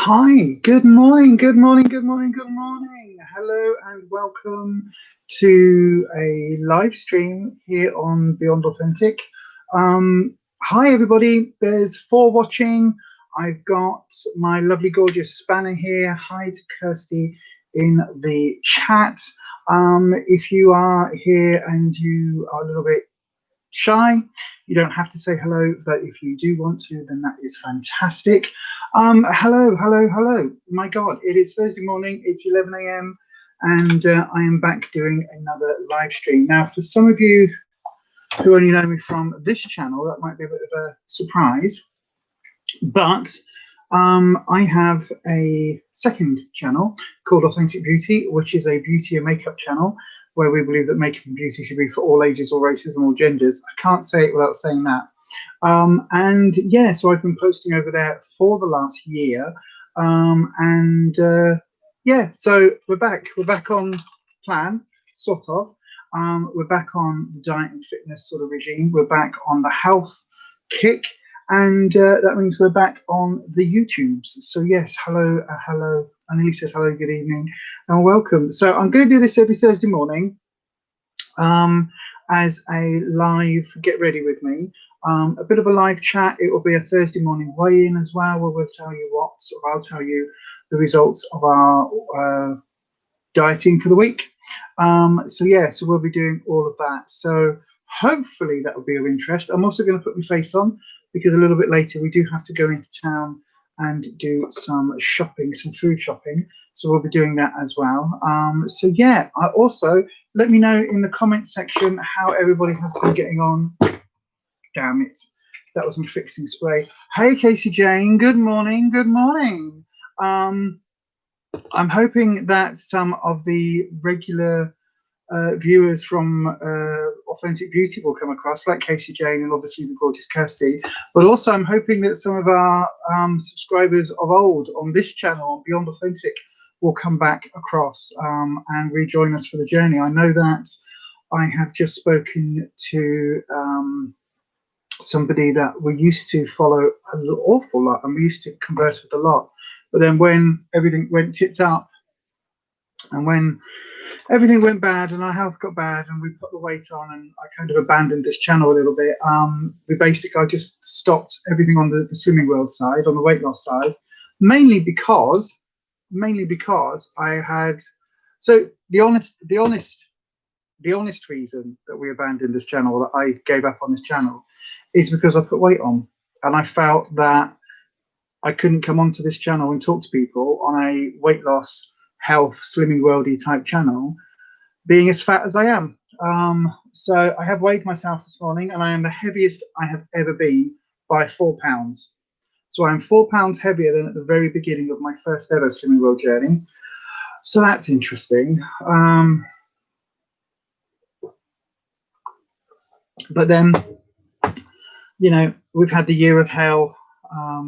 Hi, good morning, good morning, good morning, good morning. Hello and welcome to a live stream here on Beyond Authentic. Hi everybody, there's 4 watching. I've got my lovely gorgeous Spanner here. Hi to Kirsty in the chat. If you are here and you are a little bit shy, you don't have to say hello, but if you do want to, then that is fantastic. Hello. My God, it is Thursday morning, it's 11 a.m. and I am back doing another live stream. Now, for some of you who only know me from this channel, that might be a bit of a surprise, but I have a second channel called Authentic Beauty, which is a beauty and makeup channel where we believe that makeup and beauty should be for all ages, all races, and all genders. I can't say it without saying that. And yeah, so I've been posting over there for the last year. Yeah, so we're back on plan, sort of. We're back on the diet and fitness sort of regime. We're back on the health kick. And that means we're back on the YouTubes. So yes, hello. I nearly said hello, good evening, and welcome. So I'm going to do this every Thursday morning as a live get ready with me. A bit of a live chat. It will be a Thursday morning weigh-in as well, where we'll tell you I'll tell you the results of our dieting for the week. So we'll be doing all of that. So hopefully that will be of interest. I'm also going to put my face on, because a little bit later we do have to go into town and do some shopping, some food shopping. So we'll be doing that as well. So yeah, I also let me know in the comment section how everybody has been getting on. Damn it, that was my fixing spray. Hey Casey Jane, good morning, good morning. I'm hoping that some of the regular viewers from Authentic Beauty will come across, like Casey Jane and obviously the gorgeous Kirsty. But also I'm hoping that some of our subscribers of old on this channel, Beyond Authentic, will come back across and rejoin us for the journey. I know that I have just spoken to somebody that we used to follow an awful lot and we used to converse with a lot. But then when everything went tits up and when everything went bad and our health got bad and we put the weight on and I kind of abandoned this channel a little bit, I just stopped everything on the Slimming World side, on the weight loss side, mainly because I had, so the honest reason that we abandoned this channel, that I gave up on this channel, is because I put weight on and I felt that I couldn't come onto this channel and talk to people on a weight loss, health, Slimming Worldy type channel, being as fat as I am. So I have weighed myself this morning and I am the heaviest I have ever been by 4 pounds. So I'm 4 pounds heavier than at the very beginning of my first ever Slimming World journey. So that's interesting. But then, you know, we've had the year of hell.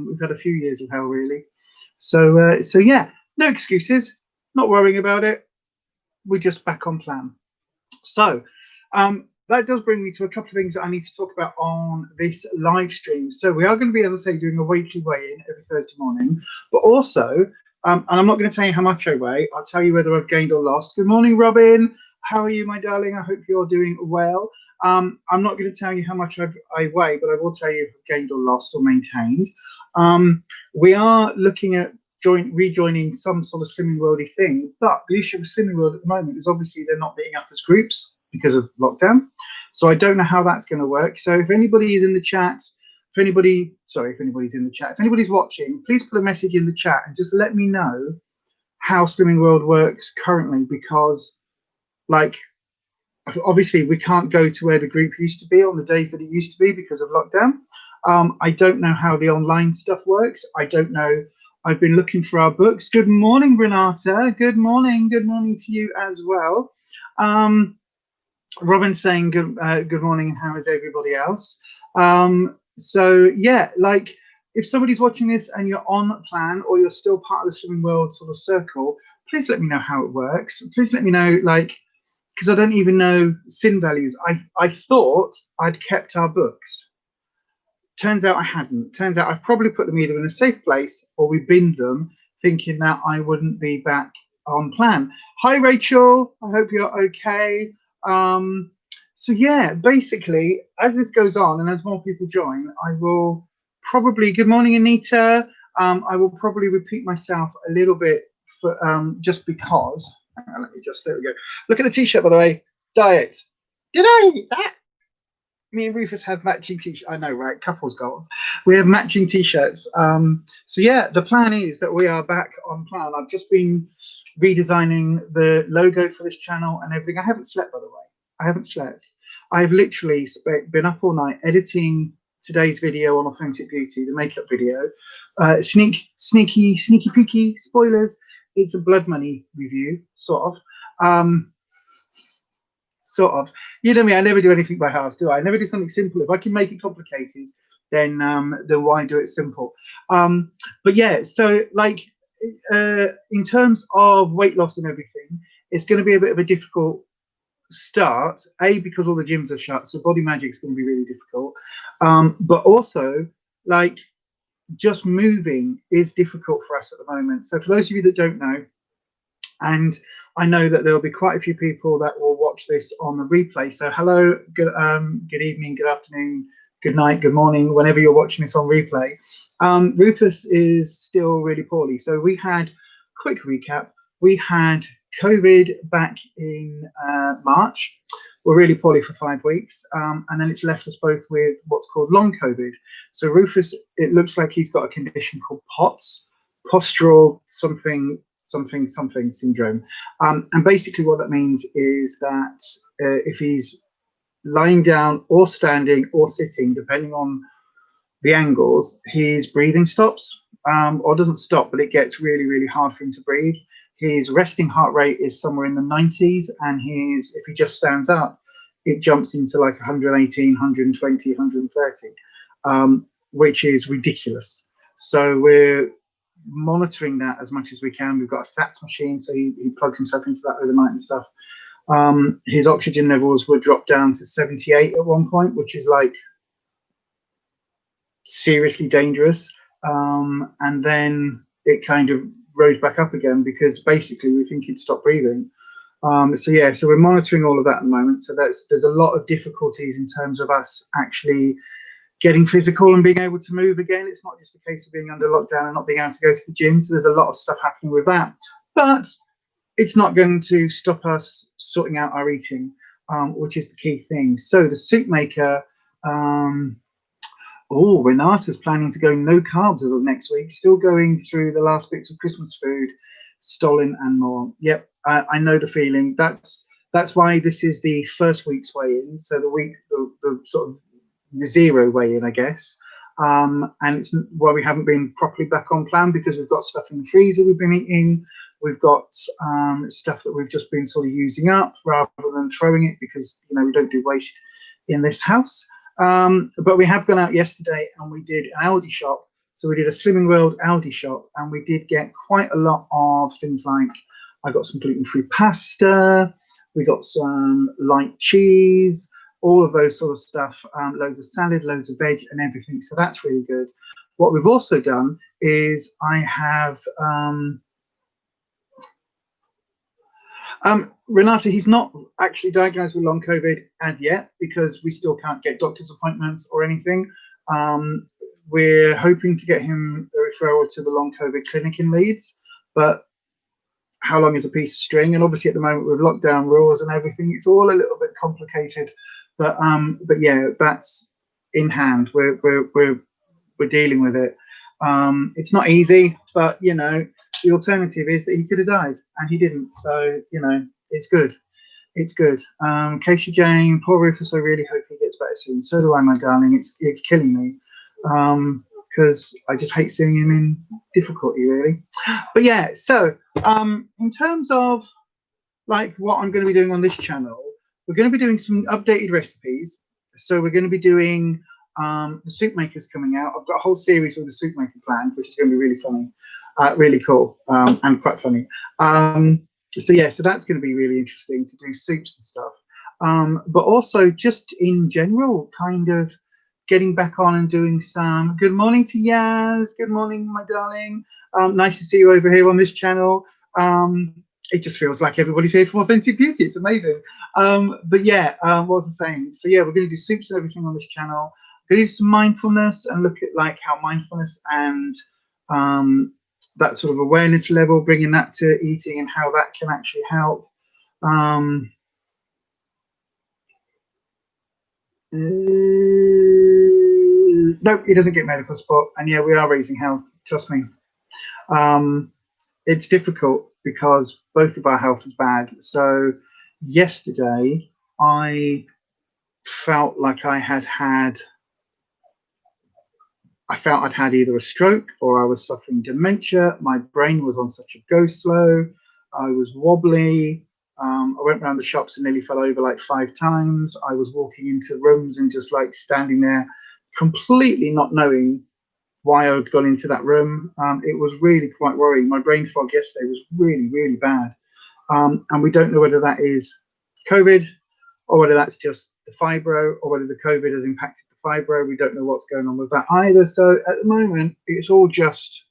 We've had a few years of hell, really. So yeah, no excuses, not worrying about it. We're just back on plan. So that does bring me to a couple of things that I need to talk about on this live stream. So we are going to be, as I say, doing a weekly weigh-in every Thursday morning, but also, and I'm not going to tell you how much I weigh. I'll tell you whether I've gained or lost. Good morning, Robin. How are you, my darling? I hope you're doing well. I'm not going to tell you how much I weigh, but I will tell you if I've gained or lost or maintained. We are looking at rejoining some sort of Slimming Worldy thing, but the issue with Slimming World at the moment is obviously they're not meeting up as groups because of lockdown. So I don't know how that's going to work. So if anybody is in the chat, if anybody's watching, please put a message in the chat and just let me know how Slimming World works currently, because like, obviously we can't go to where the group used to be on the days that it used to be because of lockdown. I don't know how the online stuff works. I don't know. I've been looking for our books. Good morning, Renata. Good morning to you as well. Robin's saying good morning. How is everybody else? So yeah, like if somebody's watching this and you're on plan or you're still part of the Slimming World sort of circle, please let me know how it works. Please let me know, like, because I don't even know sin values. I thought I'd kept our books. Turns out I hadn't. Turns out I probably put them either in a safe place or we binned them thinking that I wouldn't be back on plan. Hi, Rachel. I hope you're okay. So yeah, basically, as this goes on and as more people join, I will probably, good morning, Anita. I will probably repeat myself a little bit for just because. Let me just, there we go. Look at the t-shirt, by the way. Diet. Did I eat that? Me and Rufus have matching t-shirts. I know, right? Couples goals. We have matching t-shirts. So yeah, the plan is that we are back on plan. I've just been redesigning the logo for this channel and everything. I haven't slept, by the way. I haven't slept. I've literally been up all night editing today's video on Authentic Beauty, the makeup video. Sneaky peeky spoilers. It's a blood money review, sort of. Sort of. You know me, I never do anything by halves, do I? I never do something simple. If I can make it complicated, then why do it simple? But yeah, so like in terms of weight loss and everything, it's going to be a bit of a difficult start, because all the gyms are shut, so body magic's going to be really difficult, but also like just moving is difficult for us at the moment. So for those of you that don't know, and I know that there will be quite a few people that will watch this on the replay, so hello, good evening, good afternoon, good night, good morning, whenever you're watching this on replay. Rufus is still really poorly, so we had, quick recap, we had COVID back in March. We're really poorly for 5 weeks, and then it's left us both with what's called long COVID. So Rufus, it looks like he's got a condition called POTS, postural something syndrome, and basically what that means is that if he's lying down or standing or sitting, depending on the angles, his breathing stops, or doesn't stop, but it gets really hard for him to breathe. His resting heart rate is somewhere in the 90s, and if he just stands up, it jumps into like 118, 120, 130, which is ridiculous. So we're monitoring that as much as we can. We've got a SATS machine, so he plugs himself into that overnight and stuff. His oxygen levels were dropped down to 78 at one point, which is like seriously dangerous, and then it kind of rose back up again because basically we think he'd stopped breathing. So yeah, so we're monitoring all of that at the moment. So there's a lot of difficulties in terms of us actually getting physical and being able to move again. It's not just a case of being under lockdown and not being able to go to the gym. So there's a lot of stuff happening with that, but it's not going to stop us sorting out our eating, which is the key thing. So the soup maker, Renata's planning to go no carbs as of next week, still going through the last bits of Christmas food, Stolin and more. Yep, I know the feeling. That's why this is the first week's weigh-in, so the sort of zero weigh-in, I guess. And it's why we haven't been properly back on plan, because we've got stuff in the freezer we've been eating. We've got stuff that we've just been sort of using up rather than throwing it, because we don't do waste in this house. But we have gone out yesterday and we did an Aldi shop. So we did a Slimming World Aldi shop, and we did get quite a lot of things like, I got some gluten-free pasta, we got some light cheese, all of those sort of stuff, loads of salad, loads of veg and everything. So that's really good. What we've also done is I have Renata, he's not actually diagnosed with long COVID as yet, because we still can't get doctor's appointments or anything. We're hoping to get him a referral to the long COVID clinic in Leeds, but how long is a piece of string? And obviously at the moment with lockdown rules and everything, it's all a little bit complicated. But yeah, that's in hand. We're dealing with it. It's not easy, but the alternative is that he could have died, and he didn't. So it's good. It's good. Casey Jane, poor Ruffus. I really hope he gets better soon. So do I, my darling. It's killing me, because I just hate seeing him in difficulty, really. But yeah, so in terms of like what I'm going to be doing on this channel, we're going to be doing some updated recipes. So we're going to be doing the soup makers coming out. I've got a whole series with the soup maker planned, which is going to be really funny, really cool, and quite funny. So yeah, so that's going to be really interesting to do soups and stuff. But also just in general, kind of getting back on and doing some. Good morning to Yaz. Good morning, my darling. Nice to see you over here on this channel. It just feels like everybody's here for Authentic Beauty. It's amazing. But yeah, what was I saying? So yeah, we're going to do soups and everything on this channel. We're going to do some mindfulness and look at like how mindfulness and that sort of awareness level, bringing that to eating and how that can actually help. No, he doesn't get medical support, and yeah, we are raising hell. Trust me. It's difficult because both of our health is bad. So yesterday, I felt like I'd had either a stroke or I was suffering dementia. My brain was on such a go slow. I was wobbly. I went around the shops and nearly fell over like 5 times. I was walking into rooms and just like standing there, completely not knowing why I'd gone into that room. It was really quite worrying. My brain fog yesterday was really, really bad. And we don't know whether that is COVID or whether that's just the fibro or whether the COVID has impacted the fibro. We don't know what's going on with that either. So at the moment, it's all just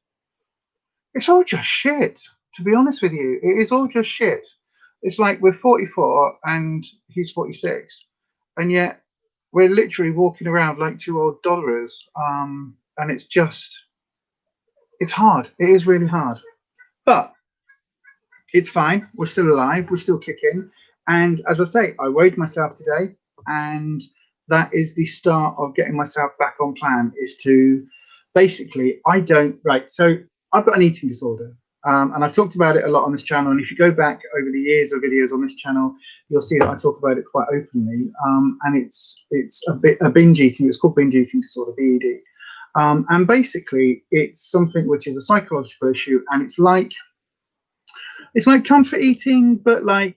shit, to be honest with you. It is all just shit. It's like we're 44 and he's 46. And yet we're literally walking around like 2 old dollarers. And it's hard. It is really hard. But it's fine. We're still alive. We're still kicking. And as I say, I weighed myself today, and that is the start of getting myself back on plan, is to basically, so I've got an eating disorder. And I've talked about it a lot on this channel. And if you go back over the years of videos on this channel, you'll see that I talk about it quite openly. And it's a binge eating. It's called binge eating disorder, BED. And basically, it's something which is a psychological issue, and it's like comfort eating, but like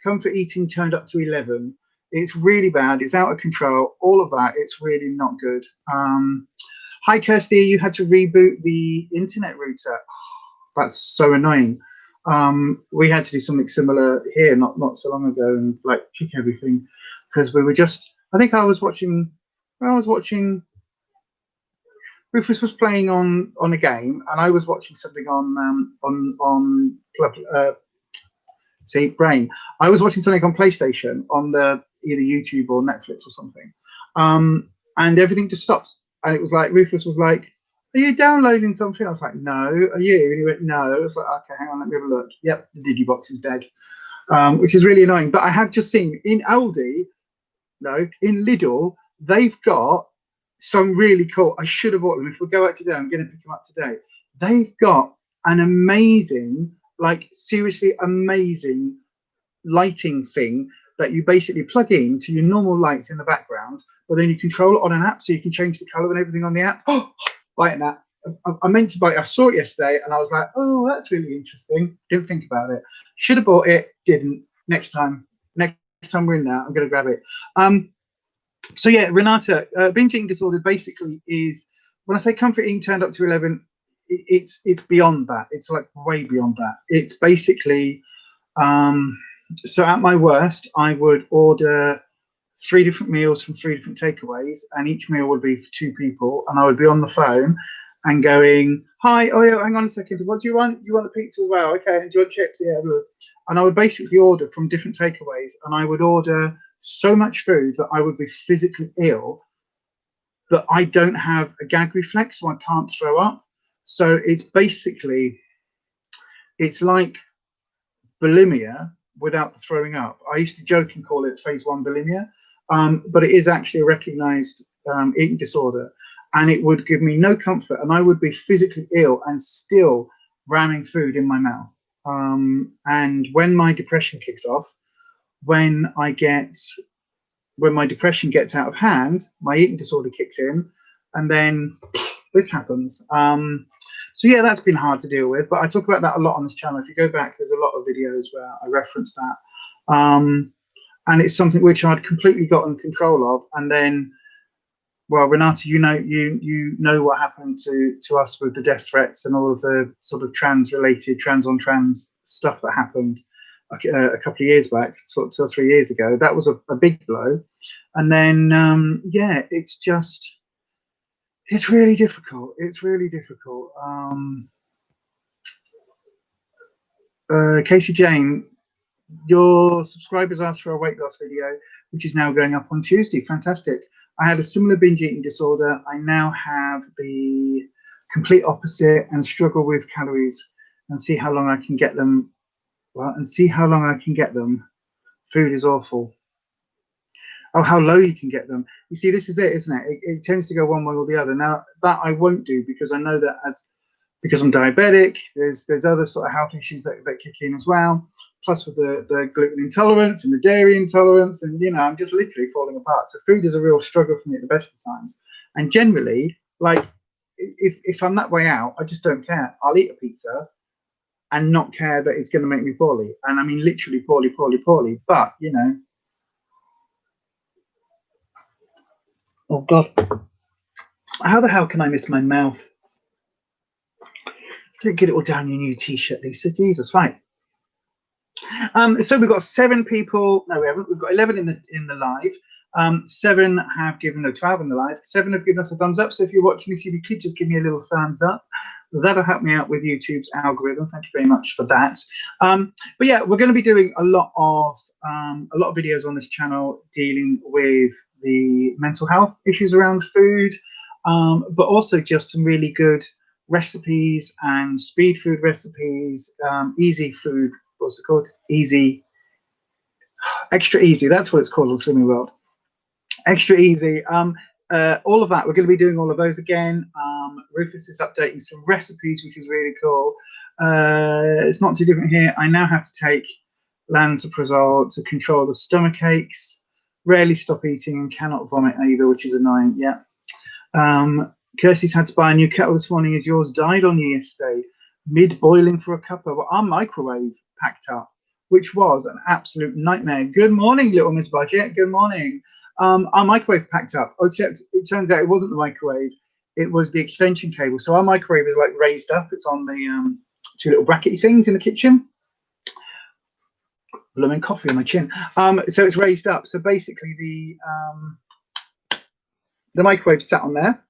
comfort eating turned up to 11. It's really bad. It's out of control. All of that. It's really not good. Hi, Kirsty. You had to reboot the internet router. That's so annoying. We had to do something similar here not so long ago and like check everything, because we were just. I think I was watching. Ruffus was playing on a game, and I was watching something on Brain. I was watching something on PlayStation on the either YouTube or Netflix or something, and everything just stopped. And it was like Ruffus was like, "Are you downloading something?" I was like, "No." "Are you?" And he went, "No." I was like, "Okay, hang on, let me have a look." Yep, the Digibox is dead, which is really annoying. But I have just seen in Lidl, they've got some really cool. I should have bought them. If we go out today, I'm going to pick them up today. They've got an amazing, like seriously amazing lighting thing that you basically plug in to your normal lights in the background, but then you control it on an app, so you can change the color and everything on the app. Oh, buying that. I meant to buy it. I saw it yesterday and I was like, oh, that's really interesting. Didn't think about it. Should have bought it. Didn't. Next time we're in there, I'm going to grab it. So yeah, Renata, binge eating disorder basically is, when I say comfort eating turned up to 11, it's beyond that. It's like way beyond that. It's basically, so at my worst, I would order 3 different meals from 3 different takeaways, and each meal would be for 2 people, and I would be on the phone and going, "Hi, oh yeah, hang on a second, what do you want? You want a pizza? Wow, okay, and do you want chips? Yeah." And I would basically order from different takeaways, and I would order so much food that I would be physically ill, but I don't have a gag reflex, so I can't throw up. So it's basically, it's like bulimia without the throwing up. I used to joke and call it phase 1 bulimia, but it is actually a recognized eating disorder, and it would give me no comfort, and I would be physically ill and still ramming food in my mouth. And when my depression kicks off, when my depression gets out of hand, my eating disorder kicks in, and then this happens. So yeah, that's been hard to deal with, but I talk about that a lot on this channel. If you go back, there's a lot of videos where I reference that. And it's something which I'd completely gotten control of. And then, well, Renata, you know what happened to us with the death threats and all of the sort of trans-related, trans-on-trans stuff that happened a couple of years back, sort of 2 or 3 years ago. That was a big blow. And then, yeah, it's just, It's really difficult. It's really difficult. Casey Jane, your subscribers asked for a weight loss video, which is now going up on Tuesday. Fantastic. I had a similar binge eating disorder. I now have the complete opposite and struggle with calories and see how long I can get them. Well, and see how long I can get them. Food is awful. Oh, how low you can get them. You see, this is it, isn't it? It tends to go one way or the other. Now, that I won't do because I know that because I'm diabetic, there's other sort of health issues that kick in as well. Plus with the gluten intolerance and the dairy intolerance, and you know, I'm just literally falling apart. So food is a real struggle for me at the best of times. And generally, like if I'm that way out, I just don't care. I'll eat a pizza and not care that it's going to make me poorly. And I mean literally poorly. But you know, oh God, how the hell can I miss my mouth? Don't get it all down your new t-shirt, Lisa. Jesus, right. So we've got 7 people. No, we haven't. We've got 11 in the live. 7 have given, no, 12 in the live. 7 have given us a thumbs up. So if you're watching this, if you could just give me a little thumbs up, that'll help me out with YouTube's algorithm. Thank you very much for that. But yeah, we're going to be doing a lot of videos on this channel dealing with the mental health issues around food, but also just some really good recipes and speed food recipes, easy food. What's it called? Easy, extra easy. That's what it's called on Slimming World. Extra easy. All of that. We're going to be doing all of those again. Ruffus is updating some recipes, which is really cool. It's not too different here. I now have to take lansoprazole to control the stomach aches. Rarely stop eating and cannot vomit either, which is annoying. Yeah. Kirsty's had to buy a new kettle this morning as yours died on you yesterday. Mid-boiling for a cuppa. Well, our microwave packed up, which was an absolute nightmare. Good morning, little Miss Budget. Good morning. Our microwave packed up, except it turns out it wasn't the microwave. It was the extension cable. So our microwave is like raised up. It's on the 2 little brackety things in the kitchen. Blooming coffee on my chin. So it's raised up. So basically the microwave sat on there.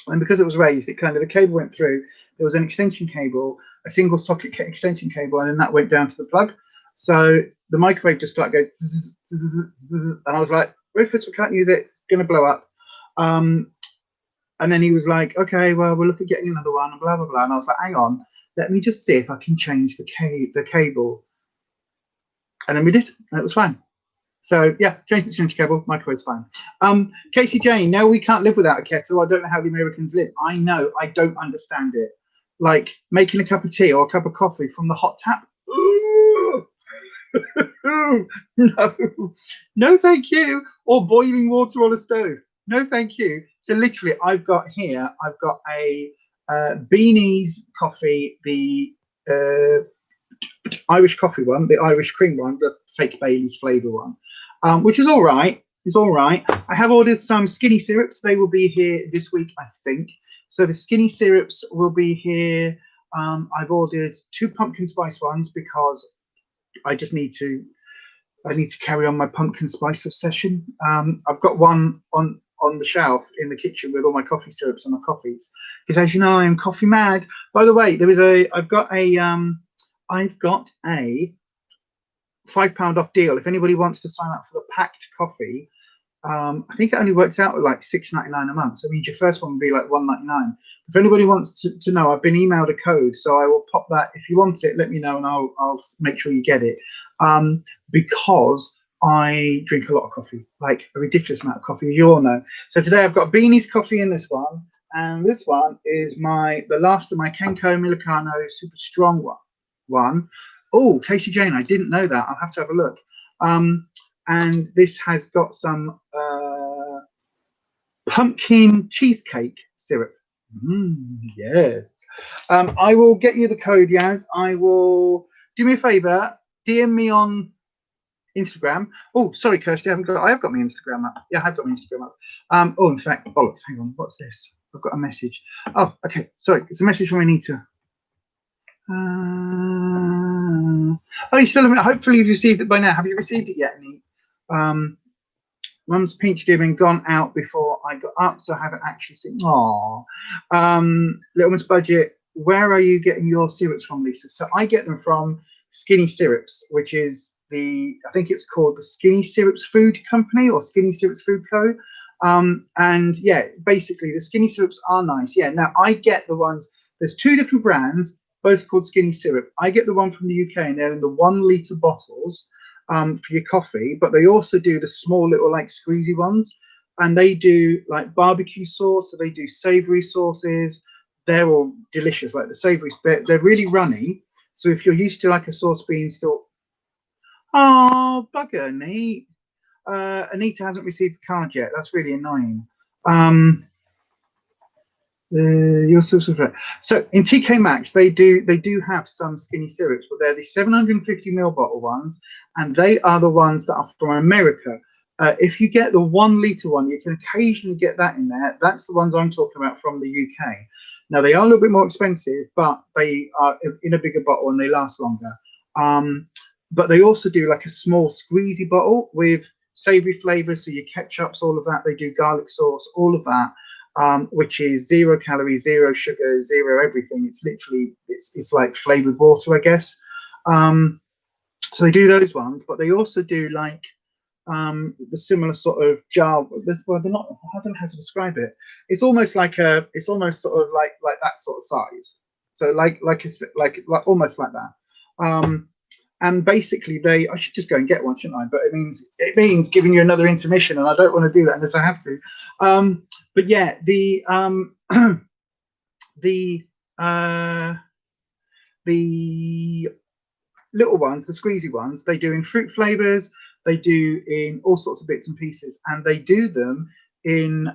And because it was raised, it kind of, the cable went through. There was an extension cable, a single socket extension cable, and then that went down to the plug. So the microwave just started going, zzz, zzz, zzz, and I was like, Ruffus, we can't use it, it's going to blow up. And then he was like, okay, well, we'll look at getting another one, and blah, blah, blah. And I was like, hang on, let me just see if I can change the cable. And then we did, and it was fine. So yeah, change the extension cable, microwave's fine. Casey Jane, no, we can't live without a kettle. I don't know how the Americans live. I know, I don't understand it. Like making a cup of tea or a cup of coffee from the hot tap. No, thank you. Or boiling water on a stove. No, thank you. So literally, I've got a Beanie's coffee, the Irish coffee one, the Irish cream one, the fake Bailey's flavour one, which is all right. It's all right. I have ordered some skinny syrups. They will be here this week, I think. So the skinny syrups will be here. I've ordered 2 pumpkin spice ones because I just need to carry on my pumpkin spice obsession. I've got one on the shelf in the kitchen with all my coffee syrups and my coffees, because as you know, I am coffee mad. By the way, I've got a £5 off deal. If anybody wants to sign up for the packed coffee, I think it only works out at like $6.99 a month. So it means your first one will be like $1.99. If anybody wants to know, I've been emailed a code, so I will pop that. If you want it, let me know, and I'll make sure you get it. Because I drink a lot of coffee, like a ridiculous amount of coffee, as you all know. So today I've got Beanie's coffee in this one, and this one is the last of my Kenko Millicano super strong one. Oh, Casey Jane, I didn't know that. I'll have to have a look. And this has got some pumpkin cheesecake syrup. Yes. I will get you the code, Yaz. I will do me a favor, DM me on Instagram. Oh, sorry, Kirsty, I have got my Instagram up. Yeah, I have got my Instagram up. Oh, in fact, bollocks, hang on, what's this? I've got a message. Oh, okay, sorry, it's a message from Anita. Oh, you still haven't, hopefully you've received it by now. Have you received it yet, Anita? Mum's pinched him and gone out before I got up, so I haven't actually seen. Aww. Little Miss Budget, where are you getting your syrups from, Lisa? So I get them from Skinny Syrups, which is I think it's called the Skinny Syrups Food Company or Skinny Syrups Food Co. And yeah, basically the Skinny Syrups are nice. Yeah, now I get the ones, there's two different brands, both called Skinny Syrup. I get the one from the UK and they're in the 1 litre bottles. For your coffee, but they also do the small little like squeezy ones, and they do like barbecue sauce, so they do savory sauces. They're all delicious, like the savory, they're really runny. So if you're used to like a sauce being still, oh bugger, Nate, Anita hasn't received a card yet, that's really annoying. You're so in TK Maxx they do have some Skinny Syrups, but they're the 750ml bottle ones, and they are the ones that are from America. If you get the 1 litre one, you can occasionally get that in there. That's the ones I'm talking about from the UK. Now they are a little bit more expensive, but they are in a bigger bottle and they last longer. But they also do like a small squeezy bottle with savory flavors, so your ketchups, all of that. They do garlic sauce, all of that. Which is 0 calories, 0 sugar, 0 everything. It's literally, it's like flavored water, I guess. So they do those ones, but they also do like the similar sort of jar. Well, they're not. I don't know how to describe it. It's almost like it's almost sort of like that sort of size. So like almost like that. And basically I should just go and get one, shouldn't I? But it means giving you another intermission, and I don't want to do that unless I have to. But yeah, the little ones, the squeezy ones, they do in fruit flavors, they do in all sorts of bits and pieces, and they do them in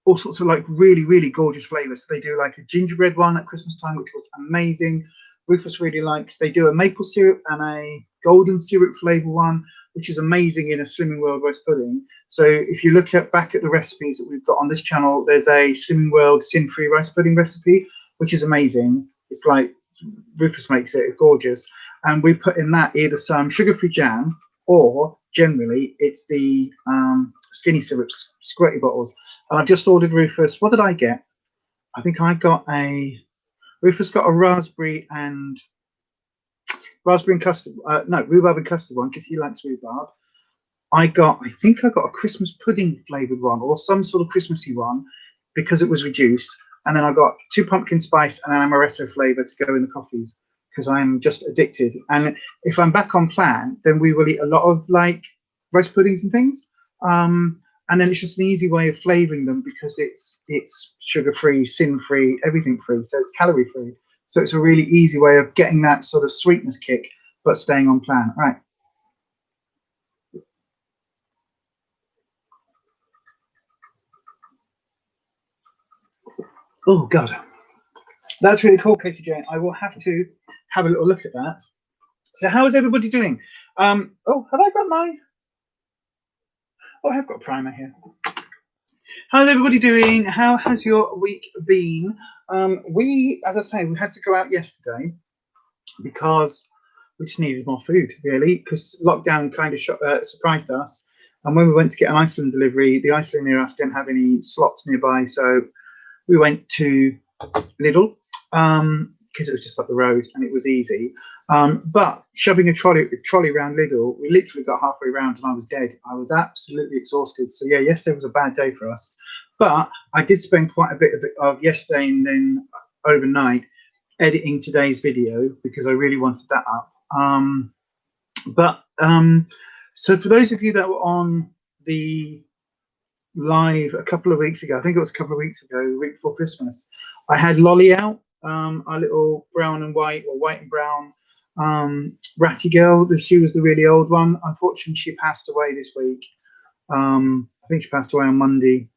all sorts of like really, really gorgeous flavors. So they do like a gingerbread one at Christmas time, which was amazing. Ruffus really likes. They do a maple syrup and a golden syrup flavor one, which is amazing in a Slimming World rice pudding. So if you look back at the recipes that we've got on this channel, there's a Slimming World sin-free rice pudding recipe, which is amazing. It's like Ruffus makes it, it's gorgeous. And we put in that either some sugar-free jam, or generally it's the Skinny Syrups squirty bottles. And I've just ordered Ruffus. What did I get? I think I got Ruffus got a raspberry and custard. No, rhubarb and custard one because he likes rhubarb. I think I got a Christmas pudding flavored one or some sort of Christmassy one because it was reduced. And then I got 2 pumpkin spice and an amaretto flavor to go in the coffees because I'm just addicted. And if I'm back on plan, then we will eat a lot of like rice puddings and things. And then it's just an easy way of flavoring them because it's sugar-free, sin-free, everything free. So it's calorie-free. So it's a really easy way of getting that sort of sweetness kick, but staying on plan. Right. Oh, God. That's really cool, Katie Jane. I will have to have a little look at that. So how is everybody doing? Oh, have I got my... Oh, I have got a primer here. How's everybody doing? How has your week been? We, as I say, we had to go out yesterday because we just needed more food, really, because lockdown kind of surprised us. And when we went to get an Iceland delivery, the Iceland near us didn't have any slots nearby, so we went to Lidl because it was just up the road and it was easy. But shoving a trolley around Lidl, we literally got halfway around and I was dead. I was absolutely exhausted. So yeah, yesterday was a bad day for us. But I did spend quite a bit of yesterday and then overnight editing today's video because I really wanted that up. So for those of you that were on the live a couple of weeks ago, I think it was a couple of weeks ago, the week before Christmas, I had Lolly out, our little brown and white or white and brown ratty girl. She was the really old one. Unfortunately, she passed away this week. I think she passed away on Monday,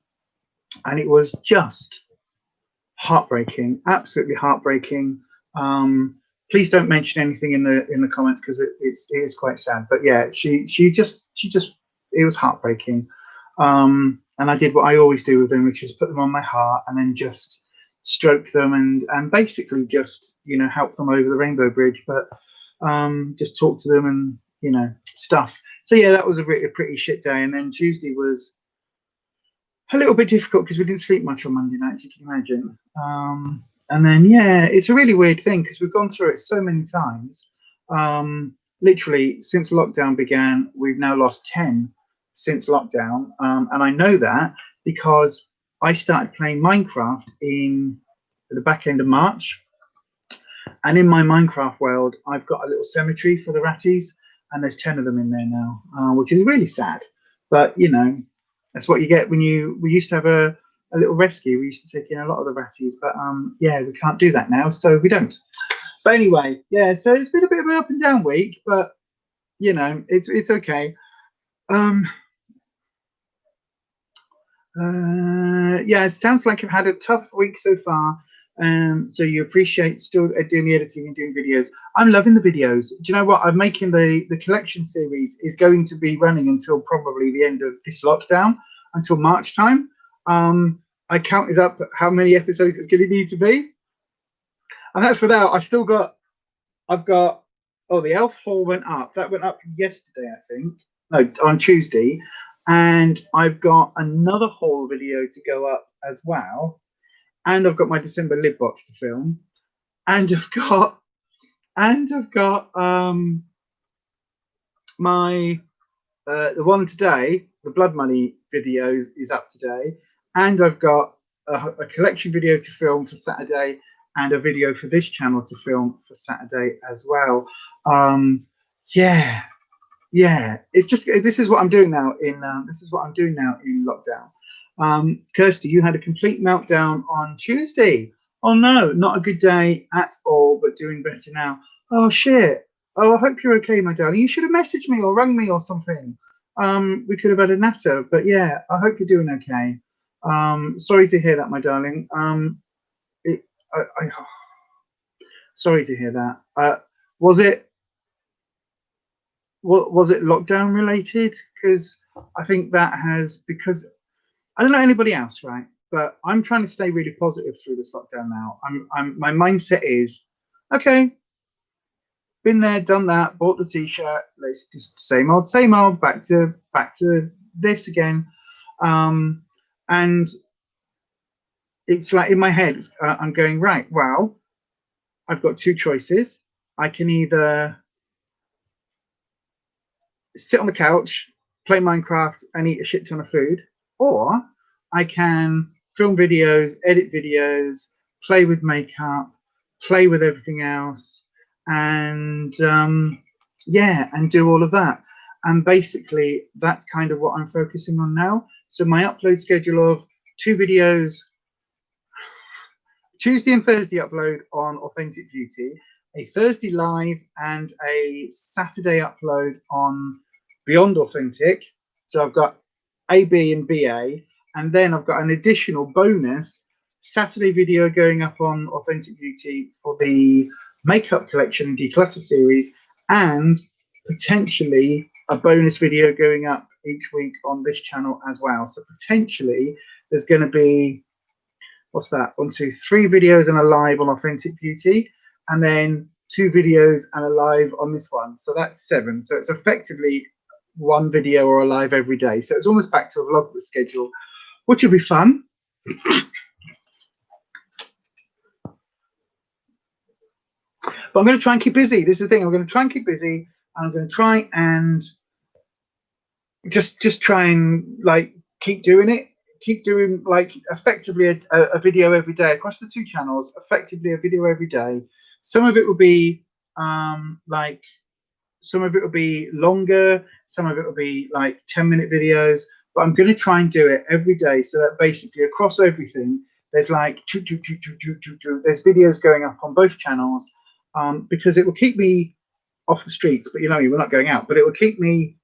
and it was just heartbreaking, absolutely heartbreaking. Please don't mention anything in the comments because it is quite sad. But yeah, she just it was heartbreaking. And I did what I always do with them, which is put them on my heart and then just stroke them and basically just, you know, help them over the rainbow bridge, but just talk to them and, you know, stuff. So yeah, that was a pretty shit day. And then Tuesday was a little bit difficult because we didn't sleep much on Monday night, as you can imagine. And then yeah, it's a really weird thing because we've gone through it so many times. Literally since lockdown began, we've now lost 10 since lockdown, and I know that because I started playing Minecraft in the back end of March, and in my Minecraft world, I've got a little cemetery for the ratties, and there's 10 of them in there now, which is really sad. But you know, that's what you get when we used to have a little rescue. We used to take in a lot of the ratties, but yeah, we can't do that now, so we don't. But anyway, yeah, so it's been a bit of an up and down week, but you know, it's okay. Yeah, it sounds like you've had a tough week so far. So you appreciate still doing the editing and doing videos. I'm loving the videos. Do you know what? I'm making the collection series is going to be running until probably the end of this lockdown, until March time. I counted up how many episodes it's going to need to be, and that's without. I've got. Oh, the Elf haul went up. That went up yesterday, I think. No, on Tuesday. And I've got another haul video to go up as well. And I've got my December lid box to film. And I've got my the one today, the Blood Money videos is up today. And I've got a collection video to film for Saturday and a video for this channel to film for Saturday as well. Yeah, it's just this is what I'm doing now in lockdown. Kirsty, you had a complete meltdown on Tuesday. Oh no, not a good day at all, but doing better now. Oh shit. Oh, I hope you're okay, my darling. You should have messaged me or rung me or something. We could have had a natter, but yeah, I hope you're doing okay. Sorry to hear that, my darling. Sorry to hear that. Was it lockdown related? Because I think that has, because I don't know anybody else, right? But I'm trying to stay really positive through this lockdown now. My mindset is, okay, been there, done that, bought the t-shirt. Let's just same old, back to this again. And it's like in my head, I'm going, right, well, I've got two choices. I can either sit on the couch, play Minecraft, and eat a shit ton of food, or I can film videos, edit videos, play with makeup, play with everything else, and yeah, and do all of that. And basically, that's kind of what I'm focusing on now. So my upload schedule of 2 videos, Tuesday and Thursday upload on Authentic Beauty, a Thursday live, and a Saturday upload on Beyond Authentic. So I've got AB and BA, and then I've got an additional bonus Saturday video going up on Authentic Beauty for the makeup collection and declutter series, and potentially a bonus video going up each week on this channel as well. So potentially there's going to be, what's that, 1, 2, 3 videos and a live on Authentic Beauty, and then 2 videos and a live on this one. So that's 7. So it's effectively 1 video or a live every day. So it's almost back to a vlogmas schedule, which will be fun. But I'm going to try and keep busy. This is the thing. I'm going to try and keep busy, and I'm going to try and just try and like keep doing it. Keep doing like effectively a video every day across the 2 channels. Effectively a video every day. Some of it will be like, some of it will be longer. Some of it will be like 10-minute videos. But I'm going to try and do it every day, so that basically across everything, there's like there's videos going up on both channels, because it will keep me off the streets. But you know, we're not going out, but it will keep me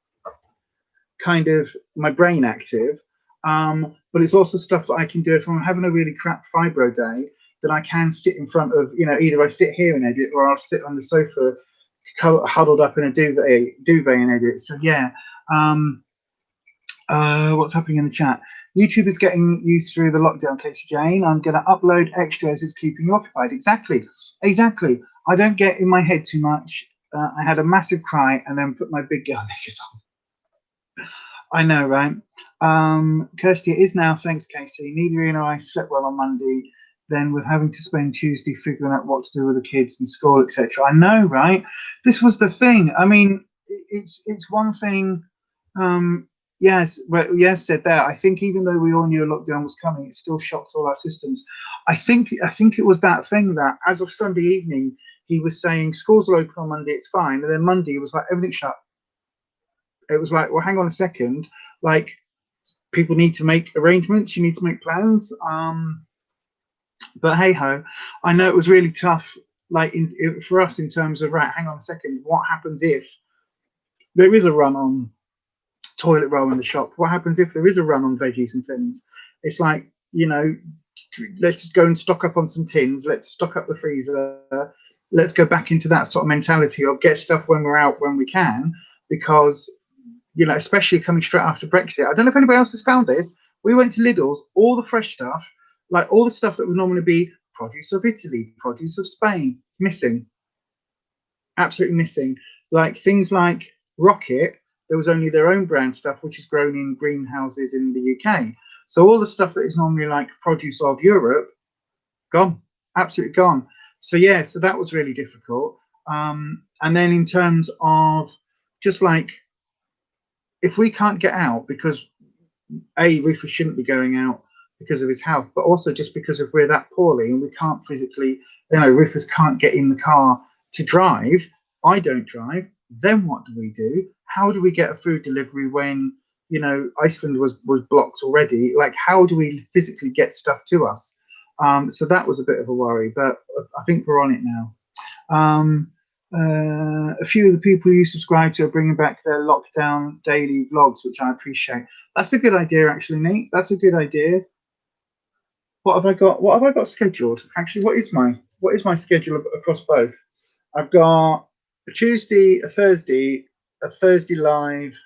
kind of my brain active. But it's also stuff that I can do if I'm having a really crap fibro day, that I can sit in front of, you know, either I sit here and edit, or I'll sit on the sofa huddled up in a duvet and edit. So yeah. What's happening in the chat? YouTube is getting you through the lockdown, Casey Jane. I'm going to upload extras. It's keeping you occupied. Exactly. I don't get in my head too much. I had a massive cry and then put my big girl knickers on. I know, right? Kirsty, it is now, thanks, Casey. Neither Ian or I slept well on Monday. Then, with having to spend Tuesday figuring out what to do with the kids and school, etc. I know, right? This was the thing. I mean, it's one thing. Yes, well, yes, said that. I think even though we all knew a lockdown was coming, it still shocked all our systems. I think it was that thing that as of Sunday evening, he was saying schools are open on Monday, it's fine, and then Monday it was like everything shut. It was like, well, hang on a second, like people need to make arrangements, you need to make plans. But hey ho, I know it was really tough, like for us in terms of right. Hang on a second, what happens if there is a run on toilet roll in the shop? What happens if there is a run on veggies and things? It's like, let's just go and stock up on some tins. Let's stock up the freezer. Let's go back into that sort of mentality of get stuff when we're out when we can, because especially coming straight after Brexit. I don't know if anybody else has found this. We went to Lidl's, all the fresh stuff, like all the stuff that would normally be produce of Italy, produce of Spain, missing, absolutely missing. Like things like Rocket, there was only their own brand stuff, which is grown in greenhouses in the UK. So all the stuff that is normally like produce of Europe, gone, absolutely gone. So yeah, so that was really difficult. And then in terms of just like if we can't get out because Ruffus shouldn't be going out because of his health, but also just because if we're that poorly and we can't physically, Ruffus can't get in the car to drive. I don't drive. Then what do we do? How do we get a food delivery when Iceland was blocked already? Like, how do we physically get stuff to us? So that was a bit of a worry, but I think we're on it now. A few of the people you subscribe to are bringing back their lockdown daily vlogs, which I appreciate. That's a good idea, actually, Nate. That's a good idea. What have I got? What have I got scheduled? Actually, what is my schedule across both? I've got a Tuesday, a Thursday live,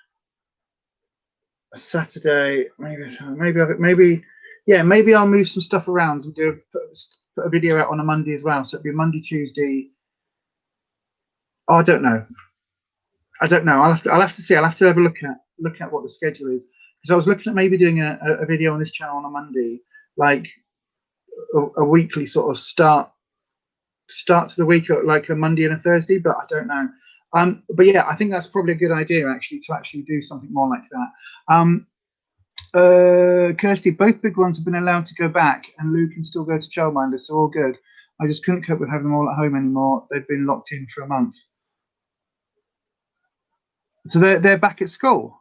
a Saturday, maybe I'll move some stuff around and put a video out on a Monday as well. So it'll be Monday, Tuesday. Oh, I don't know. I'll have to see. I'll have to have a look at what the schedule is, because I was looking at maybe doing a video on this channel on a Monday, like a weekly sort of start to the week, like a Monday and a Thursday, but I don't know. But yeah, I think that's probably a good idea actually to actually do something more like that. Kirsty, both big ones have been allowed to go back, and Lou can still go to childminder, so all good. I just couldn't cope with having them all at home anymore. They've been locked in for a month. So they're back at school.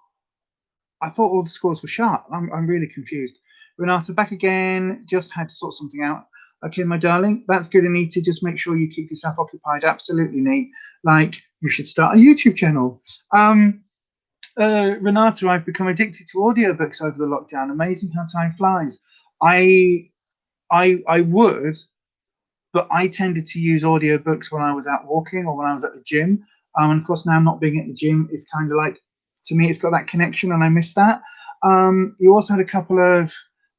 I thought all the schools were shut. I'm really confused. Renata, back again. Just had to sort something out. Okay, my darling, that's good, Anita. Just make sure you keep yourself occupied. Absolutely, Nate. Like, you should start a YouTube channel. Renata, I've become addicted to audiobooks over the lockdown. Amazing how time flies. I would, but I tended to use audiobooks when I was out walking or when I was at the gym. And of course, now not being at the gym is kind of like, to me, it's got that connection, and I miss that. You also had a couple of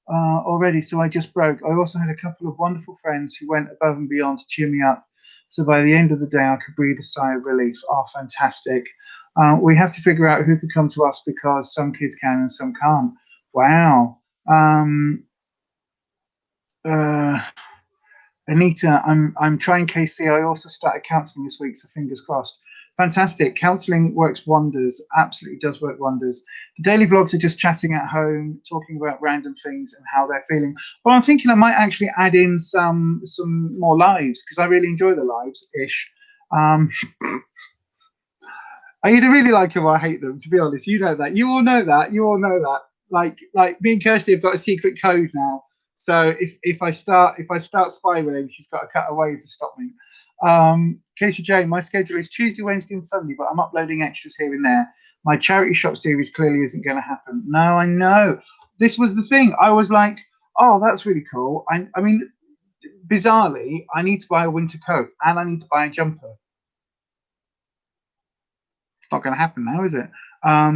already, so I just broke. I also had a couple of wonderful friends who went above and beyond to cheer me up. So by the end of the day, I could breathe a sigh of relief. Oh, fantastic. We have to figure out who could come to us, because some kids can and some can't. Wow. Anita, I'm trying KC. I also started counselling this week, so fingers crossed. Fantastic. Counselling works wonders. Absolutely does work wonders. The daily vlogs are just chatting at home, talking about random things and how they're feeling. Well, I'm thinking I might actually add in some more lives, because I really enjoy the lives-ish. I either really like them or I hate them, to be honest. You know that. You all know that. You all know that. Like me and Kirsty have got a secret code now. So if I start spiraling, she's got to cut away to stop me. Casey Jane, my schedule is Tuesday, Wednesday, and Sunday, but I'm uploading extras here and there. My charity shop series clearly isn't going to happen. No, I know. This was the thing. I was like, oh, that's really cool. I mean, bizarrely, I need to buy a winter coat and I need to buy a jumper. It's not going to happen now, is it? I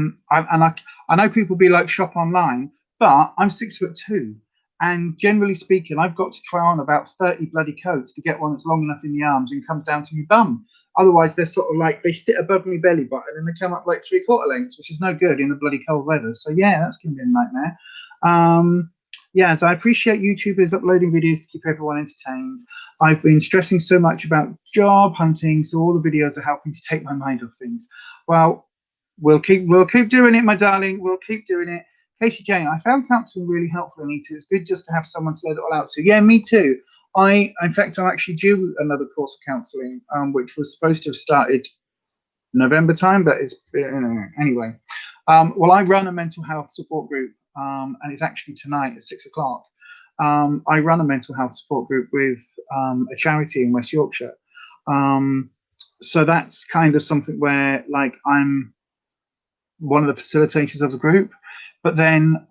know people be like, shop online, but I'm 6'2", And generally speaking, I've got to try on about 30 bloody coats to get one that's long enough in the arms and comes down to my bum. Otherwise, they're sort of like, they sit above my belly button and they come up like 3/4 lengths, which is no good in the bloody cold weather. So yeah, that's going to be a nightmare. Yeah, so I appreciate YouTubers uploading videos to keep everyone entertained. I've been stressing so much about job hunting, so all the videos are helping to take my mind off things. Well, we'll keep doing it, my darling. We'll keep doing it. Casey Jane, I found counselling really helpful, Anita. It's good just to have someone to let it all out to. Yeah, me too. In fact, I'm actually due another course of counselling, which was supposed to have started November time, but it's anyway. Well, I run a mental health support group, and it's actually tonight at 6 o'clock. I run a mental health support group with a charity in West Yorkshire. So that's kind of something where, like, I'm one of the facilitators of the group, but then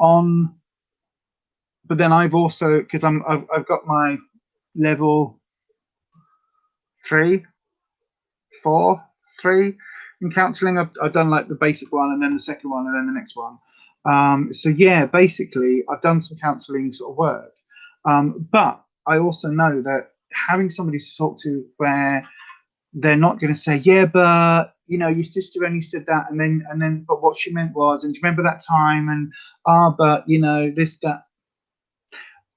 I've also, because I've got my level 3 in counselling. I've done like the basic one, and then the second one, and then the next one. So yeah, basically I've done some counselling sort of work, but I also know that having somebody to talk to where they're not going to say, yeah, but you know, your sister only said that, and then but what she meant was, and do you remember that time, and but you know, this, that.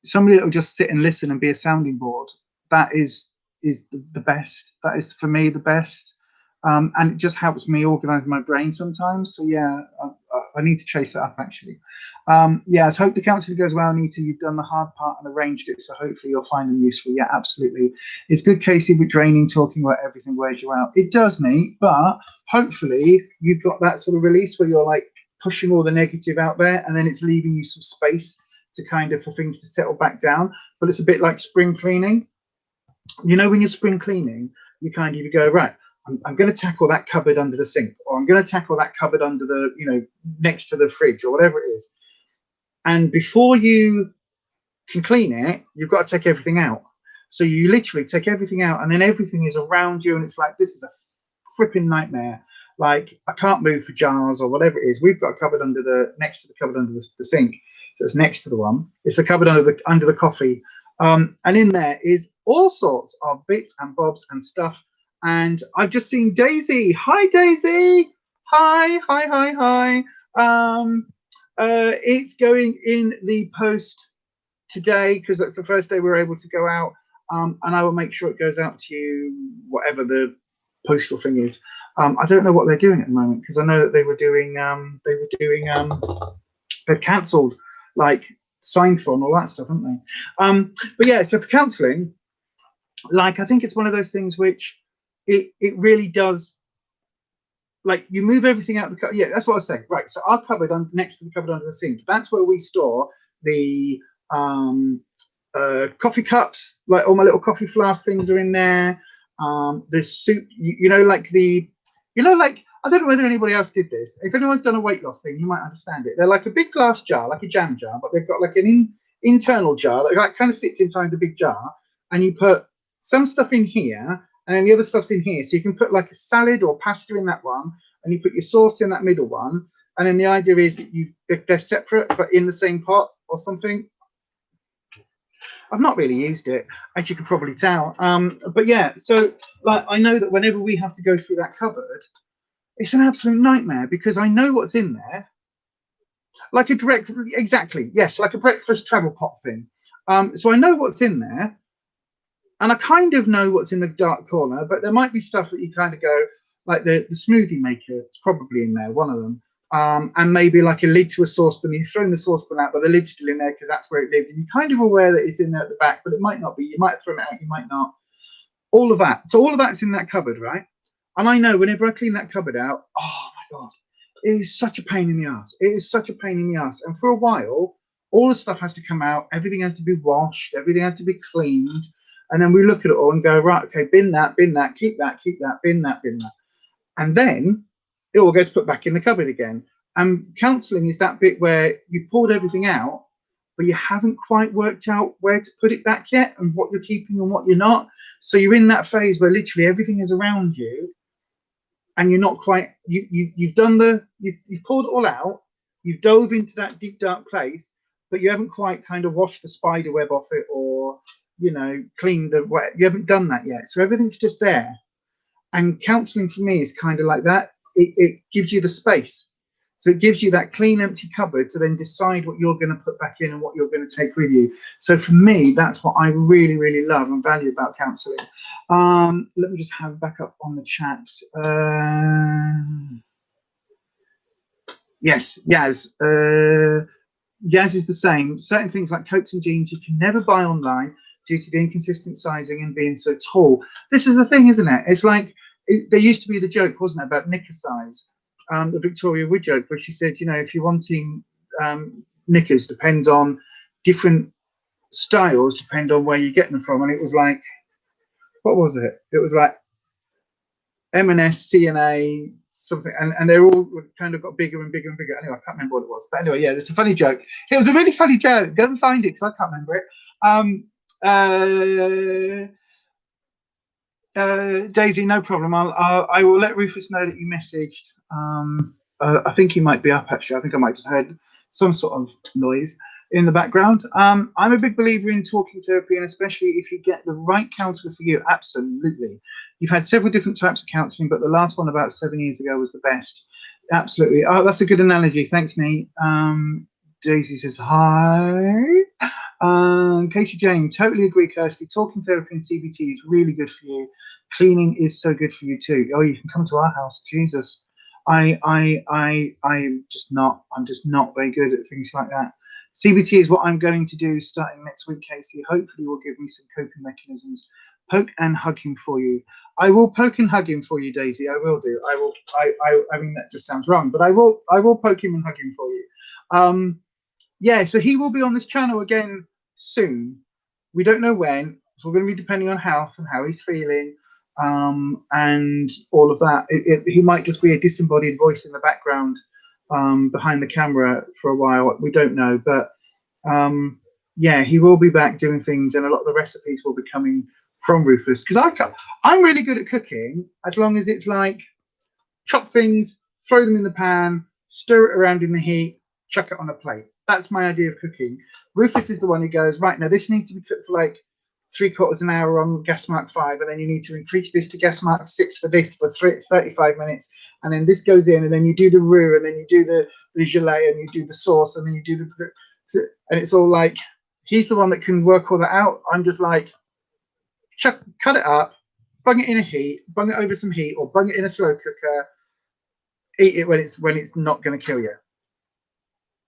Somebody that will just sit and listen and be a sounding board, that is the best. That is for me the best, and it just helps me organize my brain sometimes. So yeah, I need to chase that up actually. Yes, hope the counselling goes well, Anita. You've done the hard part and arranged it, so hopefully you'll find them useful. Yeah, absolutely. It's good, Casey, with draining, talking about everything wears you out. It does, Nate, but hopefully you've got that sort of release where you're like pushing all the negative out there, and then it's leaving you some space to kind of for things to settle back down. But it's a bit like spring cleaning. You know, when you're spring cleaning, you kind of go, right, I'm going to tackle that cupboard under the sink, or I'm going to tackle that cupboard under the, you know, next to the fridge, or whatever it is. And before you can clean it, you've got to take everything out. So you literally take everything out, and then everything is around you, and it's like, this is a fripping nightmare. Like, I can't move for jars or whatever it is. We've got a cupboard next to the cupboard under the sink. So it's next to the one. It's the cupboard under the coffee. And in there is all sorts of bits and bobs and stuff. And I've just seen Daisy. Hi, Daisy. Hi. It's going in the post today because that's the first day we're able to go out. And I will make sure it goes out to you, whatever the postal thing is. I don't know what they're doing at the moment, because I know that they were doing they've cancelled like Signful and all that stuff, haven't they? But yeah, so for counselling, like, I think it's one of those things which it really does, like, you move everything out of the cupboard. Yeah, that's what I was saying. Right, so our cupboard next to the cupboard under the sink, that's where we store the coffee cups. Like, all my little coffee flask things are in there. There's soup, you know, like I don't know whether anybody else did this. If anyone's done a weight loss thing, you might understand it. They're like a big glass jar, like a jam jar, but they've got like an internal jar that kind of sits inside the big jar, and you put some stuff in here, and then the other stuff's in here. So you can put like a salad or pasta in that one, and you put your sauce in that middle one, and then the idea is that they're separate but in the same pot or something. I've not really used it, as you can probably tell. But yeah, so like, I know that whenever we have to go through that cupboard, it's an absolute nightmare, because I know what's in there. Like a direct, exactly, yes, like a breakfast travel pot thing. So I know what's in there, and I kind of know what's in the dark corner, but there might be stuff that you kind of go, like the smoothie maker, it's probably in there, one of them. And maybe like a lid to a saucepan. You've thrown the saucepan out, but the lid's still in there because that's where it lived. And you're kind of aware that it's in there at the back, but it might not be. You might have thrown it out, you might not. All of that. So all of that's in that cupboard, right? And I know whenever I clean that cupboard out, oh my God, it is such a pain in the ass. It is such a pain in the ass. And for a while, all the stuff has to come out. Everything has to be washed. Everything has to be cleaned. And then we look at it all and go, right, okay, bin that, keep that, bin that. And then it all gets put back in the cupboard again. And counselling is that bit where you poured everything out, but you haven't quite worked out where to put it back yet, and what you're keeping and what you're not. So you're in that phase where literally everything is around you, and you're not quite, you've poured it all out, you've dove into that deep dark place, but you haven't quite kind of washed the spider web off it, or, you know, cleaned the wet. You haven't done that yet. So everything's just there. And counseling for me is kind of like that. It gives you the space. So it gives you that clean, empty cupboard to then decide what you're going to put back in and what you're going to take with you. So for me, that's what I really, really love and value about counseling. Let me just have back up on the chat. Yes, Yaz. Yaz is the same. Certain things like coats and jeans you can never buy online due to the inconsistent sizing and being so tall. This is the thing, isn't it? It's like, there used to be the joke, wasn't it, about knicker size? The Victoria Wood joke, where she said, you know, if you're wanting knickers, depends on different styles, depend on where you're getting them from. And it was like, what was it? It was like M&S, C&A, something, and they're all kind of got bigger and bigger and bigger. Anyway, I can't remember what it was, but anyway, yeah, it's a funny joke. It was a really funny joke. Go and find it, because I can't remember it. Daisy, no problem. I will let Ruffus know that you messaged. I think he might be up, actually. I think I might have heard some sort of noise in the background. I'm a big believer in talking therapy, and especially if you get the right counsellor for you. Absolutely. You've had several different types of counselling, but the last one about 7 years ago was the best. Absolutely. Oh, that's a good analogy. Thanks, Nate. Daisy says hi. Casey Jane, totally agree, Kirsty. Talking therapy and CBT is really good for you. Cleaning is so good for you too. Oh, you can come to our house. Jesus. I'm just not very good at things like that. CBT is what I'm going to do starting next week, Casey. Hopefully will give me some coping mechanisms. Poke and hug him for you. I will poke and hug him for you, Daisy. I will do. I mean, that just sounds wrong, but I will poke him and hug him for you. Yeah, so he will be on this channel again soon. We don't know when. So we're going to be depending on health and how he's feeling, and all of that. He might just be a disembodied voice in the background, behind the camera for a while. We don't know, but yeah, he will be back doing things, and a lot of the recipes will be coming from Ruffus, because I'm really good at cooking, as long as it's like chop things, throw them in the pan, stir it around in the heat, chuck it on a plate. That's my idea of cooking. Ruffus is the one who goes, right, now this needs to be cooked for like 3/4 an hour on gas mark 5, and then you need to increase this to gas mark 6 for this for 35 minutes, and then this goes in, and then you do the roux, and then you do the gelée, and you do the sauce, and then you do the and it's all like, he's the one that can work all that out. I'm just like, cut it up, bung it in a heat, bung it over some heat, or bung it in a slow cooker, eat it when it's not going to kill you.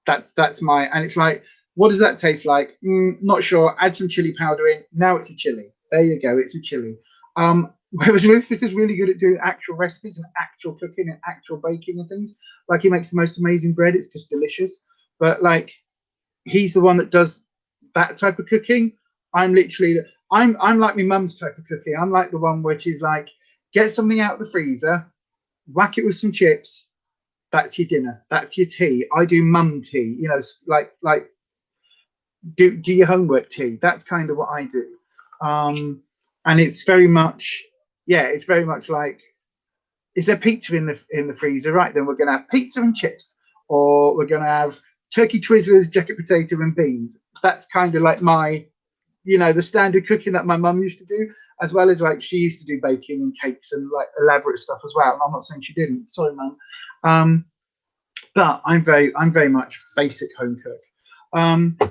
That's my, and it's like, what does that taste like? Not sure. Add some chili powder in. Now it's a chili. There you go. It's a chili. Whereas Ruffus is really good at doing actual recipes and actual cooking and actual baking and things. Like, he makes the most amazing bread. It's just delicious. But like, he's the one that does that type of cooking. I'm literally, I'm like my mum's type of cooking. I'm like the one where she's like, get something out of the freezer, whack it with some chips. That's your dinner. That's your tea. I do mum tea. You know, like do your homework tea. That's kind of what I do. And it's very much, yeah, it's very much like, is there pizza in the freezer? Right, then we're going to have pizza and chips, or we're going to have turkey Twizzlers, jacket potato and beans. That's kind of like my, you know, the standard cooking that my mum used to do, as well as like she used to do baking and cakes and like elaborate stuff as well. And I'm not saying she didn't. Sorry, mum. But I'm very much basic home cook.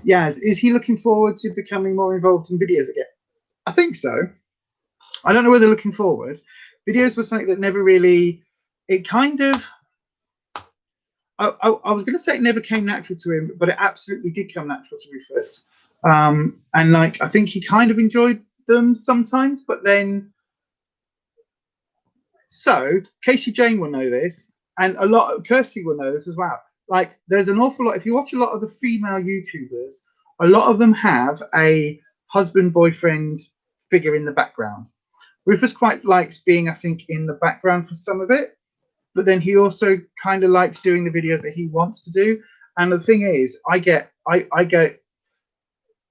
Yaz, is he looking forward to becoming more involved in videos again? I think so. I don't know whether looking forward. Videos was something that never really, it kind of, I was going to say it never came natural to him, but it absolutely did come natural to Ruffus. And like, I think he kind of enjoyed them sometimes, but then, so Casey Jane will know this, and a lot of Kirsty will know this as well. Like, there's an awful lot, if you watch a lot of the female YouTubers, a lot of them have a husband boyfriend figure in the background. Ruffus quite likes being, I think, in the background for some of it, but then he also kind of likes doing the videos that he wants to do. And the thing is, I get the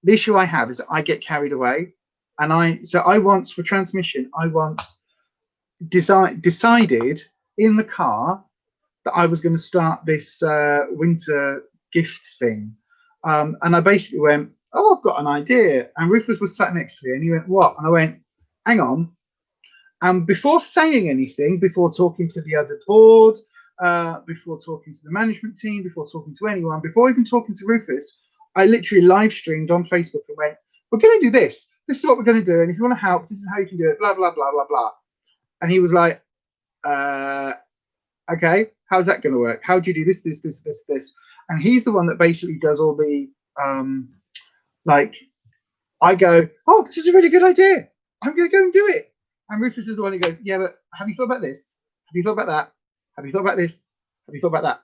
issue I have is that I get carried away, and I once, for transmission, I once decided in the car that I was going to start this winter gift thing. And I basically went, oh, I've got an idea. And Rufus was sat next to me and he went, what? And I went, hang on. And before saying anything, before talking to the other board, before talking to the management team, before talking to anyone, before even talking to Rufus, I literally live streamed on Facebook and went, we're going to do this. This is what we're going to do. And if you want to help, this is how you can do it, blah, blah, blah, blah, blah. And he was like, okay, how's that going to work? How do you do this, this, this, this, this? And he's the one that basically does all the, like, I go, oh, this is a really good idea. I'm going to go and do it. And Rufus is the one who goes, yeah, but have you thought about this? Have you thought about that? Have you thought about this? Have you thought about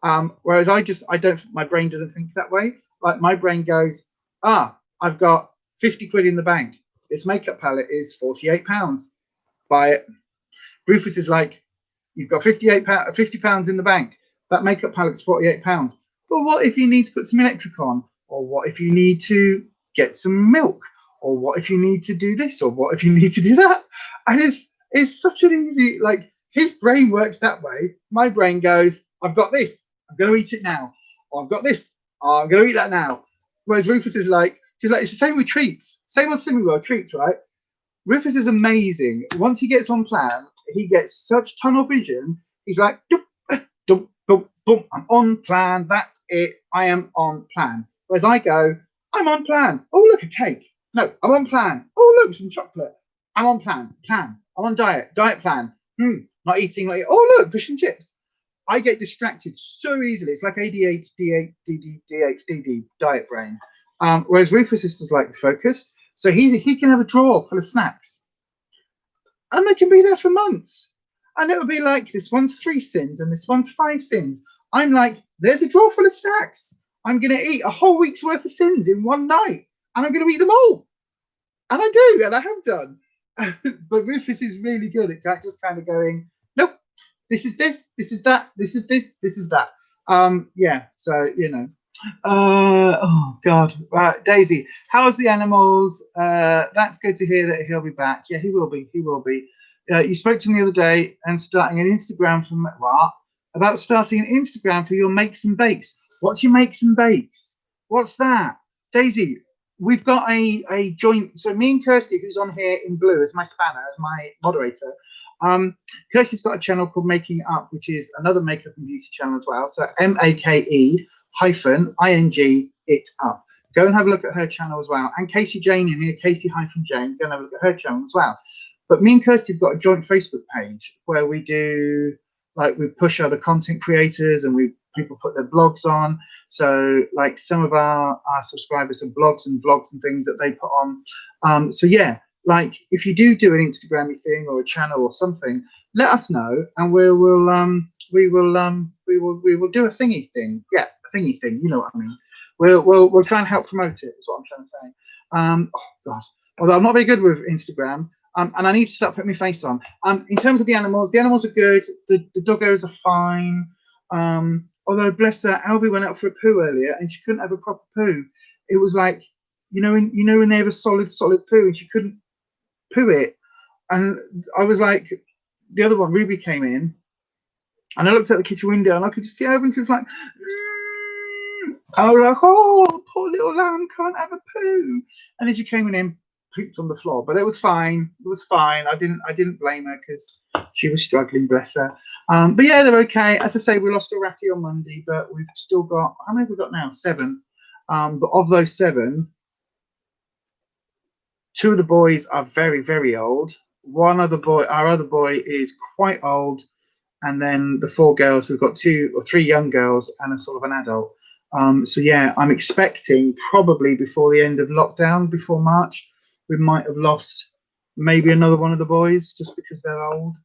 that? Whereas I don't, my brain doesn't think that way. Like my brain goes, I've got 50 quid in the bank. This makeup palette is £48. Buy it. Rufus is like, you've got £50 in the bank. That makeup palette's £48. But what if you need to put some electric on? Or what if you need to get some milk? Or what if you need to do this? Or what if you need to do that? And it's such an easy, like, his brain works that way. My brain goes, I've got this. I'm going to eat it now. Or I've got this. Oh, I'm going to eat that now. Whereas Rufus is like, it's the same with treats. Same on Slimming World treats, right? Rufus is amazing. Once he gets on plan, he gets such tunnel vision. He's like, dum, dum, dum, I'm on plan. That's it. I am on plan. Whereas I go, I'm on plan. Oh, look, a cake. No, I'm on plan. Oh, look, some chocolate. I'm on plan. I'm on diet plan. Not eating. Oh, look, fish and chips. I get distracted so easily. It's like ADHD, diet brain. Whereas Rufus is just like focused. So he can have a drawer full of snacks. And they can be there for months. And it'll be like, this one's 3 sins and this one's 5 sins. I'm like, there's a drawer full of snacks. I'm going to eat a whole week's worth of sins in one night. And I'm going to eat them all. And I do, and I have done. But Rufus is really good at just kind of going, nope, this is this is that, this is this is that. Yeah, so, you know. Oh, God. Right, Daisy, how's the animals? That's good to hear that he'll be back. Yeah, he will be. He will be. You spoke to me the other day and starting an Instagram for what? About starting an Instagram for your makes and bakes. What's your makes and bakes? What's that? Daisy, we've got a joint. So me and Kirsty, who's on here in blue as my spanner, as my moderator, Kirsty's got a channel called Making It Up, which is another makeup and beauty channel as well. So MAKE-ING it up. Go and have a look at her channel as well. And Casey Jane in here, Casey-Jane, go and have a look at her channel as well. But me and Kirsty have got a joint Facebook page where we do, like, we push other content creators and people put their blogs on. So like some of our subscribers have blogs and vlogs and things that they put on. So yeah, like if you do an Instagrammy thing or a channel or something, let us know and we will do a thingy thing. Yeah, a thingy thing. You know what I mean? We'll try and help promote it. Is what I'm trying to say. Oh God, although I'm not very good with Instagram. And I need to start putting my face on. In terms of the animals are good. The doggos are fine. Although bless her, Albie went out for a poo earlier and she couldn't have a proper poo. It was like, when they have a solid poo and she couldn't poo it. And I was like, the other one, Ruby, came in and I looked out the kitchen window and I could just see her and she was like, I was like, oh, poor little lamb can't have a poo. And then she came in, pooped on the floor, but it was fine. It was fine. I didn't blame her because she was struggling, bless her. But yeah, they're okay. As I say, we lost a ratty on Monday, but we've still got, how many have we got now? 7. But of those 7, 2 of the boys are very, very old. Our other boy is quite old. And then the 4 girls, we've got 2 or 3 young girls and a sort of an adult. So yeah, I'm expecting probably before the end of lockdown, before March, we might have lost maybe another one of the boys just because they're old,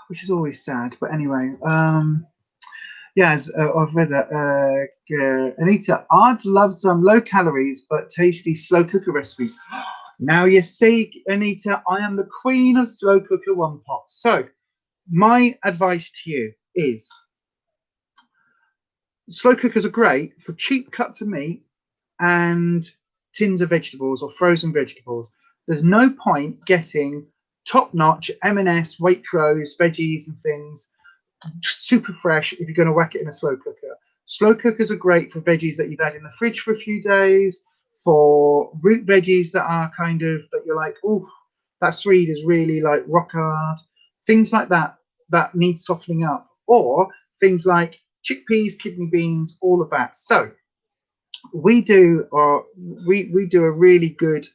which is always sad. But anyway, yeah, I've read that. Anita, I'd love some low calories but tasty slow cooker recipes. Now you see, Anita, I am the queen of slow cooker one pot. So my advice to you is slow cookers are great for cheap cuts of meat and tins of vegetables or frozen vegetables. There's no point getting top-notch M&S, Waitrose, veggies and things super fresh if you're going to whack it in a slow cooker. Slow cookers are great for veggies that you've had in the fridge for a few days, for root veggies that are kind of, that you're like, oh, that swede is really like rock hard. Things like that that need softening up, or things like chickpeas, kidney beans, all of that. So we do a really good,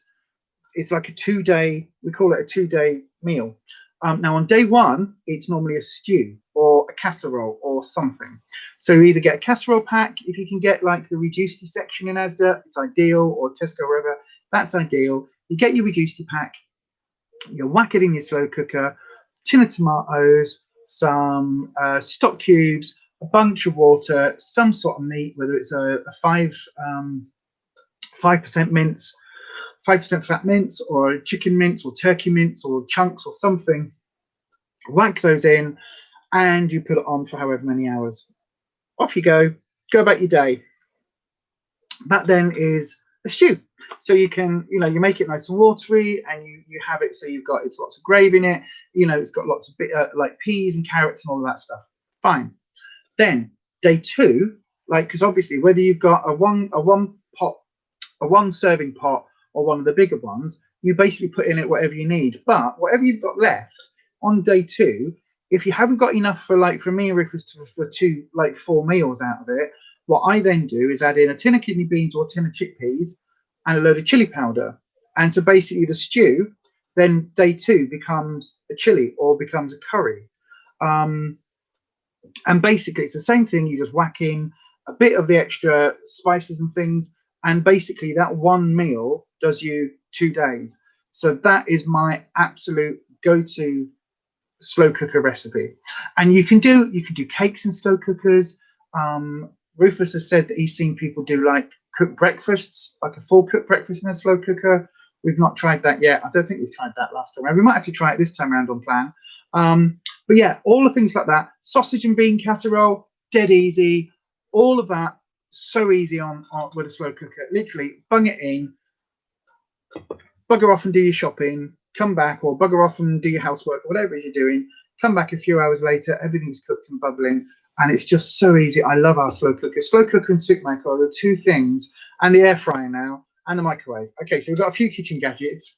it's like a 2-day, we call it a 2-day meal. Now on day one, it's normally a stew or a casserole or something. So you either get a casserole pack, if you can get like the reduced section in Asda, it's ideal, or Tesco, wherever, that's ideal. You get your reduced pack, you whack it in your slow cooker, tin of tomatoes, some stock cubes, a bunch of water, some sort of meat, whether it's a 5% mince, 5% fat mince, or chicken mince, or turkey mince, or chunks, or something. Whack those in, and you put it on for however many hours. Off you go about your day. That then is a stew. So you can, you make it nice and watery, and you have it so it's lots of gravy in it. It's got lots of like peas and carrots and all of that stuff. Fine. Then day two, because obviously whether you've got a one serving pot or one of the bigger ones, you basically put in it whatever you need. But whatever you've got left on day two, if you haven't got enough for me and Ruffus for 4 meals out of it, what I then do is add in a tin of kidney beans or a tin of chickpeas and a load of chili powder. And so basically the stew, then day two becomes a chili or becomes a curry. And basically it's the same thing. You just whack in a bit of the extra spices and things, and basically that one meal does you 2 days. So that is my absolute go-to slow cooker recipe. And you can do cakes in slow cookers. Ruffus has said that he's seen people do like cooked breakfasts, like a full cooked breakfast in a slow cooker. We've not tried that yet. I don't think we've tried that last time around. We might have to try it this time around on plan. But yeah, all the things like that. Sausage and bean casserole, dead easy. All of that, so easy on with a slow cooker. Literally, bung it in, bugger off and do your shopping, come back, or bugger off and do your housework, or whatever it is you're doing. Come back a few hours later, everything's cooked and bubbling, and it's just so easy. I love our slow cooker. Slow cooker and soup maker are the two things, and the air fryer now, and the microwave. Okay, so we've got a few kitchen gadgets.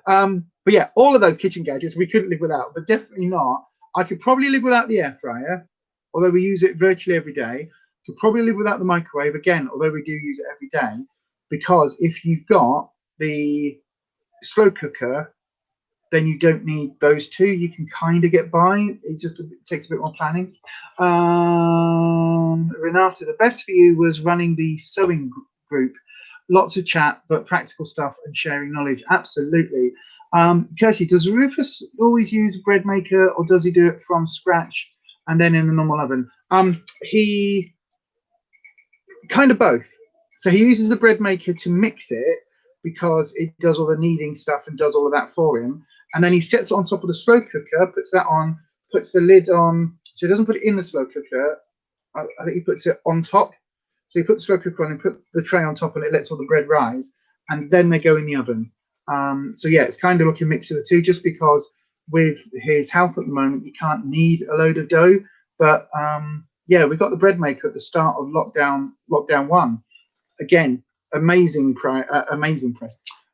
But yeah, all of those kitchen gadgets we couldn't live without, but definitely not. I could probably live without the air fryer, although we use it virtually every day. Could probably live without the microwave, again, although we do use it every day, because if you've got the slow cooker, then you don't need those two. You can kind of get by. It takes a bit more planning. Renata, the best for you was running the sewing group. Lots of chat, but practical stuff and sharing knowledge. Absolutely. Kirsty, does Ruffus always use a bread maker, or does he do it from scratch and then in the normal oven? He kind of both. So he uses the bread maker to mix it, because it does all the kneading stuff and does all of that for him. And then he sets it on top of the slow cooker, puts that on, puts the lid on. So he doesn't put it in the slow cooker. I think he puts it on top. So he puts the slow cooker on and put the tray on top, and it lets all the bread rise. And then they go in the oven. So yeah, it's kind of like a mix of the two, just because with his health at the moment, you can't knead a load of dough. But yeah, we got the bread maker at the start of lockdown 1. Again, amazing press,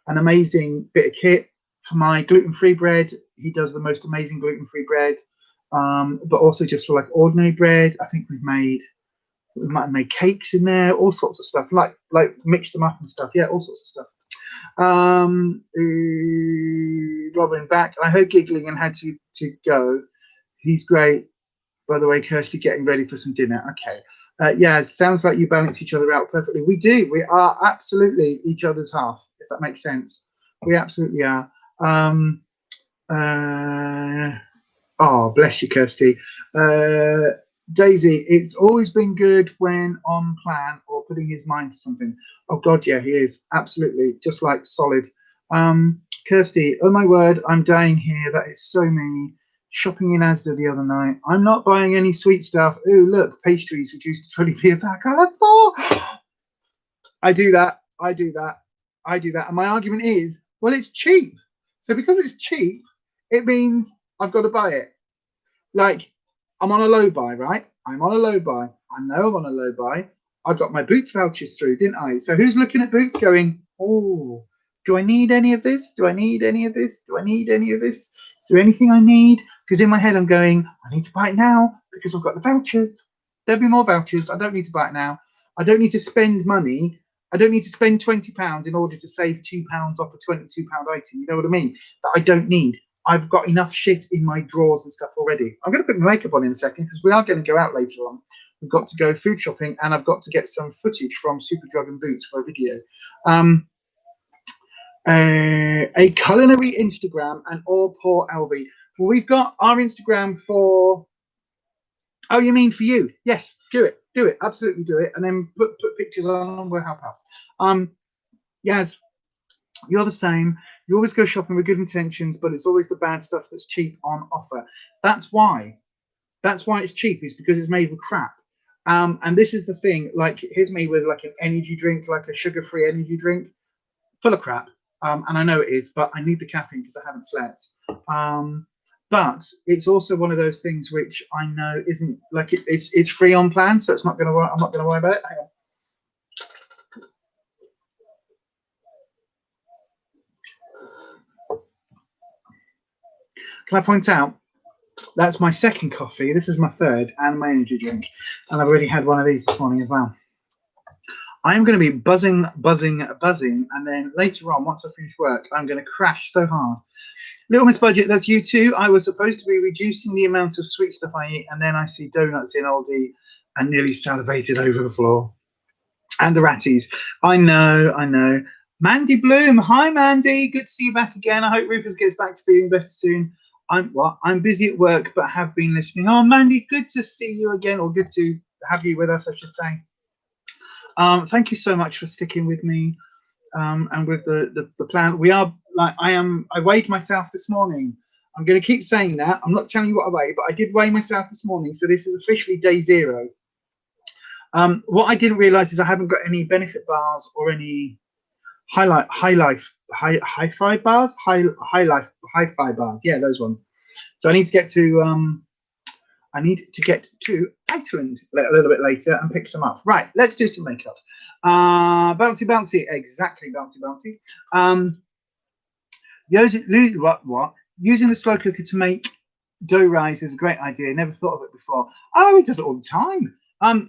an amazing bit of kit for my gluten-free bread. He does the most amazing gluten-free bread, but also just for like ordinary bread. I think we might have made cakes in there, all sorts of stuff, like mix them up and stuff. Yeah, all sorts of stuff. Robin back. I heard giggling and had to go. He's great. By the way, Kirsty, getting ready for some dinner. Okay. Yeah, it sounds like you balance each other out perfectly. We do. We are absolutely each other's half, if that makes sense. We absolutely are. Oh, bless you, Kirsty. Daisy, it's always been good when on plan or putting his mind to something. Oh, God, yeah, he is. Absolutely. Just like solid. Kirsty, oh, my word, I'm dying here. That is so me. Shopping in Asda the other night. I'm not buying any sweet stuff. Ooh, look, pastries reduced to 20p a pack. I have 4. I do that. And my argument is, well, it's cheap. So because it's cheap, it means I've got to buy it. Like, I'm on a low buy, right? I'm on a low buy. I know I'm on a low buy. I got my Boots vouchers through, didn't I? So who's looking at Boots going, oh, do I need any of this? Do I need any of this? Do I need any of this? Is there anything I need? Because in my head I'm going, I need to buy it now because I've got the vouchers. There'll be more vouchers. I don't need to buy it now. I don't need to spend money. I don't need to spend £20 in order to save £2 off a £22 item. You know what I mean? That I don't need. I've got enough shit in my drawers and stuff already. I'm going to put my makeup on in a second because we are going to go out later on. We've got to go food shopping and I've got to get some footage from Superdrug and Boots for a video. A culinary Instagram and all poor LV. Well, we've got our Instagram for... Oh, you mean for you? Yes, do it, absolutely do it, and then put pictures on and we'll help out. Yaz, you're the same. You always go shopping with good intentions, but it's always the bad stuff that's cheap on offer. That's why it's cheap, is because it's made with crap. And this is the thing, like here's me with like an energy drink, like a sugar-free energy drink, full of crap. And I know it is, but I need the caffeine because I haven't slept. But it's also one of those things which I know isn't like it's free on plan, so it's not going to. I'm not going to worry about it. Hang on. Can I point out that's my second coffee? This is my third, and my energy drink, and I've already had one of these this morning as well. I am going to be buzzing, and then later on, once I finish work, I'm going to crash so hard. Little Miss Budget, that's you too. I was supposed to be reducing the amount of sweet stuff I eat, and then I see donuts in Aldi and nearly salivated over the floor. And the ratties. I know. Mandy Bloom, hi Mandy, good to see you back again. I hope Ruffus gets back to feeling better soon. I'm busy at work, but have been listening. Oh, Mandy, good to see you again, or good to have you with us, I should say. Thank you so much for sticking with me. And with the plan, we are like I weighed myself this morning. I'm going to keep saying that. I'm not telling you what I weigh, but I did weigh myself this morning. So this is officially day 0. What I didn't realize is I haven't got any benefit bars or any hi-fi bars. Yeah, those ones. So I need to get to Iceland a little bit later and pick some up. Right, let's do some makeup. Bouncy, exactly, bouncy. Using the slow cooker to make dough rise is a great idea. Never thought of it before. Oh, he does it all the time.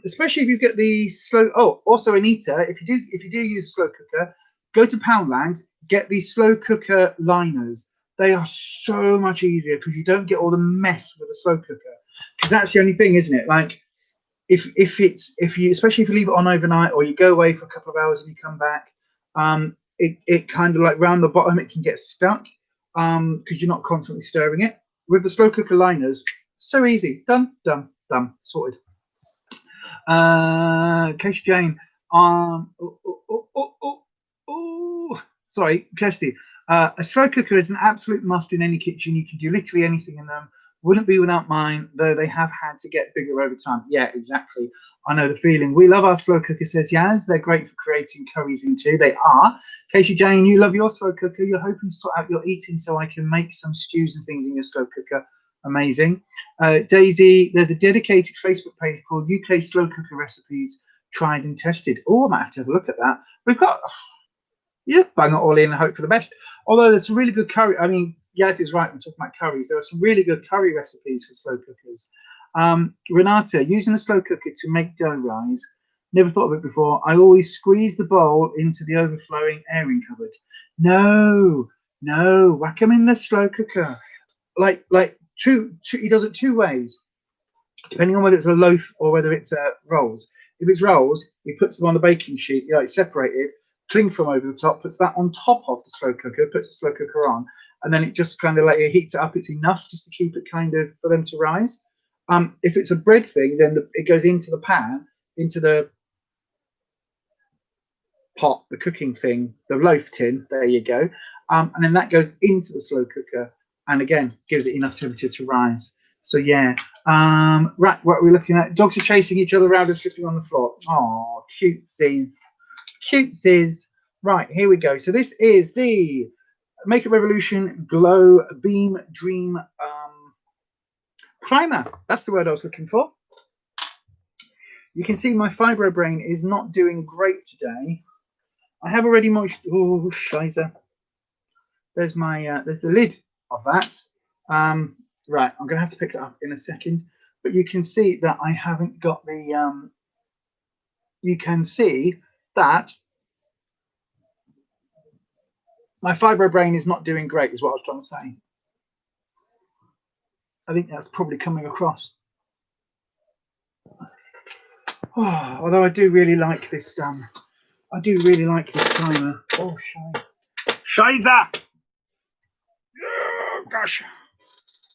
Especially if you get the slow. Oh, also Anita, if you do use a slow cooker, go to Poundland, get these slow cooker liners. They are so much easier because you don't get all the mess with a slow cooker. Because that's the only thing, isn't it? Like especially if you leave it on overnight or you go away for a couple of hours and you come back, it kind of like round the bottom it can get stuck because you're not constantly stirring it. With the slow cooker liners, so easy. Done, sorted. Casey Jane. Sorry, Kirsty. A slow cooker is an absolute must in any kitchen. You can do literally anything in them. Wouldn't be without mine, though they have had to get bigger over time. Yeah, exactly. I know the feeling. We love our slow cooker, says Yaz. They're great for creating curries in too. They are. Casey Jane, you love your slow cooker. You're hoping to sort out your eating so I can make some stews and things in your slow cooker. Amazing. Daisy, there's a dedicated Facebook page called UK Slow Cooker Recipes Tried and Tested. Oh, I might have to have a look at that. We've got... Yeah, bang it all in and hope for the best. Although there's some really good curry. I mean, Yaz is right. We're talking about curries. There are some really good curry recipes for slow cookers. Renata, using the slow cooker to make dough rise. Never thought of it before. I always squeeze the bowl into the overflowing airing cupboard. No, whack them in the slow cooker. Like he does it 2 ways, depending on whether it's a loaf or whether it's rolls. If it's rolls, he puts them on the baking sheet, it's separated, cling film over the top, puts that on top of the slow cooker, puts the slow cooker on, and then it just kind of like it heats it up. It's enough just to keep it kind of for them to rise. If it's a bread thing, then it goes into the pan, into the pot, the cooking thing, the loaf tin. There you go. And then that goes into the slow cooker, and again gives it enough temperature to rise. So yeah. Right, what are we looking at? Dogs are chasing each other around and slipping on the floor. Oh, cutesies. Right, here we go. So this is the Makeup Revolution Glow Beam Dream primer. That's the word I was looking for. You can see my fibro brain is not doing great today. I have already moisturized. Oh, shizer. There's my there's the lid of that. Right, I'm going to have to pick that up in a second. But you can see that I haven't got the. You can see that my fibro brain is not doing great, is what I was trying to say. I think that's probably coming across. Oh, although I do really like this. I do really like this primer. Oh, shizer! Oh, gosh.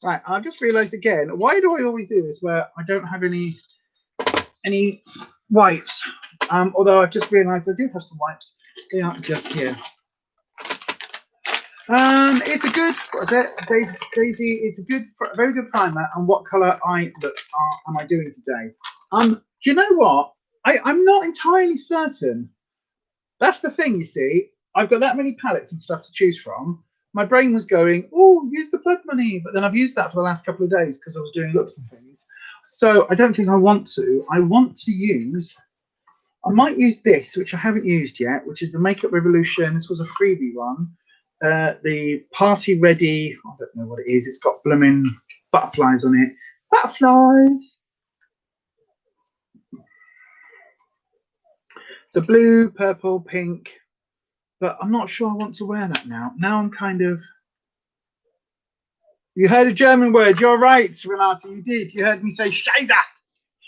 Right, I've just realised again. Why do I always do this? Where I don't have any wipes. Although I've just realised I do have some wipes. They aren't just here. It's a good. What is it, Daisy? It's a good, a very good primer. And what colour am I doing today? Do you know what? I'm not entirely certain. That's the thing, you see. I've got that many palettes and stuff to choose from. My brain was going, oh, use the blood money. But then I've used that for the last couple of days because I was doing looks and things. So I don't think I want to. I want to use, I might use this, which I haven't used yet, which is the Makeup Revolution. This was a freebie one. The Party Ready, I don't know what it is. It's got blooming butterflies on it. Butterflies. So blue, purple, pink. But I'm not sure I want to wear that now. Now I'm kind of... You heard a German word. You're right, Renata. You did. You heard me say Scheiße.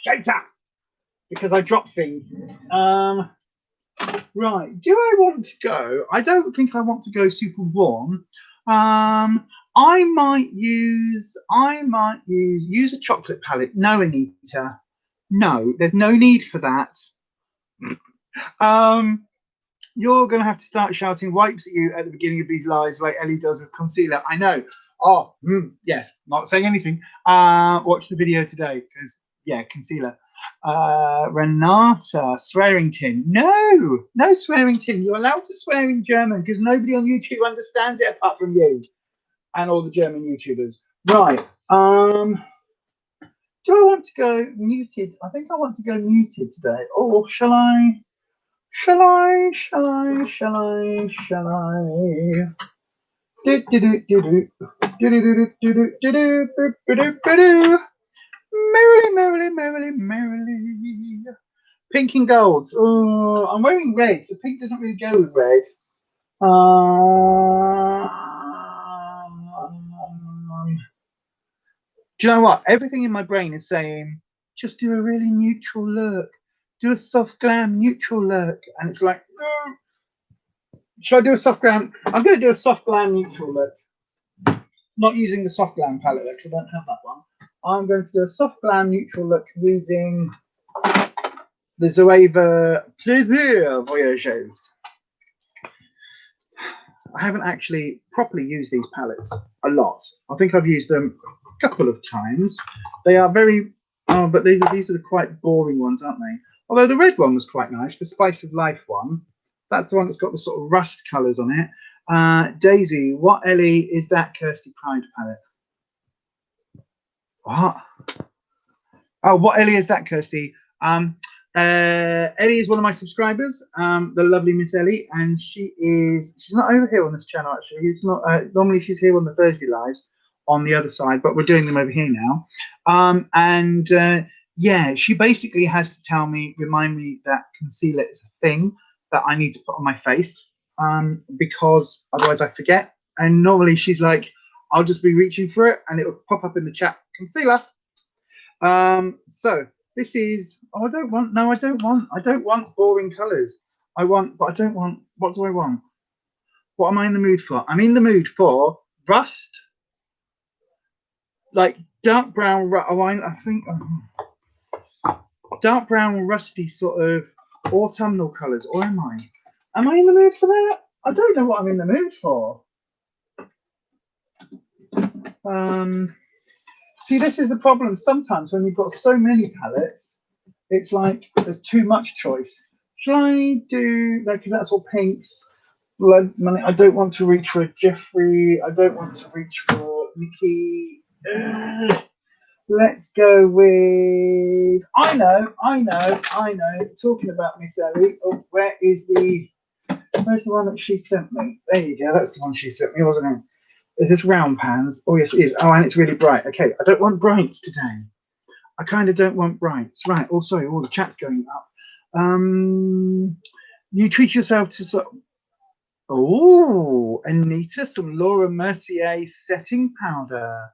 Scheiße. Because I dropped things. Right. Do I want to go? I don't think I want to go super warm. I might use a chocolate palette. No, Anita. No, there's no need for that. You're going to have to start shouting wipes at you at the beginning of these lives like Ellie does with concealer. I know. Oh, yes. Not saying anything. Watch the video today because, yeah, concealer. Renata, Swearington. No Swearington. You're allowed to swear in German because nobody on YouTube understands it apart from you and all the German YouTubers. Right. Do I want to go muted? I think I want to go muted today. Or shall I? Shall I? Merrily. Pink and golds. Oh, I'm wearing red, so pink doesn't really go with red. Do you know what? Everything in my brain is saying, just do a really neutral look. Do a soft glam neutral look. And it's like, no. Should I do a soft glam? I'm going to do a soft glam neutral look. Not using the soft glam palette because I don't have that one. I'm going to do a soft glam neutral look using the Zoeva Plaisir Voyages. I haven't actually properly used these palettes a lot. I think I've used them a couple of times. They are very, but these are the quite boring ones, aren't they? Although the red one was quite nice, the Spice of Life one. That's the one that's got the sort of rust colours on it. Daisy, what Ellie is that Kirsty Pride palette? What? Oh, what Ellie is that, Kirsty? Ellie is one of my subscribers, the lovely Miss Ellie, and she's not over here on this channel actually. It's not normally she's here on the Thursday lives on the other side, but we're doing them over here now. Yeah, she basically has to remind me that concealer is a thing that I need to put on my face, because otherwise I forget. And normally she's like, I'll just be reaching for it and it will pop up in the chat, concealer. So this is, I don't want boring colours. What do I want? What am I in the mood for? I'm in the mood for rust, like dark brown, I think dark brown, rusty sort of autumnal colours. Or am I? Am I in the mood for that? I don't know what I'm in the mood for. See, this is the problem sometimes when you've got so many palettes, it's like there's too much choice. Shall I do that? Because that's all pinks. Blood money. I don't want to reach for a Jeffrey. I don't want to reach for Nikki. Let's go with, I know. Talking about Miss Ellie, oh, where's the one that she sent me? There you go, that's the one she sent me, wasn't it? Is this round pans? Oh, yes, it is. Oh, and it's really bright. Okay, I don't want brights today. I kind of don't want brights. Right, oh, sorry, all the chat's going up. You treat yourself to oh, Anita, some Laura Mercier setting powder.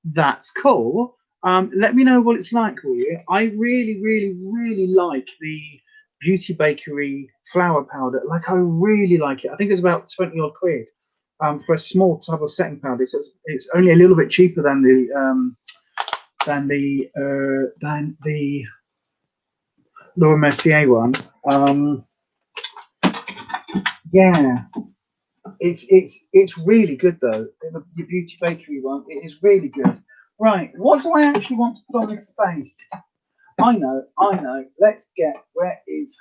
That's cool. Let me know what it's like for you. I really like the Beauty Bakery flour powder. Like, I really like it. I think it's about 20 odd quid for a small tub of setting powder. So it's only a little bit cheaper than the Laura Mercier one. Yeah, it's really good though. The Beauty Bakery one, it is really good. Right, what do I actually want to put on my face? I know. Let's get, where is,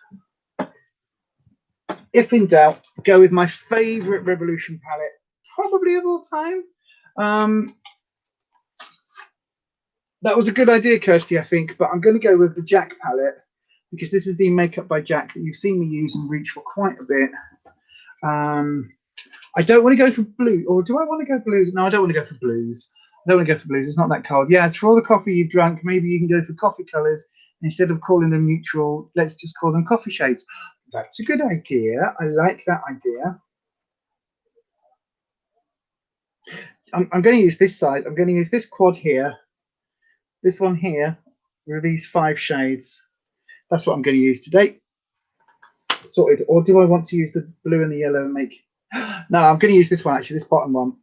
if in doubt, go with my favorite Revolution palette, probably of all time. That was a good idea, Kirsty, I think, but I'm going to go with the Jack palette because this is the Makeup by Jack that you've seen me use and reach for quite a bit. I don't want to go for blue, or do I want to go blues? No, I don't want to go for blues. I don't want to go for blues. It's not that cold. Yeah, it's for all the coffee you've drunk. Maybe you can go for coffee colours. Instead of calling them neutral, let's just call them coffee shades. That's a good idea. I like that idea. I'm going to use this side. I'm going to use this quad here. This one here with these 5 shades. That's what I'm going to use today. Sorted. Or do I want to use the blue and the yellow and make... No, I'm going to use this one, actually, this bottom one.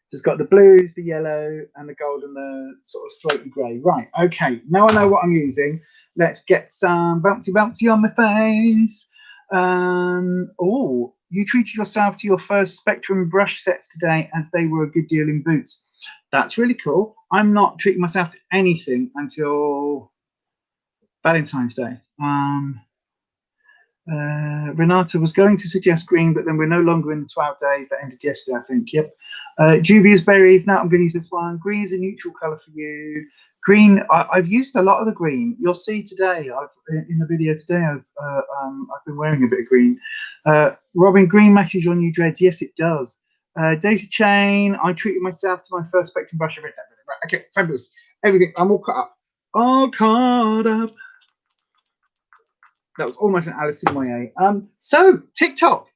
So it's got the blues, the yellow, and the gold, and the sort of slightly grey. Right, okay. Now I know what I'm using. Let's get some bouncy on the face. Oh, you treated yourself to your first Spectrum brush sets today as they were a good deal in Boots. That's really cool. I'm not treating myself to anything until Valentine's Day. Renata was going to suggest green, but then we're no longer in the 12 days. That ended yesterday, I think. Yep. Dubious berries. Now I'm going to use this one. Green is a neutral colour for you. Green, I've used a lot of the green. You'll see today, in the video today, I've been wearing a bit of green. Robin, green matches your new dreads. Yes, it does. Daisy Chain, I treated myself to my first Spectrum brush. Right, okay, fabulous. Everything, I'm all caught up. All caught up. That was almost an Alison Moyet. So TikTok,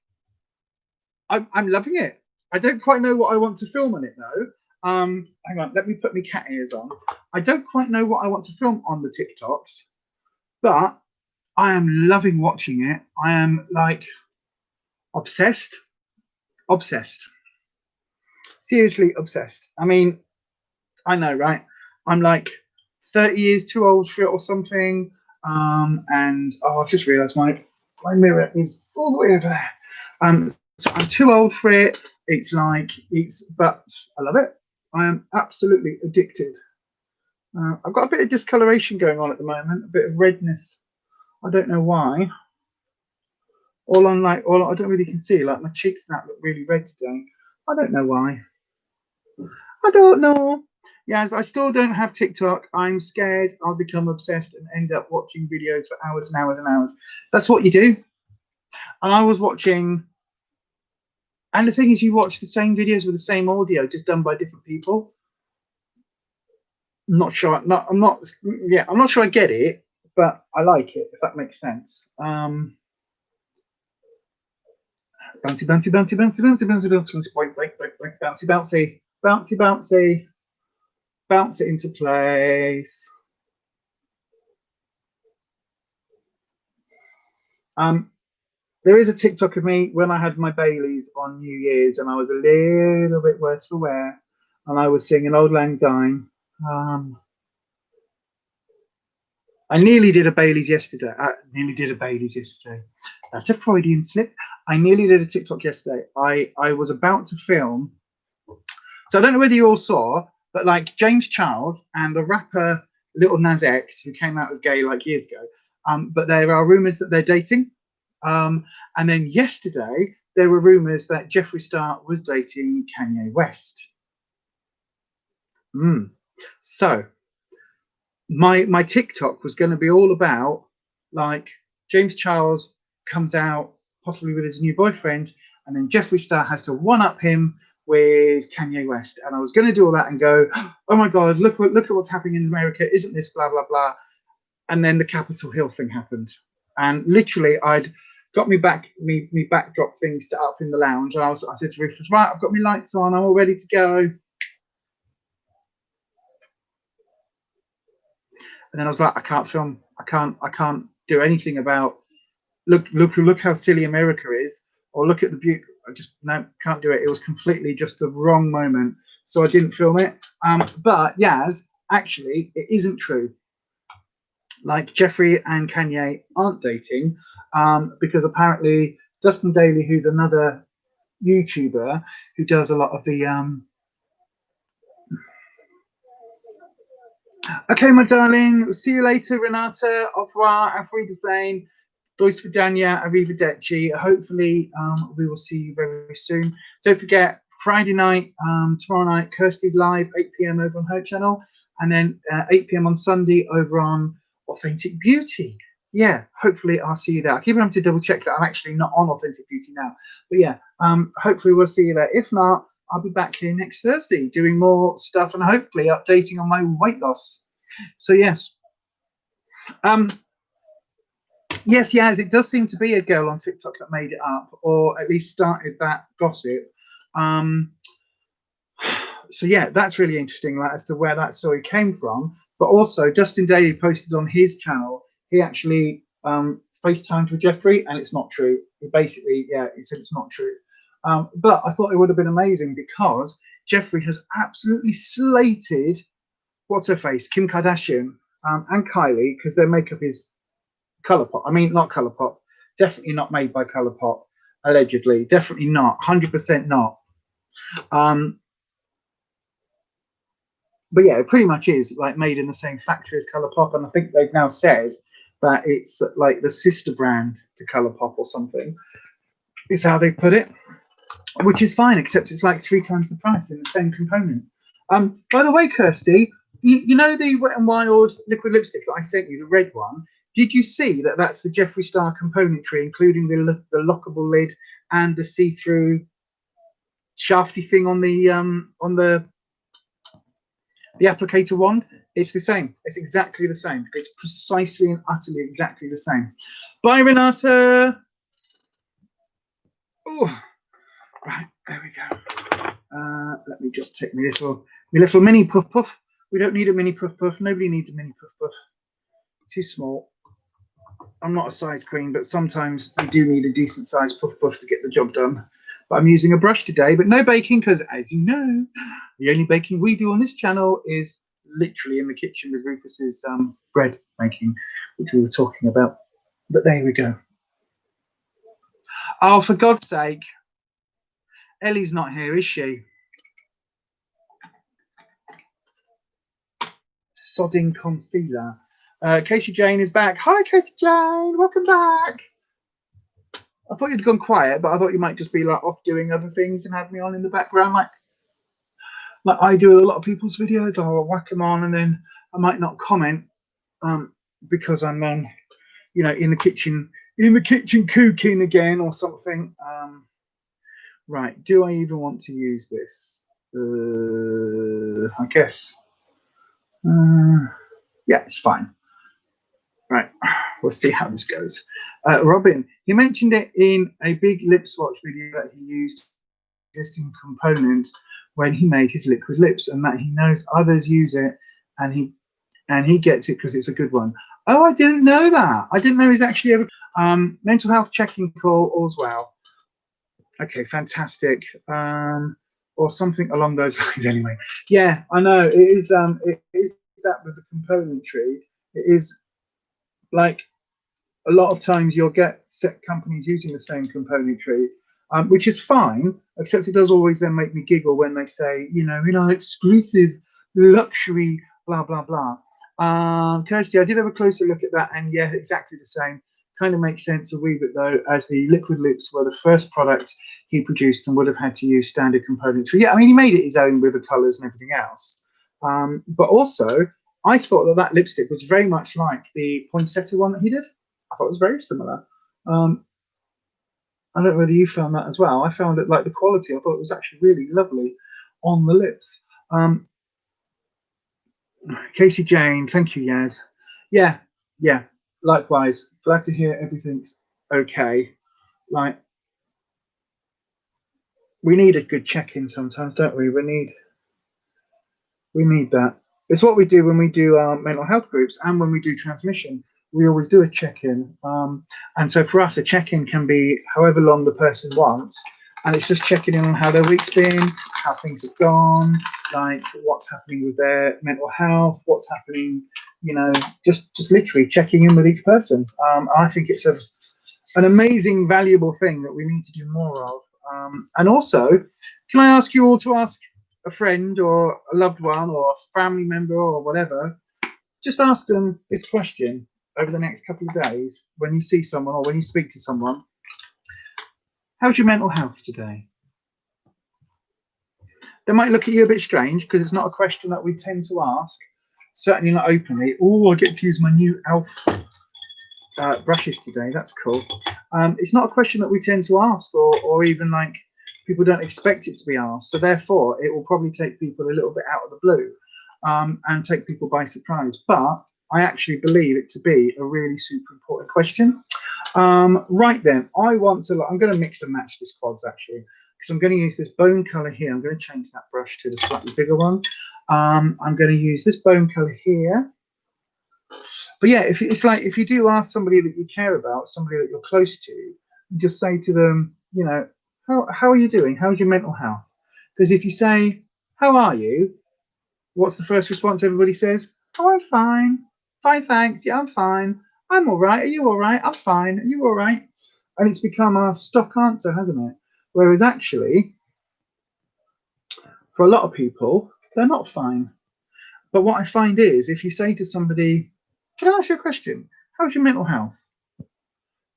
I'm loving it. I don't quite know what I want to film on it though. Hang on, let me put my cat ears on. I don't quite know what I want to film on the TikToks, but I am loving watching it. I am like obsessed. Seriously obsessed. I mean, I know, right? I'm like 30 years too old for it or something. And I've just realised my mirror is all the way over there. So I'm too old for it. But I love it. I am absolutely addicted. I've got a bit of discoloration going on at the moment, a bit of redness. I don't know why. I don't really can see. Like my cheeks now look really red today. I don't know why. I don't know. Yes, I still don't have TikTok. I'm scared I'll become obsessed and end up watching videos for hours and hours and hours. That's what you do. And I was watching, and the thing is, you watch the same videos with the same audio, just done by different people. I'm not sure. I'm not sure I get it, but I like it, if that makes sense. Bouncy, bouncy, bouncy, bouncy, bouncy, bouncy, bouncy, bouncy, bouncy, bouncy, bouncy, bounce it into place. There is a TikTok of me when I had my Baileys on New Year's and I was a little bit worse for wear and I was singing Old Lang Syne. I nearly did a Baileys yesterday. That's a Freudian slip. I nearly did a TikTok yesterday. I was about to film. So I don't know whether you all saw, but like James Charles and the rapper Lil Nas X, who came out as gay like years ago, but there are rumors that they're dating. And then yesterday, there were rumors that Jeffree Star was dating Kanye West. So my TikTok was going to be all about, like, James Charles comes out possibly with his new boyfriend, and then Jeffree Star has to one-up him with Kanye West. And I was going to do all that and go, oh my God, look at what's happening in America. Isn't this blah, blah, blah? And then the Capitol Hill thing happened. And literally I'd got me backdrop thing set up in the lounge. And I said to Ruffus, right, I've got my lights on. I'm all ready to go. And then I was like, I can't film. I can't do anything about, look how silly America is, or look at the beauty. I just can't do it. It was completely just the wrong moment. So I didn't film it. But Yaz, actually, it isn't true. Like, Jeffree and Kanye aren't dating, because apparently Dustin Daly, who's another YouTuber who does a lot of the okay, my darling, see you later, Renata. Au revoir, auf Wiedersehen, Dois Vidania, arrivederci. Hopefully we will see you very soon. Don't forget, Friday night, tomorrow night, Kirsty's live 8 p.m. over on her channel, and then 8 p.m. on Sunday over on Authentic Beauty. Yeah, hopefully I'll see you there. I keep having to double check that I'm actually not on Authentic Beauty now. But yeah, hopefully we'll see you there. If not, I'll be back here next Thursday doing more stuff and hopefully updating on my weight loss. So yes. Yes, it does seem to be a girl on TikTok that made it up, or at least started that gossip. So yeah, that's really interesting, like, as to where that story came from. But also, Dustin Daly posted on his channel, he actually FaceTimed with Jeffree, and it's not true. He basically, he said it's not true. But I thought it would have been amazing, because Jeffree has absolutely slated, what's her face, Kim Kardashian, and Kylie, because their makeup is Colourpop. I mean, not Colourpop. Definitely not made by Colourpop. Allegedly, definitely not. 100% not. But yeah, it pretty much is like made in the same factory as Colourpop, and I think they've now said that it's like the sister brand to Colourpop or something. Is how they put it, which is fine, except it's like 3 times the price in the same component. By the way, Kirsty, you know the Wet n Wild liquid lipstick that I sent you, the red one? Did you see that that's the Jeffree Star componentry, including the lockable lid and the see-through shafty thing on the applicator wand? It's the same. It's exactly the same. It's precisely and utterly exactly the same. Bye, Renata. Oh, right, there we go. Let me just take my little mini puff puff. We don't need a mini puff puff. Nobody needs a mini puff puff. Too small. I'm not a size queen, but sometimes you do need a decent size puff puff to get the job done. But I'm using a brush today, but no baking, because as you know, the only baking we do on this channel is literally in the kitchen with Rufus's bread making, which we were talking about. But there we go. Oh, for God's sake. Ellie's not here, is she? Sodding concealer. Casey Jane is back. Hi, Casey Jane. Welcome back. I thought you'd gone quiet, but I thought you might just be like off doing other things and have me on in the background, like I do with a lot of people's videos. I'll whack them on, and then I might not comment because I'm then, you know, in the kitchen cooking again or something. Right, do I even want to use this? I guess. Yeah, it's fine. Right, we'll see how this goes. Robin, he mentioned it in a big lip swatch video that he used existing components when he made his liquid lips, and that he knows others use it, and he gets it because it's a good one. Oh, I didn't know that. I didn't know he's actually ever mental health checking call, all's well. Okay, fantastic. Or something along those lines anyway. Yeah, I know. It is that with the componentry. It is like a lot of times you'll get set companies using the same componentry, which is fine, except it does always then make me giggle when they say, you know, exclusive luxury, blah, blah, blah. Kirsty, I did have a closer look at that, and yeah, exactly the same. Kind of makes sense a wee bit though, as the liquid lips were the first product he produced and would have had to use standard componentry. Yeah, I mean, he made it his own with the colours and everything else. But also, I thought that that lipstick was very much like the poinsettia one that he did. I thought it was very similar. I don't know whether you found that as well. I found it like the quality. I thought it was actually really lovely on the lips. Casey Jane, thank you, Yaz. Yeah, yeah. Likewise, glad to hear everything's okay. Like, we need a good check-in sometimes, don't we? We need that. It's what we do when we do our mental health groups and when we do transmission. We always do a check-in, and so for us, a check-in can be however long the person wants, and it's just checking in on how their week's been, how things have gone, like what's happening with their mental health, what's happening, you know, just literally checking in with each person. I think it's an amazing, valuable thing that we need to do more of. And also, can I ask you all to ask a friend or a loved one or a family member or whatever, just ask them this question over the next couple of days when you see someone or when you speak to someone. How's your mental health today? They might look at you a bit strange because it's not a question that we tend to ask, certainly not openly. Oh, I get to use my new e.l.f. brushes today. That's cool. It's not a question that we tend to ask, or even like people don't expect it to be asked. So therefore, it will probably take people a little bit out of the blue and take people by surprise. But I actually believe it to be a really super important question. Right then, I'm going to mix and match this quads actually, because I'm going to use this bone color here. I'm going to change that brush to the slightly bigger one. I'm going to use this bone color here. But yeah, if you do ask somebody that you care about, somebody that you're close to, just say to them, you know, how are you doing? How's your mental health? Because if you say, how are you? What's the first response everybody says? Oh, I'm fine. Fine, thanks. Yeah, I'm fine. I'm all right. Are you all right? I'm fine. Are you all right? And it's become our stock answer, hasn't it? Whereas actually, for a lot of people, they're not fine. But what I find is if you say to somebody, can I ask you a question? How's your mental health?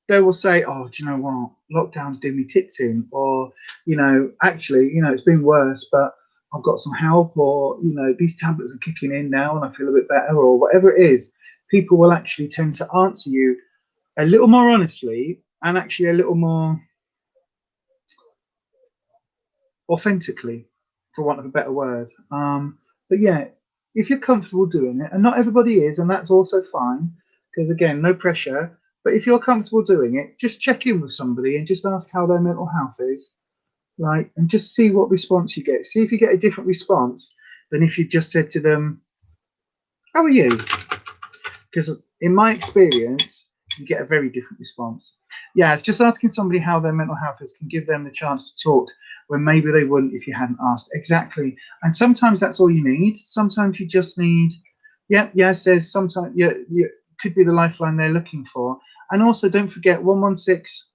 They will say, oh, do you know what? Lockdown's doing me tits in. Or, you know, actually, you know, it's been worse, but I've got some help. Or, you know, these tablets are kicking in now and I feel a bit better. Or whatever it is, people will actually tend to answer you a little more honestly and actually a little more authentically, for want of a better word. But yeah, if you're comfortable doing it, and not everybody is, and that's also fine, because again, no pressure. But if you're comfortable doing it, just check in with somebody and just ask how their mental health is, like, and just see what response you get. See if you get a different response than if you just said to them, "How are you?" Because in my experience, you get a very different response. Yeah, it's just asking somebody how their mental health is can give them the chance to talk when maybe they wouldn't if you hadn't asked. Exactly. And sometimes that's all you need. Sometimes you just need, yeah, says sometimes, yeah, could be the lifeline they're looking for. And also don't forget 116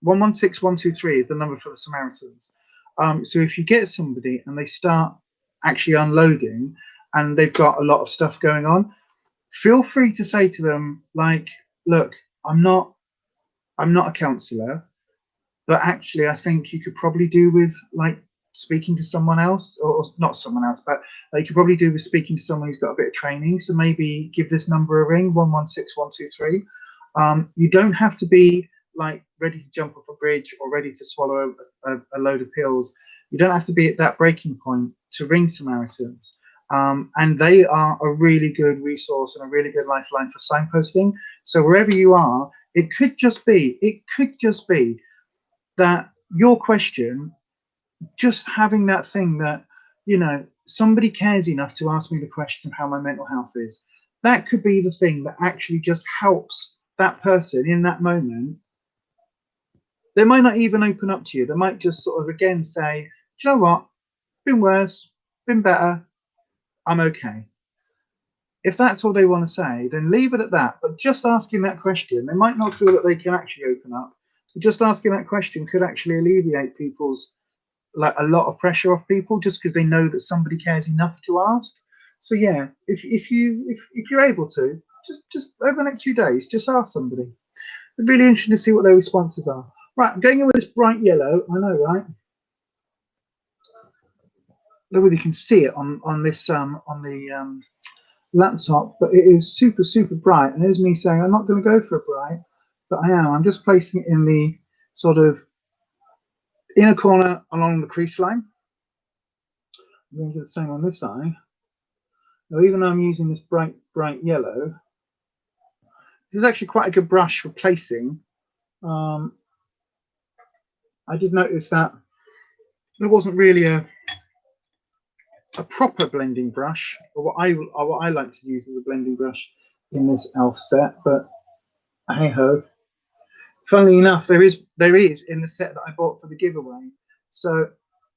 123 is the number for the Samaritans. So if you get somebody and they start actually unloading and they've got a lot of stuff going on, feel free to say to them, like, look, I'm not a counselor, but actually I think you could probably do with like speaking to someone else, or not someone else, but you could probably do with speaking to someone who's got a bit of training. So maybe give this number a ring, 116123. You don't have to be like ready to jump off a bridge or ready to swallow a load of pills. You don't have to be at that breaking point to ring Samaritans. And they are a really good resource and a really good lifeline for signposting. So wherever you are, it could just be that your question, just having that thing that, you know, somebody cares enough to ask me the question of how my mental health is. That could be the thing that actually just helps that person in that moment. They might not even open up to you. They might just sort of again say, do you know what? Been worse, been better. I'm okay. If that's all they want to say, then leave it at that. But just asking that question, they might not feel that they can actually open up. But just asking that question could actually alleviate people's, like, a lot of pressure off people, just because they know that somebody cares enough to ask. So yeah, if you're able to, just over the next few days, just ask somebody. It's really interesting to see what their responses are. Right, I'm going in with this bright yellow. I know, right? know whether you can see it on this on the laptop, but it is super, super bright. And there's me saying I'm not going to go for a bright, but I am. I'm just placing it in the sort of inner corner along the crease line. I'm going to do the same on this eye. Now, even though I'm using this bright yellow, this is actually quite a good brush for placing. I did notice that there wasn't really a proper blending brush, or what I like to use as a blending brush in this elf set, but hey ho. Funnily enough, there is in the set that I bought for the giveaway. So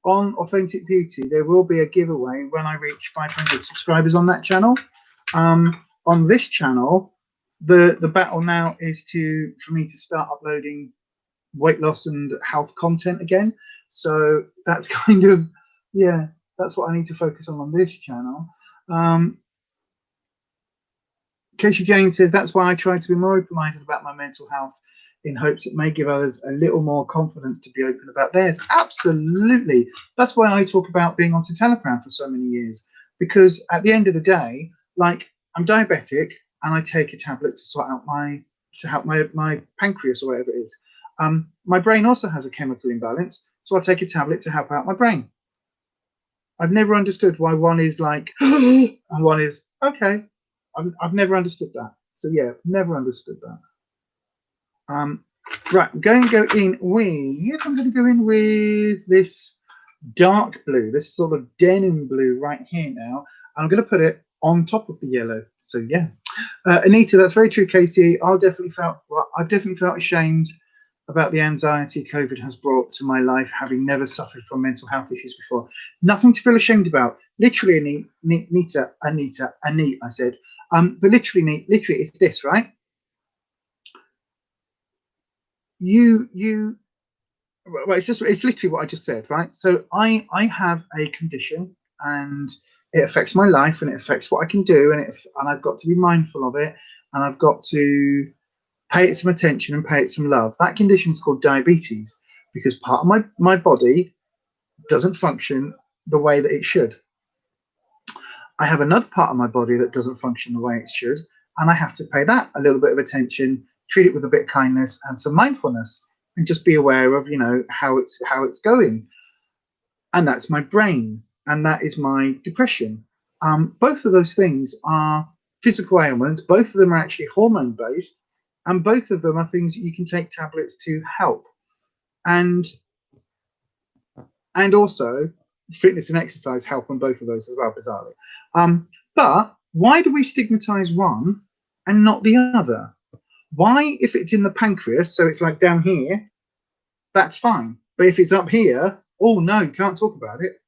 on Authentic Beauty, there will be a giveaway when I reach 500 subscribers on that channel. On this channel, the battle now is for me to start uploading weight loss and health content again. So that's kind of, yeah, that's what I need to focus on this channel. Casey Jane says, that's why I try to be more open-minded about my mental health, in hopes it may give others a little more confidence to be open about theirs. Absolutely. That's why I talk about being on citalopram for so many years, because at the end of the day, like, I'm diabetic and I take a tablet to sort out to help my pancreas or whatever it is. My brain also has a chemical imbalance, so I take a tablet to help out my brain. I've never understood why one is like and one is okay. I've never understood that. So yeah, never understood that. Right, I'm going to go in with this dark blue, this sort of denim blue right here now. I'm going to put it on top of the yellow. So yeah, Anita, that's very true, Casey. I've definitely felt ashamed about the anxiety COVID has brought to my life, having never suffered from mental health issues before. Nothing to feel ashamed about. Literally, Anita, I said. But literally, it's this, right? Well, it's literally what I just said, right? So I have a condition, and it affects my life, and it affects what I can do, and I've got to be mindful of it, and I've got to pay it some attention and pay it some love. That condition is called diabetes, because part of my body doesn't function the way that it should. I have another part of my body that doesn't function the way it should, and I have to pay that a little bit of attention, treat it with a bit of kindness and some mindfulness, and just be aware of, how it's going. And that's my brain, and that is my depression. Both of those things are physical ailments. Both of them are actually hormone based, and both of them are things that you can take tablets to help. And also fitness and exercise help on both of those as well, bizarrely. But why do we stigmatize one and not the other? Why, if it's in the pancreas, so it's like down here, that's fine. But if it's up here, oh no, you can't talk about it.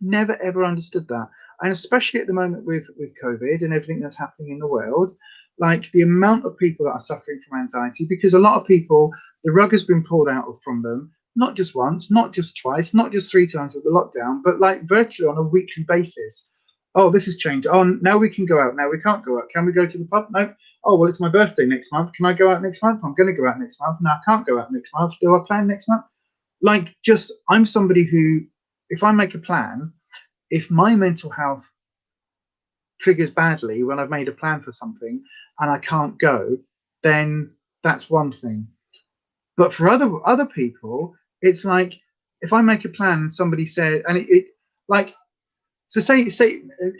Never ever understood that. And especially at the moment with COVID and everything that's happening in the world, like the amount of people that are suffering from anxiety, because a lot of people, the rug has been pulled out from them, not just once, not just twice, not just 3 times with the lockdown, but like virtually on a weekly basis. Oh, this has changed. Oh, now we can go out. Now we can't go out. Can we go to the pub? No. Oh, well, it's my birthday next month. Can I go out next month? I'm going to go out next month. No, I can't go out next month. Do I plan next month? Like, just, I'm somebody who, if I make a plan, if my mental health triggers badly when I've made a plan for something and I can't go, then that's one thing. But for other people, it's like, if I make a plan and somebody said, and it like, so say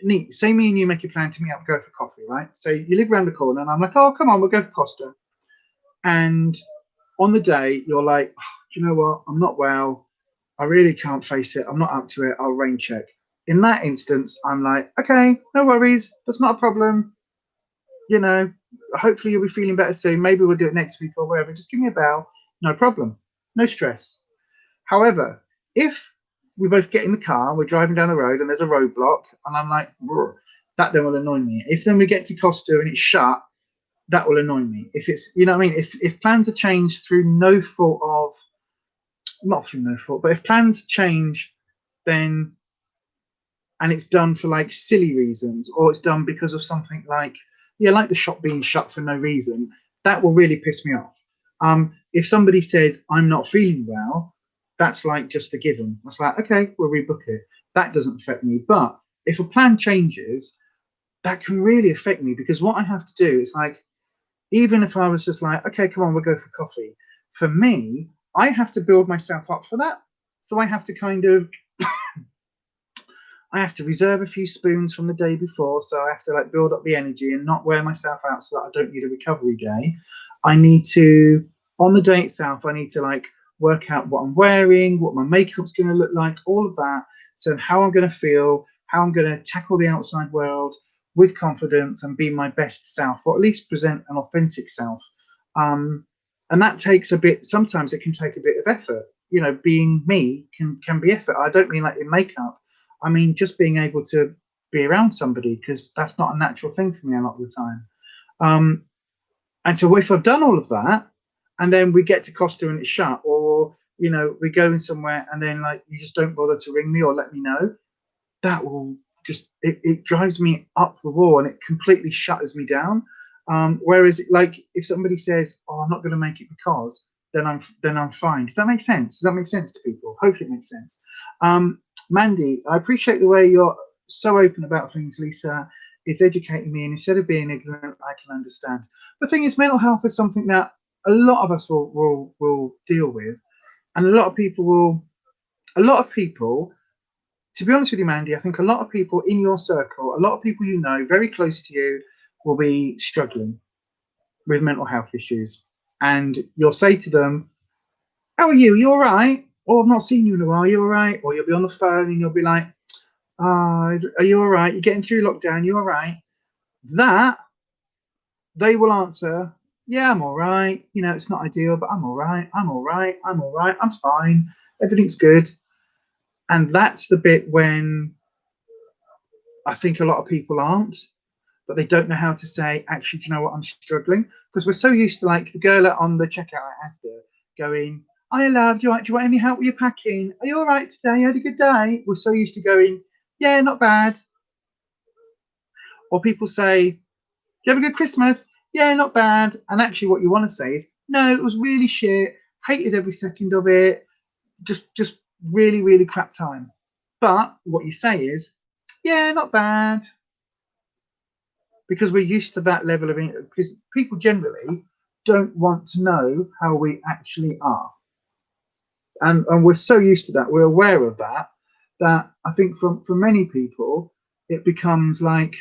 me and you make a plan to meet up, go for coffee, right? So you live around the corner, and I'm like, oh, come on, we'll go for Costa. And on the day, you're like, oh, do you know what? I'm not well. I really can't face it. I'm not up to it. I'll rain check. In that instance, I'm like, okay, no worries. That's not a problem. Hopefully you'll be feeling better soon. Maybe we'll do it next week or whatever. Just give me a bell. No problem. No stress. However, if we both get in the car, we're driving down the road and there's a roadblock, and I'm like, that then will annoy me. If then we get to Costa and it's shut, that will annoy me. If it's, if plans are changed through no fault of, not through no fault, but if plans change, then, and it's done for like silly reasons, or it's done because of something like the shop being shut for no reason, that will really piss me off. If somebody says I'm not feeling well, that's like just a given. That's like, okay, we'll rebook it. That doesn't affect me. But if a plan changes, that can really affect me, because what I have to do is like, even if I was just like, okay, come on, we'll go for coffee. For me, I have to build myself up for that. So I have to kind of, I have to reserve a few spoons from the day before. So I have to like build up the energy and not wear myself out so that I don't need a recovery day. I need to, on the day itself, I need to like work out what I'm wearing, what my makeup's going to look like, all of that. So how I'm going to feel, how I'm going to tackle the outside world with confidence and be my best self, or at least present an authentic self. And that takes a bit, sometimes it can take a bit of effort. You know, being me can be effort. I don't mean like in makeup. I mean, just being able to be around somebody, because that's not a natural thing for me a lot of the time. And so if I've done all of that, and then we get to Costa and it's shut, or, you know, we're going somewhere and then like you just don't bother to ring me or let me know, that will just, it drives me up the wall and it completely shutters me down. Whereas like if somebody says, oh, I'm not going to make it because, then I'm fine. Does that make sense? Does that make sense to people? Hopefully it makes sense. Mandy, I appreciate the way you're so open about things, Lisa. It's educating me, and instead of being ignorant, I can understand. The thing is, mental health is something that a lot of us will deal with, and a lot of people, to be honest with you, Mandy, I think a lot of people in your circle, a lot of people you know, very close to you, will be struggling with mental health issues. And you'll say to them, how are you? You all right? Or I've not seen you in a while. You all right? Or you'll be on the phone and you'll be like, are you all right? You're getting through lockdown. You all right? That they will answer, yeah, I'm all right. You know, it's not ideal, but I'm all right. I'm all right. I'm all right. I'm fine. Everything's good. And that's the bit when I think a lot of people aren't, but they don't know how to say, actually, do you know what, I'm struggling? Because we're so used to like the girl on the checkout at Asda going, hi love, do you want any help with your packing? Are you all right today? You had a good day? We're so used to going, yeah, not bad. Or people say, do you have a good Christmas? Yeah, not bad. And actually what you want to say is, no, it was really shit. Hated every second of it. Just really, really crap time. But what you say is, yeah, not bad. Because we're used to that level of, because people generally don't want to know how we actually are. And we're so used to that, we're aware of that, that I think for many people, it becomes like,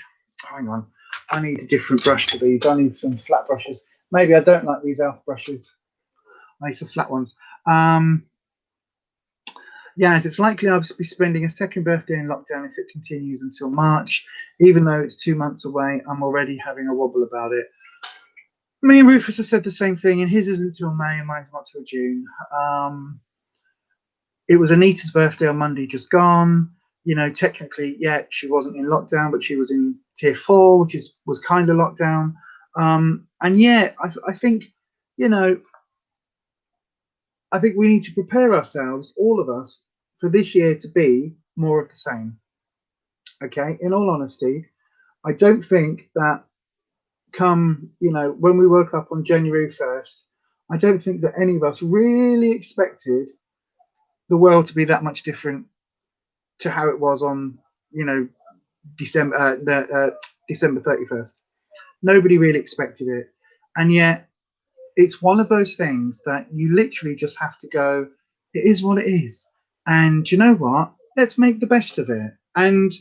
hang on, I need a different brush for these. I need some flat brushes. Maybe I don't like these elf brushes. I need some flat ones. Yes, it's likely I'll be spending a second birthday in lockdown if it continues until March. Even though it's 2 months away, I'm already having a wobble about it. Me and Rufus have said the same thing, and his isn't till May and mine's not till June. It was Anita's birthday on Monday, just gone. You know, technically, yeah, she wasn't in lockdown, but she was in tier 4, which was kind of lockdown. And yeah, I think, you know, I think we need to prepare ourselves, all of us, for this year to be more of the same. Okay, in all honesty, I don't think that come, you know, when we woke up on January 1st, I don't think that any of us really expected the world to be that much different to how it was on, you know, December 31st. Nobody really expected it. And yet it's one of those things that you literally just have to go, it is what it is. And you know what? Let's make the best of it. And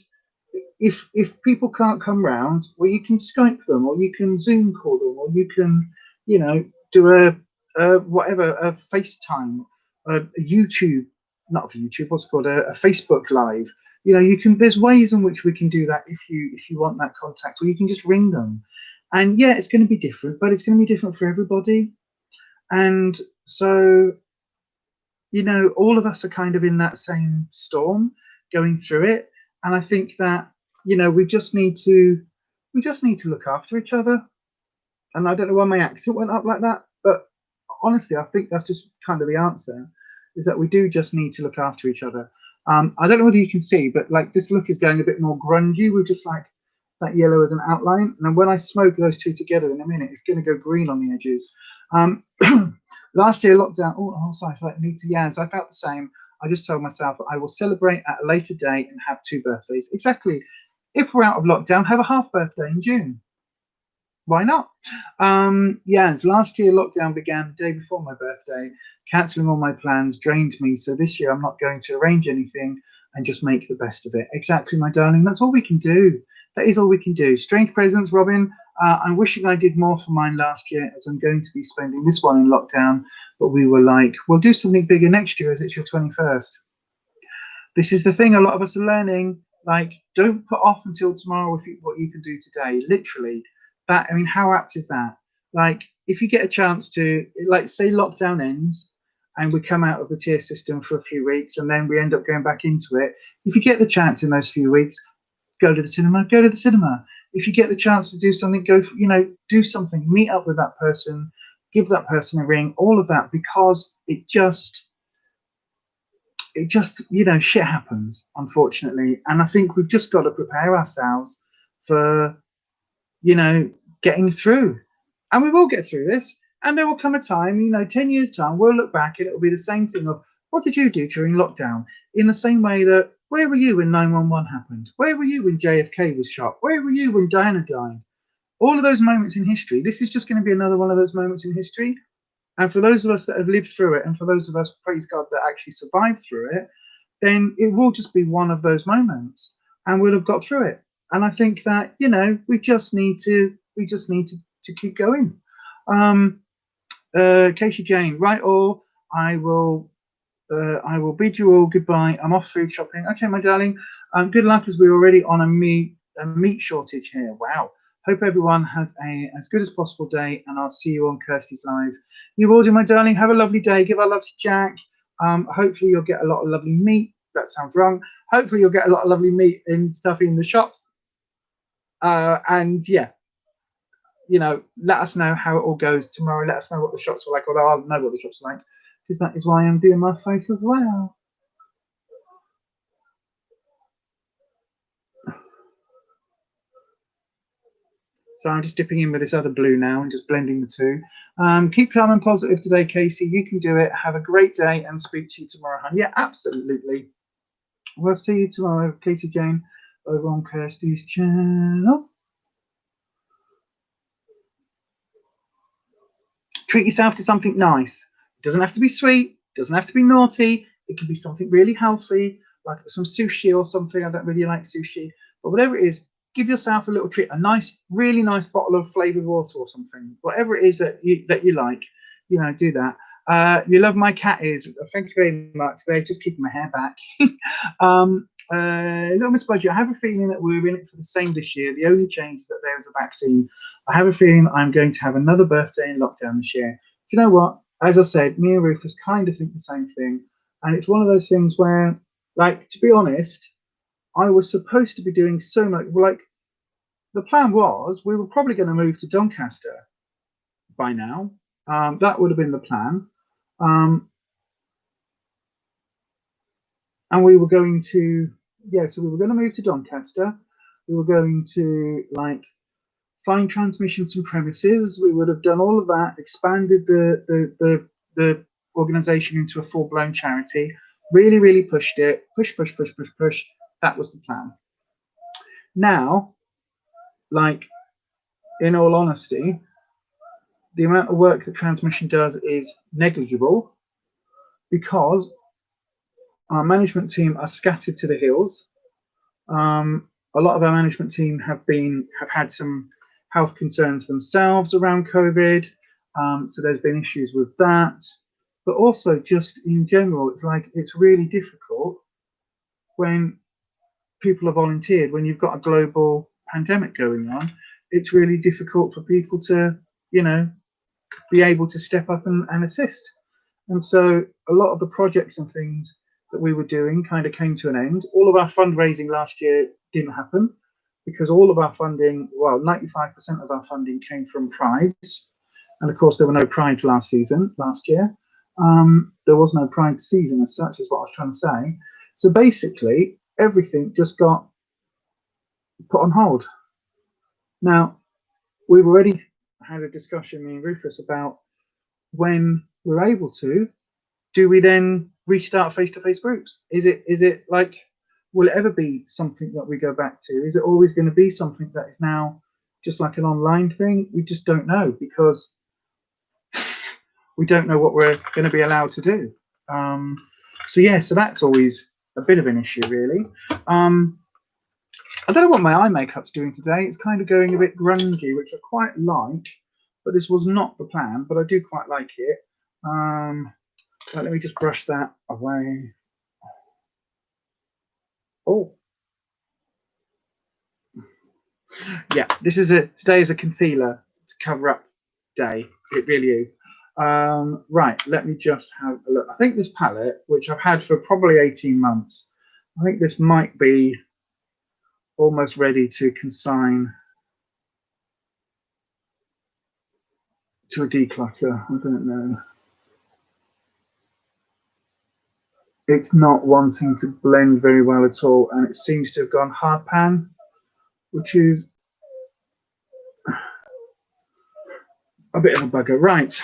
if people can't come round, well, you can Skype them, or you can Zoom call them, or you can, you know, do a whatever, a FaceTime, a YouTube, not YouTube, what's it called, a Facebook Live. You know, you can. There's ways in which we can do that if you want that contact, or you can just ring them. And yeah, it's going to be different, but it's going to be different for everybody. And so, you know, all of us are kind of in that same storm, going through it. And I think that, you know, we just need to look after each other. And I don't know why my accent went up like that, but honestly, I think that's just kind of the answer, is that we do just need to look after each other. I don't know whether you can see, but like this look is going a bit more grungy with just like that yellow as an outline. And then when I smoke those two together in a minute, it's going to go green on the edges. Last year lockdown. Oh, sorry, it's like Nita Yaz. I felt the same. I just told myself I will celebrate at a later date and have 2 birthdays. Exactly. If we're out of lockdown, have a half birthday in June. Why not? Yes, last year lockdown began the day before my birthday. Cancelling all my plans drained me. So this year I'm not going to arrange anything and just make the best of it. Exactly, my darling. That's all we can do. That is all we can do. Strange presents, Robin. I'm wishing I did more for mine last year, as I'm going to be spending this one in lockdown. But we were like, we'll do something bigger next year, as it's your 21st. This is the thing a lot of us are learning. Like, don't put off until tomorrow what you can do today. Literally, that. I mean, how apt is that? Like, if you get a chance to, like, say lockdown ends and we come out of the tier system for a few weeks and then we end up going back into it. If you get the chance in those few weeks, go to the cinema. Go to the cinema. If you get the chance to do something, do something. Meet up with that person. Give that person a ring. All of that, because it just shit happens, unfortunately. And I think we've just got to prepare ourselves for getting through, and we will get through this. And there will come a time, 10 years time, we'll look back and it'll be the same thing of, what did you do during lockdown? In the same way that, where were you when 911 happened? Where were you when JFK was shot? Where were you when Diana died? All of those moments in history. This is just going to be another one of those moments in history. And for those of us that have lived through it, and for those of us, praise God, that actually survived through it, then it will just be one of those moments, and we'll have got through it. And I think that we just need to keep going. Casey Jane, right? Or I will bid you all goodbye. I'm off food shopping. Okay, my darling. Good luck, as we're already on a meat shortage here. Wow. Hope everyone has as good as possible day, and I'll see you on Kirsty's Live. You all do, my darling. Have a lovely day. Give our love to Jack. Hopefully you'll get a lot of lovely meat. That sounds wrong. Hopefully you'll get a lot of lovely meat and stuff in the shops. And yeah, let us know how it all goes tomorrow. Let us know what the shops are like, although I'll know what the shops are like, because that is why I'm doing my face as well. So I'm just dipping in with this other blue now and just blending the two. Keep calm and positive today, Casey. You can do it. Have a great day and speak to you tomorrow, hon. Yeah, absolutely. We'll see you tomorrow, Casey Jane, over on Kirsty's channel. Treat yourself to something nice. It doesn't have to be sweet. It doesn't have to be naughty. It can be something really healthy, like some sushi or something. I don't really like sushi, but whatever it is, give yourself a little treat. A nice, really nice bottle of flavored water or something. Whatever it is that you like, do that. You love my cat ears. Thank you very much. They're just keeping my hair back. Little Miss Budget, I have a feeling that we're in it for the same this year. The only change is that there is a vaccine. I have a feeling I'm going to have another birthday in lockdown this year. Do you know what? As I said, me and Ruffus kind of think the same thing. And it's one of those things where, like, to be honest, I was supposed to be doing so much. Like, the plan was we were probably going to move to Doncaster by now. That would have been the plan. And we were going to, so we were going to move to Doncaster. We were going to, find transmissions from premises. We would have done all of that, expanded the organization into a full-blown charity, really, really pushed it, push. That was the plan. Now, in all honesty, the amount of work that transmission does is negligible, because our management team are scattered to the hills. A lot of our management team have had some health concerns themselves around COVID. So there's been issues with that. But also, just in general, it's really difficult when people are volunteered, when you've got a global pandemic going on. It's really difficult for people to, be able to step up and assist. And so a lot of the projects and things that we were doing kind of came to an end. All of our fundraising last year didn't happen, because all of our funding, 95% of our funding came from prides. And of course, there were no prides last year. There was no pride season as such, is what I was trying to say. So basically, everything just got put on hold. Now, we've already had a discussion, me and Ruffus, about when we're able to, do we then restart face-to-face groups? Is it like, will it ever be something that we go back to? Is it always going to be something that is now just like an online thing? We just don't know, because we don't know what we're going to be allowed to do. So yeah, so that's always a bit of an issue, really. I don't know what my eye makeup's doing today. It's kind of going a bit grungy, which I quite like, but this was not the plan, but I do quite like it. Let me just brush that away. Oh, yeah, today is a concealer to cover up day. It really is. Right, let me just have a look. I think this palette, which I've had for probably 18 months, I think this might be almost ready to consign to a declutter. I don't know. It's not wanting to blend very well at all, and it seems to have gone hard pan, which is a bit of a bugger. Right.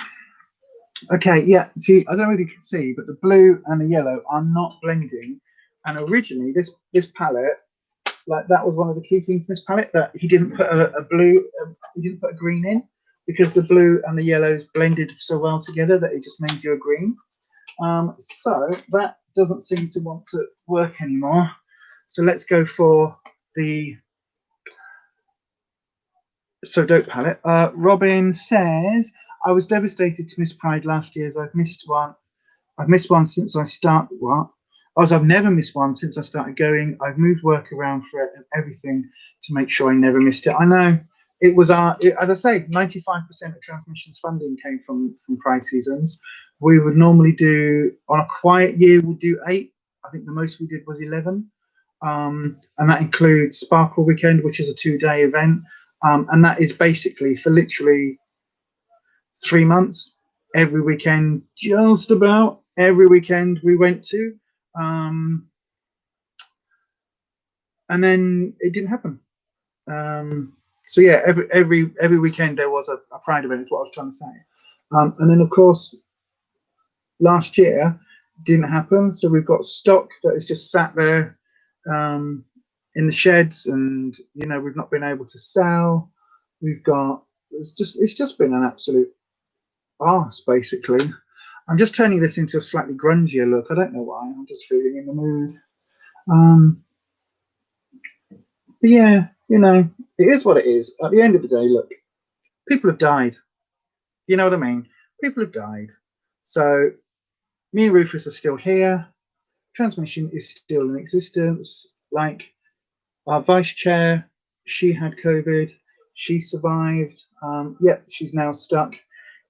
Okay, yeah, see, I don't know whether you can see, but the blue and the yellow are not blending. And originally, this palette, like, that was one of the key things in this palette, that he didn't put he didn't put a green in, because the blue and the yellows blended so well together that it just made you a green. So that doesn't seem to want to work anymore. So let's go for the So Dope palette. Robin says, I was devastated to miss Pride last year, as I've missed one. I've missed one since I started. What? I've never missed one since I started going. I've moved work around for it and everything to make sure I never missed it. I know it was as I say, 95% of Transmissions funding came from Pride seasons. We would normally do, on a quiet year, we'll do 8. I think the most we did was 11. And that includes Sparkle Weekend, which is a 2-day event. And that is basically for literally 3 months. Every weekend, just about every weekend we went to. And then it didn't happen. So yeah, every weekend there was a Pride event, is what I was trying to say. And then of course last year didn't happen, so we've got stock that is just sat there in the sheds, and we've not been able to sell. It's just been an absolute arse, basically. I'm just turning this into a slightly grungier look. I don't know why. I'm just feeling in the mood. But yeah, it is what it is. At the end of the day, look, people have died. You know what I mean? People have died. So me and Ruffus are still here. Transmission is still in existence. Like, our vice chair, she had COVID. She survived. She's now stuck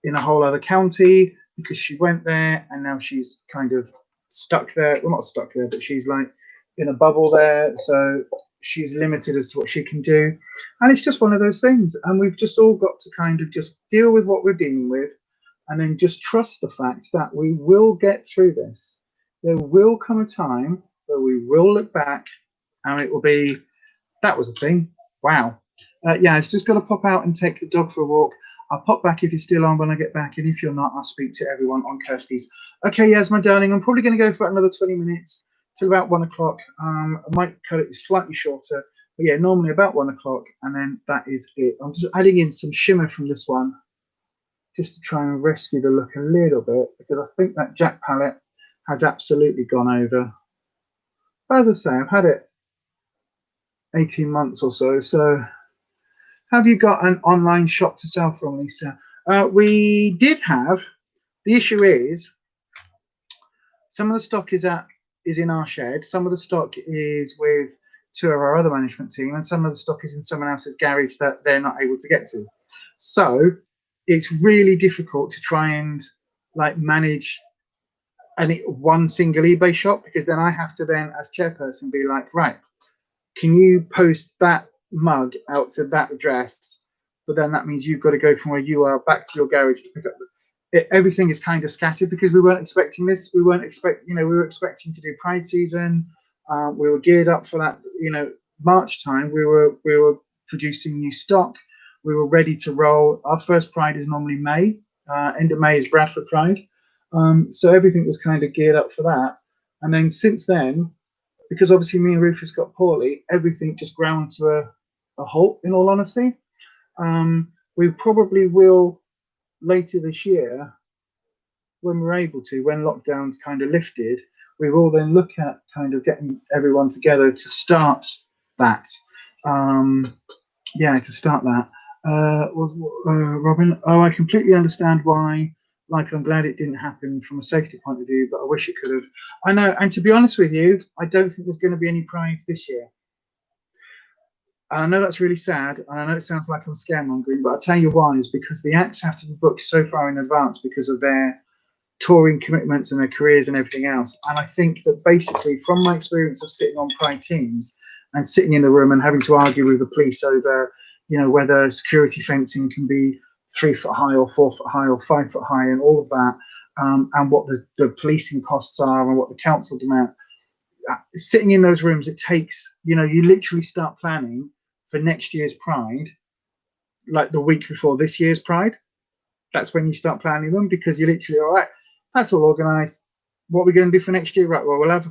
in a whole other county because she went there, and now she's kind of stuck there. Well, not stuck there, but she's like in a bubble there. So she's limited as to what she can do. And it's just one of those things. And we've just all got to kind of just deal with what we're dealing with, and then just trust the fact that we will get through this. There will come a time where we will look back and it will be, that was a thing. Wow. Yeah, it's just got to pop out and take the dog for a walk. I'll pop back if you're still on when I get back, and if you're not, I'll speak to everyone on Kirsty's. Okay, yes, my darling, I'm probably going to go for another 20 minutes till about 1 o'clock. I might cut it slightly shorter, but yeah, normally about 1 o'clock, and then that is it. I'm just adding in some shimmer from this one, just to try and rescue the look a little bit, because I think that Jack palette has absolutely gone over. But as I say, I've had it 18 months or so. So have you got an online shop to sell from, Lisa? We did have. The issue is some of the stock is in our shed. Some of the stock is with 2 of our other management team, and some of the stock is in someone else's garage that they're not able to get to. So it's really difficult to try and manage one single eBay shop, because then I have to then, as chairperson, be like, right, can you post that mug out to that address? But then that means you've got to go from where you are back to your garage to pick up everything is kind of scattered, because we weren't expecting this. We were expecting to do Pride season. We were geared up for that. March time, we were producing new stock. We were ready to roll. Our first Pride is normally May. End of May is Bradford Pride. So everything was kind of geared up for that. And then since then, because obviously me and Rufus got poorly, everything just ground to a halt, in all honesty. We probably will later this year, when we're able to, when lockdown's kind of lifted, we will then look at kind of getting everyone together to start that. Yeah, to start that. Robin, oh, I completely understand why. Like, I'm glad it didn't happen from a safety point of view, but I wish it could have. I know, and to be honest with you, I don't think there's going to be any prides this year. And I know that's really sad, and I know it sounds like I'm scaremongering, but I'll tell you why, is because the acts have to be booked so far in advance because of their touring commitments and their careers and everything else. And I think that basically, from my experience of sitting on Pride teams and sitting in the room and having to argue with the police over, whether security fencing can be 3 foot high or 4 foot high or 5 foot high and all of that, and what the policing costs are and what the council demand. Sitting in those rooms, it takes, you literally start planning for next year's Pride like the week before this year's Pride. That's when you start planning them, because you're literally, all right, that's all organised. What are we going to do for next year? Right, well, we'll have,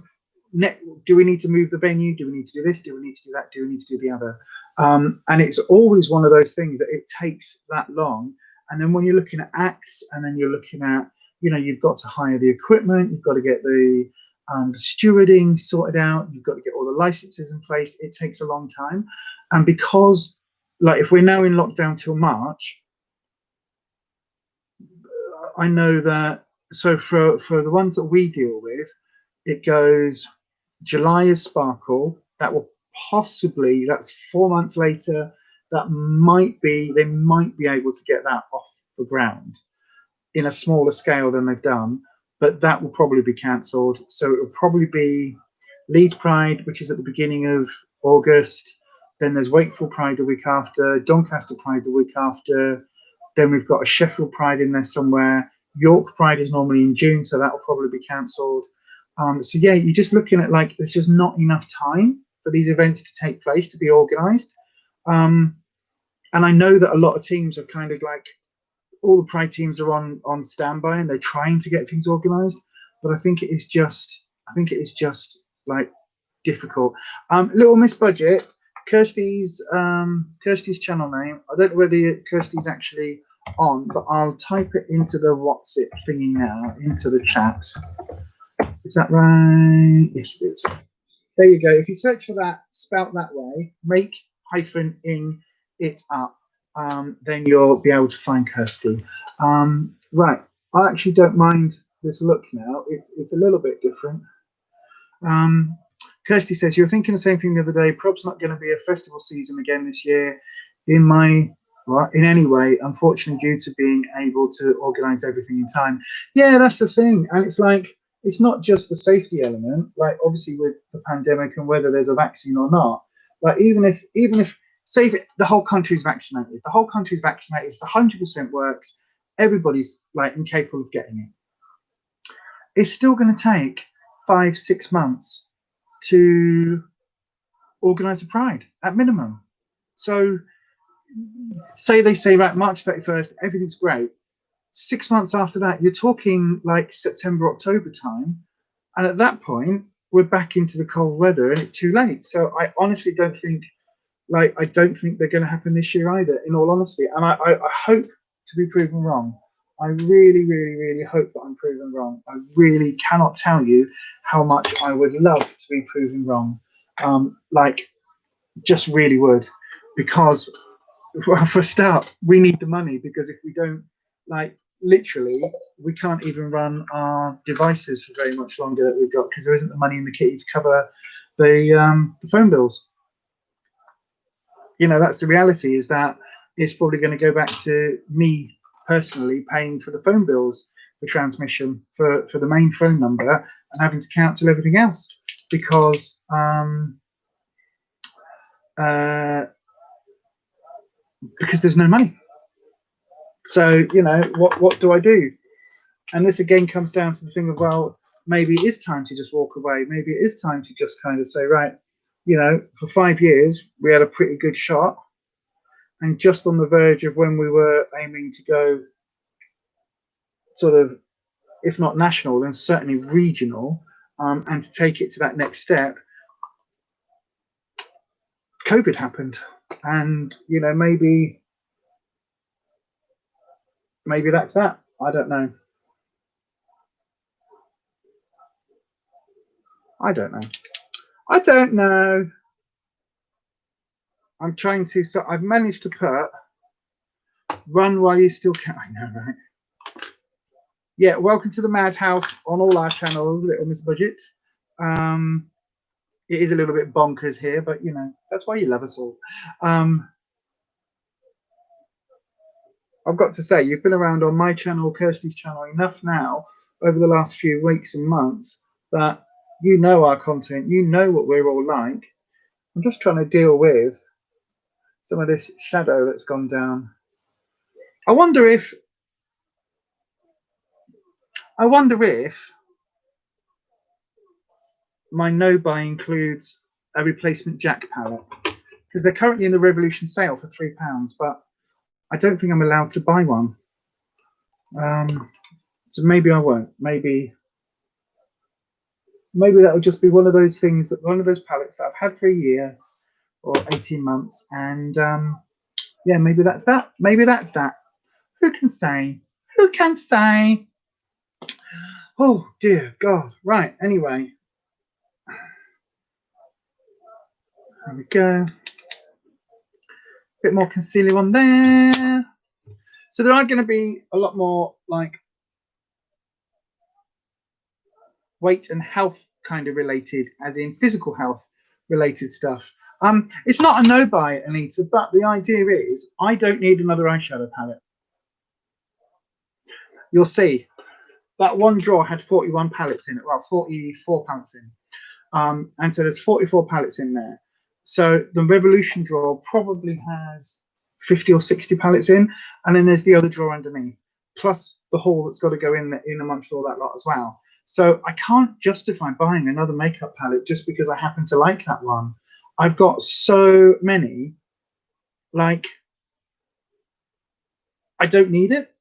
do we need to move the venue? Do we need to do this? Do we need to do that? Do we need to do the other? And it's always one of those things that it takes that long. And then when you're looking at acts, and then you're looking at, you've got to hire the equipment, you've got to get the stewarding sorted out, you've got to get all the licenses in place. It takes a long time. And because, like, if we're now in lockdown till March, I know that, so for the ones that we deal with, it goes July is Sparkle. That will possibly, that's 4 months later. They might be able to get that off the ground in a smaller scale than they've done, but that will probably be cancelled. So it will probably be Leeds Pride, which is at the beginning of August. Then there's Wakefield Pride the week after, Doncaster Pride the week after. Then we've got a Sheffield Pride in there somewhere. York Pride is normally in June, so that will probably be cancelled. So yeah, you're just looking at, like, there's just not enough time for these events to take place, to be organised. And I know that a lot of teams are kind of like, all the Pride teams are on standby and they're trying to get things organised, but I think it is just like difficult. Little Miss Budget, Kirsty's channel name. I don't know whether Kirsty's actually on, but I'll type it into the what's it thingy now, into the chat. Is that right? Yes, it is. There you go. If you search for that, spelt that way, make hyphen in it up, then you'll be able to find Kirsty. Right. I actually don't mind this look now. It's a little bit different. Kirsty says, you were thinking the same thing the other day. Prob's not going to be a festival season again this year. In any way, unfortunately, due to being able to organise everything in time. Yeah, that's the thing. And it's like, it's not just the safety element, like obviously with the pandemic and whether there's a vaccine or not. Like even if say if the whole country's vaccinated, it's 100% works, everybody's like incapable of getting it. It's still going to take 5-6 months to organise a Pride at minimum. So they say right, March 31st, everything's great. 6 months after that, you're talking like September, October time. And at that point, we're back into the cold weather and it's too late. So I honestly don't think they're going to happen this year either, in all honesty. And I hope to be proven wrong. I really, really, really hope that I'm proven wrong. I really cannot tell you how much I would love to be proven wrong. Just really would. Because, well, for a start, we need the money, because if we don't, literally, we can't even run our devices for very much longer that we've got, because there isn't the money in the kitty to cover the phone bills. That's the reality, is that it's probably going to go back to me personally paying for the phone bills for transmission for the main phone number, and having to cancel everything else because there's no money. So what do I do? And this again comes down to the thing of, well, maybe it is time to just walk away. Maybe it is time to just kind of say, right, for 5 years we had a pretty good shot, and just on the verge of when we were aiming to go sort of if not national, then certainly regional, and to take it to that next step. COVID happened, and you know, maybe that's that. I don't know. I don't know. I don't know. I'm trying to. So I've managed to put run while you still can. I know, right? Yeah. Welcome to the madhouse on all our channels, Little Miss Budget. It is a little bit bonkers here, but you know, that's why you love us all. I've got to say, you've been around on my channel, Kirsty's channel, enough now over the last few weeks and months that you know our content, you know what we're all like. I'm just trying to deal with some of this shadow that's gone down. I wonder if my no buy includes a replacement Jack palette, because they're currently in the Revolution sale for £3, but I don't think I'm allowed to buy one. So maybe I won't. Maybe that'll just be one of those things, that one of those palettes that I've had for a year or 18 months, and yeah, maybe that's that. Maybe that's that. Who can say? Who can say? Oh dear God. Right. Anyway, there we go. Bit more concealer on there. So there are going to be a lot more like weight and health kind of related, as in physical health related stuff. It's not a no buy, Anita, but the idea is I don't need another eyeshadow palette. You'll see that one drawer had 41 palettes in it, well, 44 palettes in. And so there's 44 palettes in there. So the Revolution drawer probably has 50 or 60 palettes in, and then there's the other drawer underneath, plus the haul that's got to go in amongst all that lot as well. So I can't justify buying another makeup palette just because I happen to like that one. I've got so many, like, I don't need it.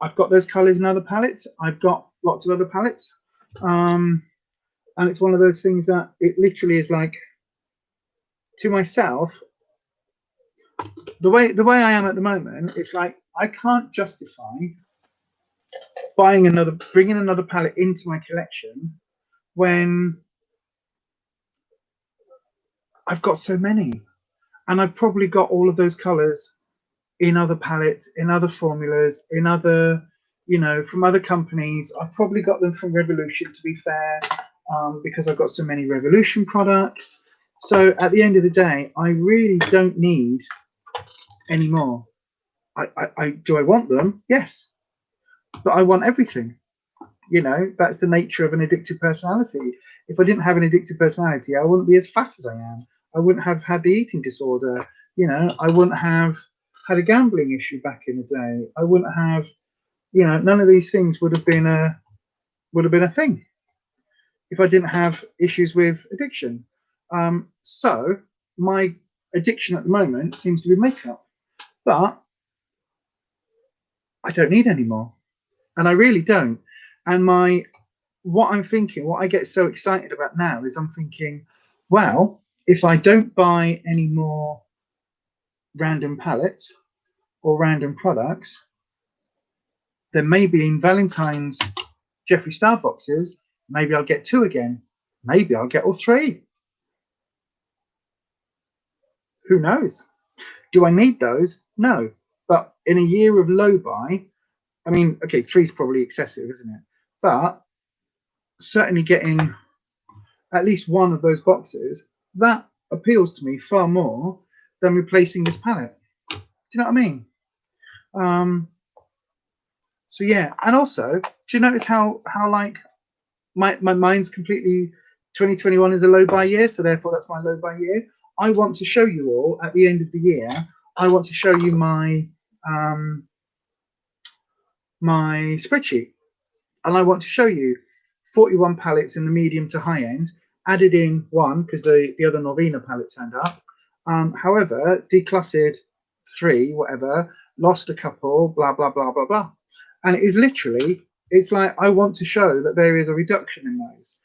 I've got those colors in other palettes. I've got lots of other palettes. And it's one of those things that it literally is like, to myself, the way I am at the moment, it's like I can't justify bringing another palette into my collection when I've got so many, and I've probably got all of those colors in other palettes, in other formulas, in other, you know, from other companies. I've probably got them from Revolution, to be fair, because I've got so many Revolution products. So at the end of the day, I really don't need any more. Do I want them? Yes, but I want everything. You know, that's the nature of an addictive personality. If I didn't have an addictive personality, I wouldn't be as fat as I am. I wouldn't have had the eating disorder. You know, I wouldn't have had a gambling issue back in the day. I wouldn't have, you know, none of these things would have been a thing if I didn't have issues with addiction. So my addiction at the moment seems to be makeup, but I don't need any more, and I really don't. And what I'm thinking, what I get so excited about now is I'm thinking, well, if I don't buy any more random palettes or random products, then maybe in Valentine's Jeffree Star boxes, maybe I'll get 2 again. Maybe I'll get all 3. Who knows? Do I need those? No. But in a year of low buy, I mean, okay, 3 is probably excessive, isn't it? But certainly getting at least one of those boxes, that appeals to me far more than replacing this palette. Do you know what I mean? So yeah, and also, do you notice how like my mind's completely, 2021 is a low buy year, so therefore that's my low buy year. I want to show you all at the end of the year. I want to show you my my spreadsheet, and I want to show you 41 palettes in the medium to high end. Added in 1 because the other Norvina palette turned up. However, decluttered 3, whatever, lost a couple, blah blah blah blah blah. And it is literally It's like I want to show that there is a reduction in those.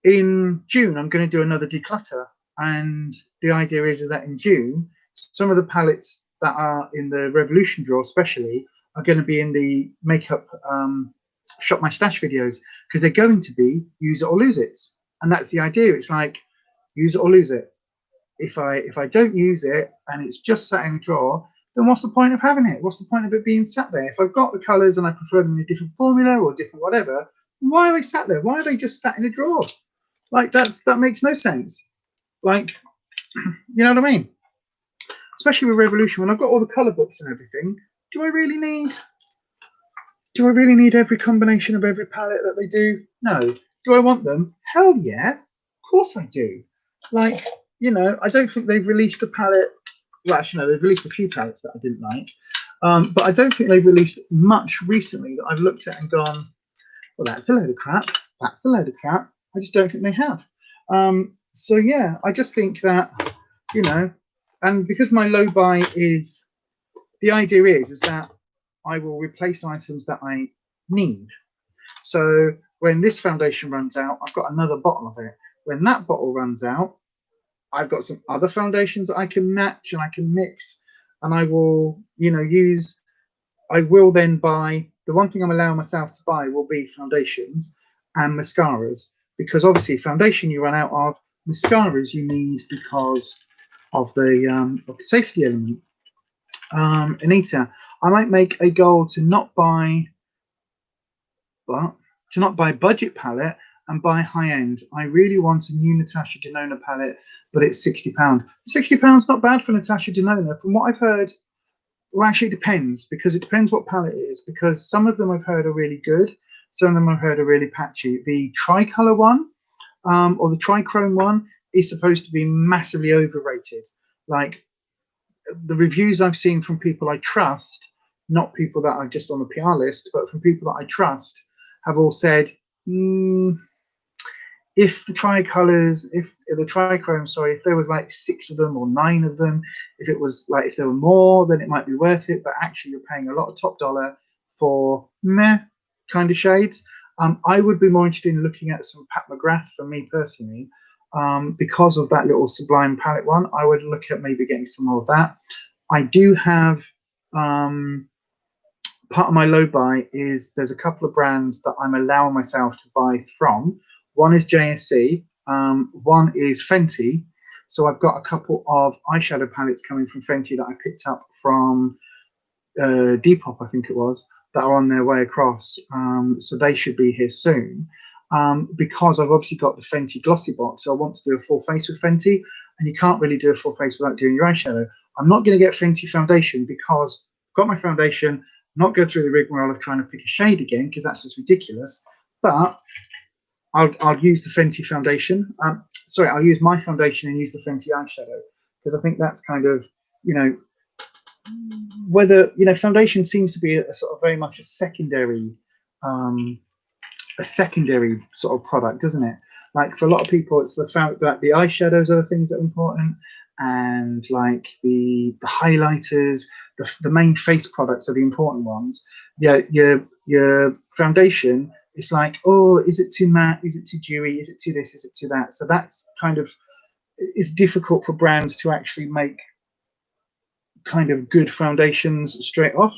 In June, I'm going to do another declutter, and the idea is that in June, some of the palettes that are in the Revolution drawer, especially, are going to be in the makeup shop my stash videos, because they're going to be use it or lose it, and that's the idea. It's like use it or lose it. If I don't use it and it's just sat in a drawer, then what's the point of having it? What's the point of it being sat there? If I've got the colours and I prefer them in a different formula or different whatever, why are they sat there? Why are they just sat in a drawer? Like that makes no sense. Like, you know what I mean? Especially with Revolution, when I've got all the colour books and everything, do I really need every combination of every palette that they do? No. Do I want them? Hell yeah. Of course I do. Like, you know, I don't think they've released a palette. Well, actually, no, they've released a few palettes that I didn't like. But I don't think they've released much recently that I've looked at and gone, well, that's a load of crap. That's a load of crap. I just don't think they have. So, yeah, I just think that, you know, and because my low buy is, the idea is that I will replace items that I need. So when this foundation runs out, I've got another bottle of it. When that bottle runs out, I've got some other foundations that I can match and I can mix, and I will, you know, use. I will then buy. The one thing I'm allowing myself to buy will be foundations and mascaras, because obviously foundation you run out of, mascaras you need because of the safety element. Anita, I might make a goal to not buy budget palette and buy high end. I really want a new Natasha Denona palette, but it's £60. £60 not bad for Natasha Denona. From what I've heard, well, actually it depends, because it depends what palette it is, because some of them I've heard are really good, some of them I've heard are really patchy. The tricolor one, or the trichrome one, is supposed to be massively overrated. Like, the reviews I've seen from people I trust, not people that are just on the PR list, but from people that I trust, have all said, if the tricolors, if the trichrome, sorry, if there was like 6 of them or 9 of them, if there were more, then it might be worth it. But actually, you're paying a lot of top dollar for meh kind of shades. I would be more interested in looking at some Pat McGrath for me personally, because of that little Sublime palette one. I would look at maybe getting some more of that. I do have part of my low buy is there's a couple of brands that I'm allowing myself to buy from. One is JSC, one is Fenty. So I've got a couple of eyeshadow palettes coming from Fenty that I picked up from Depop, I think it was, that are on their way across. So they should be here soon. Because I've obviously got the Fenty Glossy Box, so I want to do a full face with Fenty, and you can't really do a full face without doing your eyeshadow. I'm not going to get Fenty foundation because I've got my foundation, not go through the rigmarole of trying to pick a shade again, because that's just ridiculous. But I'll use the Fenty foundation. I'll use my foundation and use the Fenty eyeshadow, because I think that's kind of, you know, whether, you know, foundation seems to be a sort of very much a secondary sort of product, doesn't it? Like, for a lot of people, it's the fact that the eyeshadows are the things that are important, and like the highlighters, the main face products are the important ones. Yeah, your foundation, it's like, oh, is it too matte? Is it too dewy? Is it too this? Is it too that? So that's kind of, it's difficult for brands to actually make kind of good foundations straight off,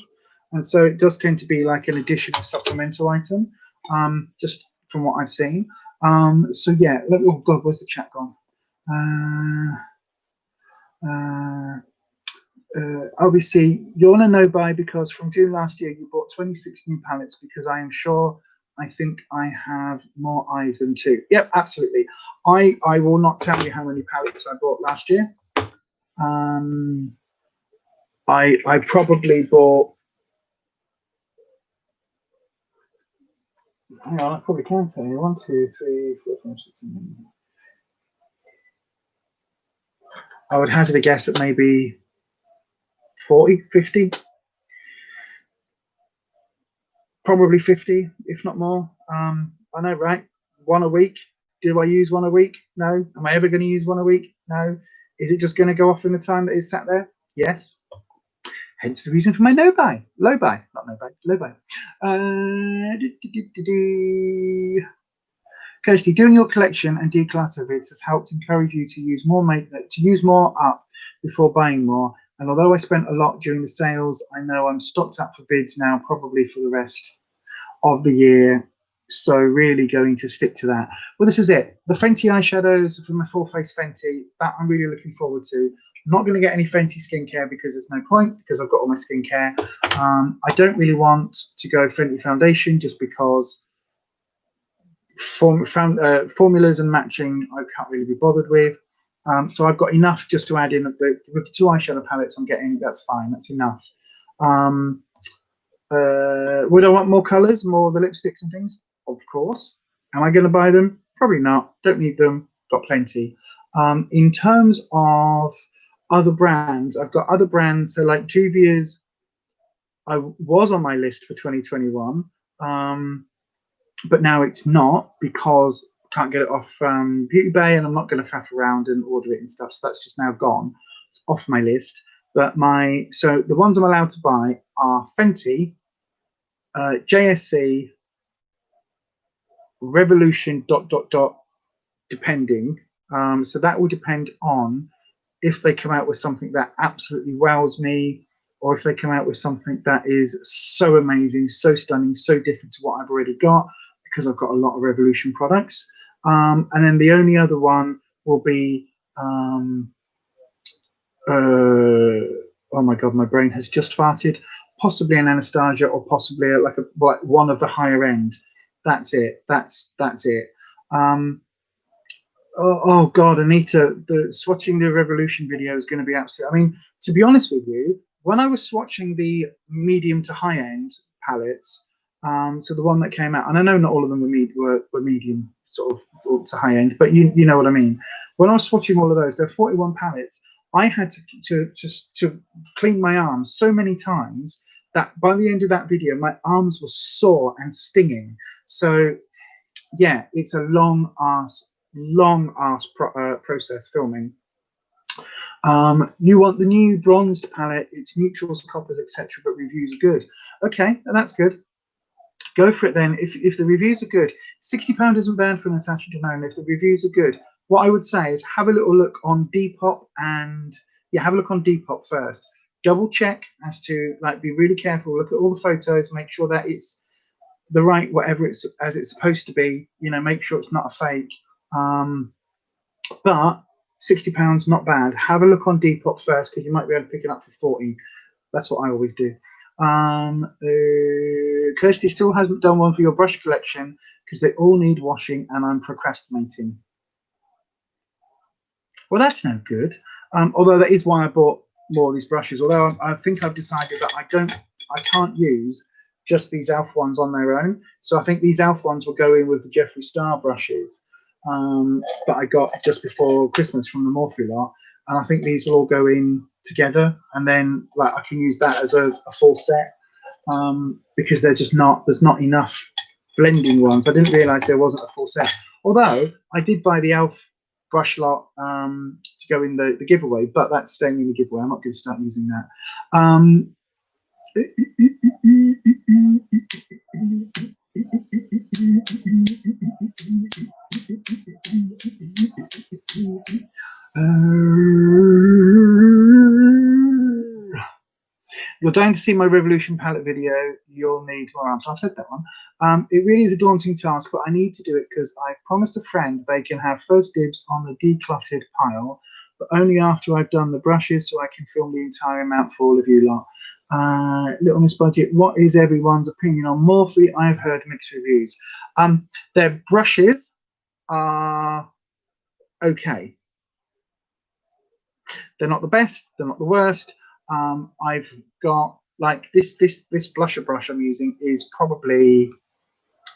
and so it does tend to be like an additional supplemental item, just from what I've seen. So yeah, oh god, where's the chat gone? Obviously you're on a no buy because from June last year you bought 26 new palettes, because I am sure, I think I have more eyes than 2. Yep, absolutely. I will not tell you how many palettes I bought last year. I probably bought, hang on, I probably can tell you, 1, 2, 3, 4, 5, 6, 7. I would hazard a guess at maybe 40, 50, probably 50, if not more. I know, right? 1 a week. Do I use 1 a week? No. Am I ever going to use 1 a week? No. Is it just going to go off in the time that it's sat there? Yes. Hence the reason for my low buy. Not no buy, low buy. Kirsty, doing your collection and declutter vids has helped encourage you to use more up before buying more. And although I spent a lot during the sales, I know I'm stocked up for vids now, probably for the rest of the year. So really going to stick to that. Well, this is it. The Fenty eyeshadows from my full face Fenty, that I'm really looking forward to. I'm not going to get any Fenty skincare because there's no point, because I've got all my skincare. I don't really want to go Fenty foundation just because formulas and matching I can't really be bothered with. So I've got enough just to add in with the 2 eyeshadow palettes I'm getting. That's fine. That's enough. Would I want more colors, more of the lipsticks and things? Of course. Am I going to buy them? Probably not. Don't need them. Got plenty. In terms of other brands, I've got other brands. So like Juvia's, I was on my list for 2021, but now it's not because I can't get it off Beauty Bay, and I'm not going to faff around and order it and stuff. So that's just now gone. It's off my list. But so the ones I'm allowed to buy are Fenty, JSC, Revolution ... depending. So that will depend on if they come out with something that absolutely wows me, or if they come out with something that is so amazing, so stunning, so different to what I've already got, because I've got a lot of Revolution products. And then the only other one will be oh my god, my brain has just farted. Possibly an Anastasia, or possibly like one of the higher end. That's it. That's it. Oh god, Anita, swatching the Revolution video is going to be absolute. I mean, to be honest with you, when I was swatching the medium to high end palettes, so the one that came out, and I know not all of them were medium sort of to high end, but you know what I mean. When I was swatching all of those, there are 41 palettes. I had to clean my arms so many times that by the end of that video, my arms were sore and stinging. So yeah, it's a long ass process filming. You want the new bronzed palette? It's neutrals, coppers, etc., but reviews are good. Okay, that's good. Go for it then. If the reviews are good, £60 isn't bad for Natasha Denona. If the reviews are good, what I would say is have a little look on Depop, and have a look on Depop first. Double check as to, like, be really careful. Look at all the photos, make sure that it's the right whatever it's as it's supposed to be. You know, make sure it's not a fake. But £60, not bad. Have a look on Depop first, because you might be able to pick it up for 40. That's what I always do. Kirsty still hasn't done one for your brush collection because they all need washing and I'm procrastinating. Well, that's no good. Although that is why I bought more of these brushes. Although I think I've decided that I can't use just these e.l.f. ones on their own. So I think these e.l.f. ones will go in with the Jeffree Star brushes that I got just before Christmas from the Morphe lot. And I think these will all go in together, and then like I can use that as a full set, because there's not enough blending ones. I didn't realize there wasn't a full set. Although I did buy the e.l.f. brush lot to go in the giveaway, but that's staying in the giveaway. I'm not going to start using that. You're dying to see my Revolution palette video. You'll need more arms. I've said that one. It really is a daunting task, but I need to do it because I promised a friend they can have first dibs on the decluttered pile, but only after I've done the brushes, so I can film the entire amount for all of you lot. Little Miss Budget, what is everyone's opinion on Morphe? I've heard mixed reviews. Their brushes are okay. They're not the best. They're not the worst. I've got like this blusher brush I'm using is probably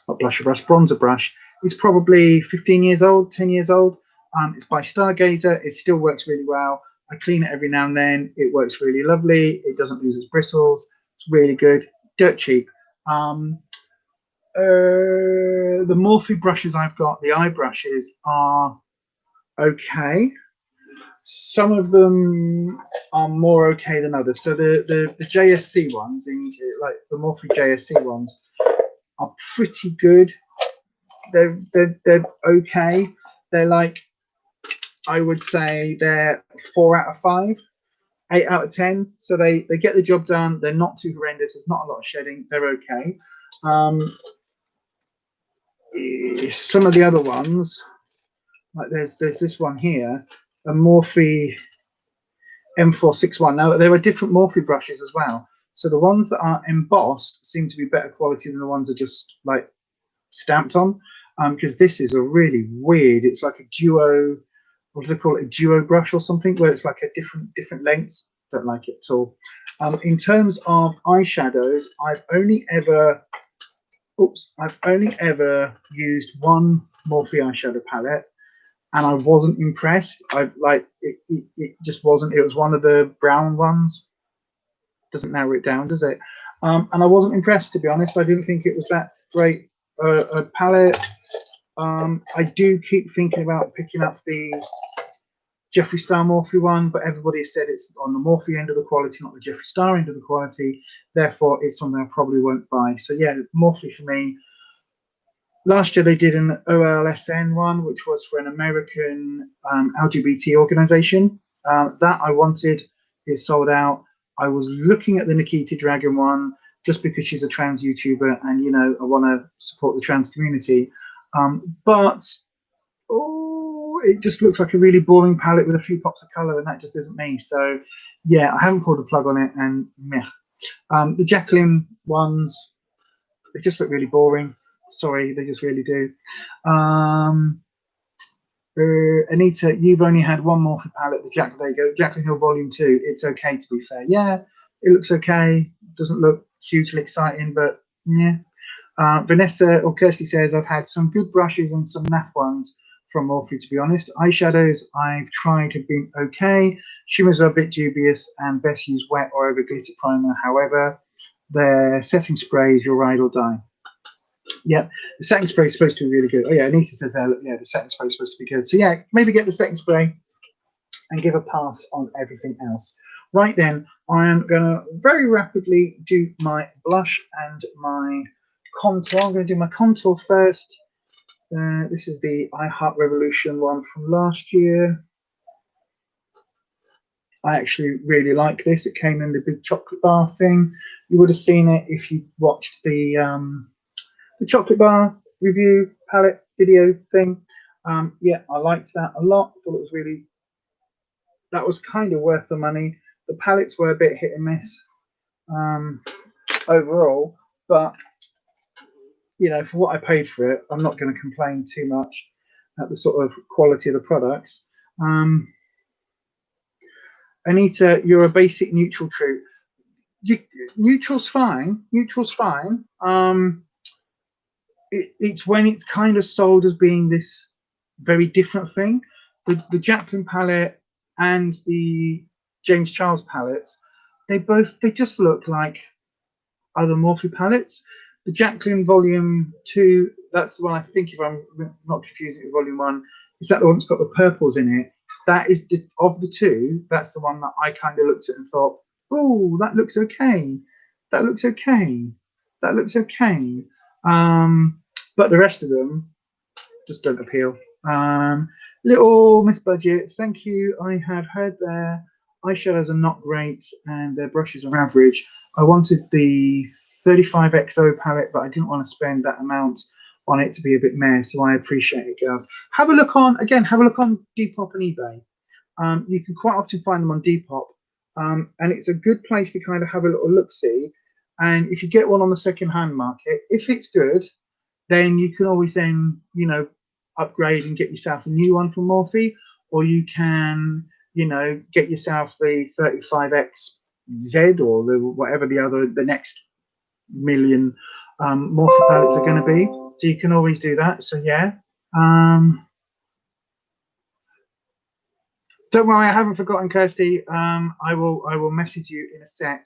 not blusher brush, bronzer brush. It's probably 15 years old, 10 years old. It's by Stargazer. It still works really well. I clean it every now and then. It works really lovely. It doesn't lose its bristles. It's really good. Dirt cheap. The Morphe brushes I've got, the eye brushes, are okay. some of them are more okay than others. So the JSC ones, like the Morphe JSC ones, are pretty good. They're okay. They're like, I would say they're 4 out of 5, 8 out of 10. So they get the job done. They're not too horrendous. There's not a lot of shedding. They're okay. Some of the other ones, like there's this one here, a Morphe M461. Now there are different Morphe brushes as well. So the ones that are embossed seem to be better quality than the ones that are just like stamped on. Because this is a really weird. It's like a duo. What do they call it? A duo brush or something, where it's like a different lengths. Don't like it at all. In terms of eyeshadows, I've only ever used one Morphe eyeshadow palette, and I wasn't impressed. It just wasn't. It was one of the brown ones. Doesn't narrow it down, does it? And I wasn't impressed, to be honest. I didn't think it was that great a palette. I do keep thinking about picking up the Jeffree Star Morphe one, but everybody has said it's on the Morphe end of the quality, not the Jeffree Star end of the quality. Therefore, it's something I probably won't buy. So yeah, Morphe for me. Last year they did an OLSN one, which was for an American LGBT organization. That I wanted, is sold out. I was looking at the Nikita Dragon one just because she's a trans YouTuber, and you know I want to support the trans community. But it just looks like a really boring palette with a few pops of color, and that just isn't me. So yeah, I haven't pulled the plug on it, and meh. The Jacqueline ones, they just look really boring. Sorry, they just really do. Anita, you've only had one Morphe palette. There you go. Jacqueline Hill Volume 2. It's okay, to be fair. Yeah, it looks okay. Doesn't look hugely exciting, but yeah. Vanessa or Kirsty says, I've had some good brushes and some naff ones from Morphe, to be honest. Eyeshadows I've tried have been okay. Shimmers are a bit dubious, and best use wet or over glitter primer. However, their setting spray is your ride or die. Yeah, the setting spray is supposed to be really good. Oh yeah, Anita says there, yeah, the setting spray is supposed to be good. So yeah, maybe get the setting spray and give a pass on everything else. Right then, I am going to very rapidly do my blush and my contour. I'm going to do my contour first. This is the I Heart Revolution one from last year. I actually really like this. It came in the big chocolate bar thing. You would have seen it if you watched the chocolate bar review palette video thing. Yeah, I liked that a lot. I thought it was really, that was kind of worth the money. The palettes were a bit hit and miss overall, but you know, for what I paid for it, I'm not going to complain too much at the sort of quality of the products. Anita, you're a basic neutral true. Neutral's fine. Neutral's fine. It's when it's kind of sold as being this very different thing. The Jacqueline palette and the James Charles palettes, they just look like other Morphe palettes. The Jacqueline Volume 2, that's the one I think, if I'm not confusing it with Volume 1, is that the one that's got the purples in it? That is of the two, that's the one that I kind of looked at and thought, oh, that looks okay. That looks okay. That looks okay. But the rest of them just don't appeal. Little Miss Budget, thank you. I have heard their eyeshadows are not great and their brushes are average. I wanted the 35XO palette, but I didn't want to spend that amount on it to be a bit meh, so I appreciate it, girls. Have a look on Depop and eBay. You can quite often find them on Depop, and it's a good place to kind of have a little look-see. And if you get one on the second-hand market, if it's good, then you can always then, you know, upgrade and get yourself a new one from Morphe, or you can, you know, get yourself the 35XZ or whatever the next million Morphe palettes are going to be. So you can always do that. So yeah. Don't worry, I haven't forgotten, Kirsty. I will message you in a sec.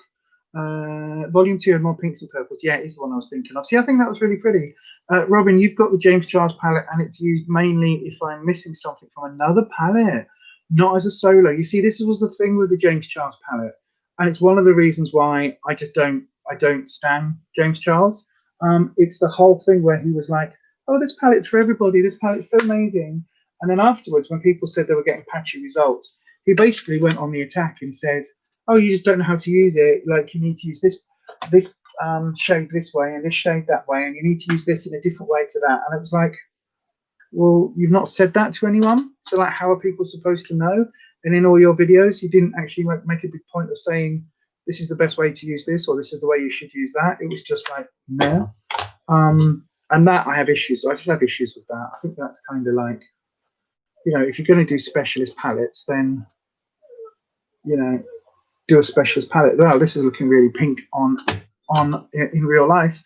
Volume 2 had more pinks and purples. Yeah, it's the one I was thinking of. See, I think that was really pretty. Robin, you've got the James Charles palette, and it's used mainly if I'm missing something from another palette. not as a solo. You see, this was the thing with the James Charles palette, and it's one of the reasons why I don't stand James Charles. It's the whole thing where he was like, oh, this palette's for everybody, this palette's so amazing. And then afterwards, when people said they were getting patchy results, he basically went on the attack and said, oh, you just don't know how to use it. Like, you need to use this shade this way and this shade that way, and you need to use this in a different way to that. And it was like, well, you've not said that to anyone, so like, how are people supposed to know? And in all your videos, you didn't actually make a big point of saying this is the best way to use this, or this is the way you should use that. It was just like, no. And that I have issues. I just have issues with that. I think that's kind of like, you know, if you're going to do specialist palettes, then, you know, do a specialist palette. Wow, this is looking really pink in real life.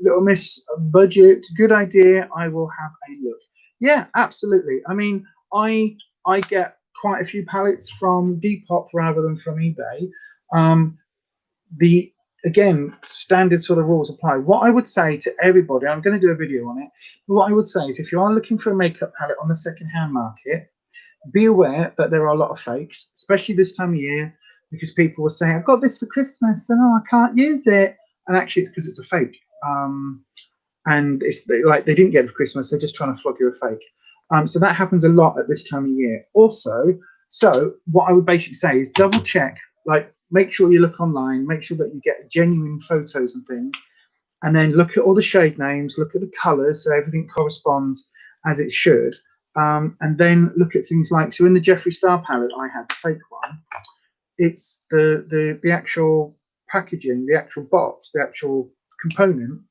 Little Miss Budget, good idea. I will have a look. Yeah, absolutely. I mean, I get quite a few palettes from Depop rather than from eBay. Again, standard sort of rules apply. What I would say to everybody, I'm going to do a video on it, but what I would say is if you are looking for a makeup palette on the second-hand market, be aware that there are a lot of fakes, especially this time of year, because people will say, I've got this for Christmas and oh, I can't use it. And actually it's because it's a fake. And it's like they didn't get it for Christmas, they're just trying to flog you a fake. So that happens a lot at this time of year. Also, so what I would basically say is double check, like make sure you look online, make sure that you get genuine photos and things, and then look at all the shade names, look at the colors, so everything corresponds as it should. And then look at things like, so in the Jeffree Star palette I had, the fake one, it's the actual packaging, the actual box, the actual component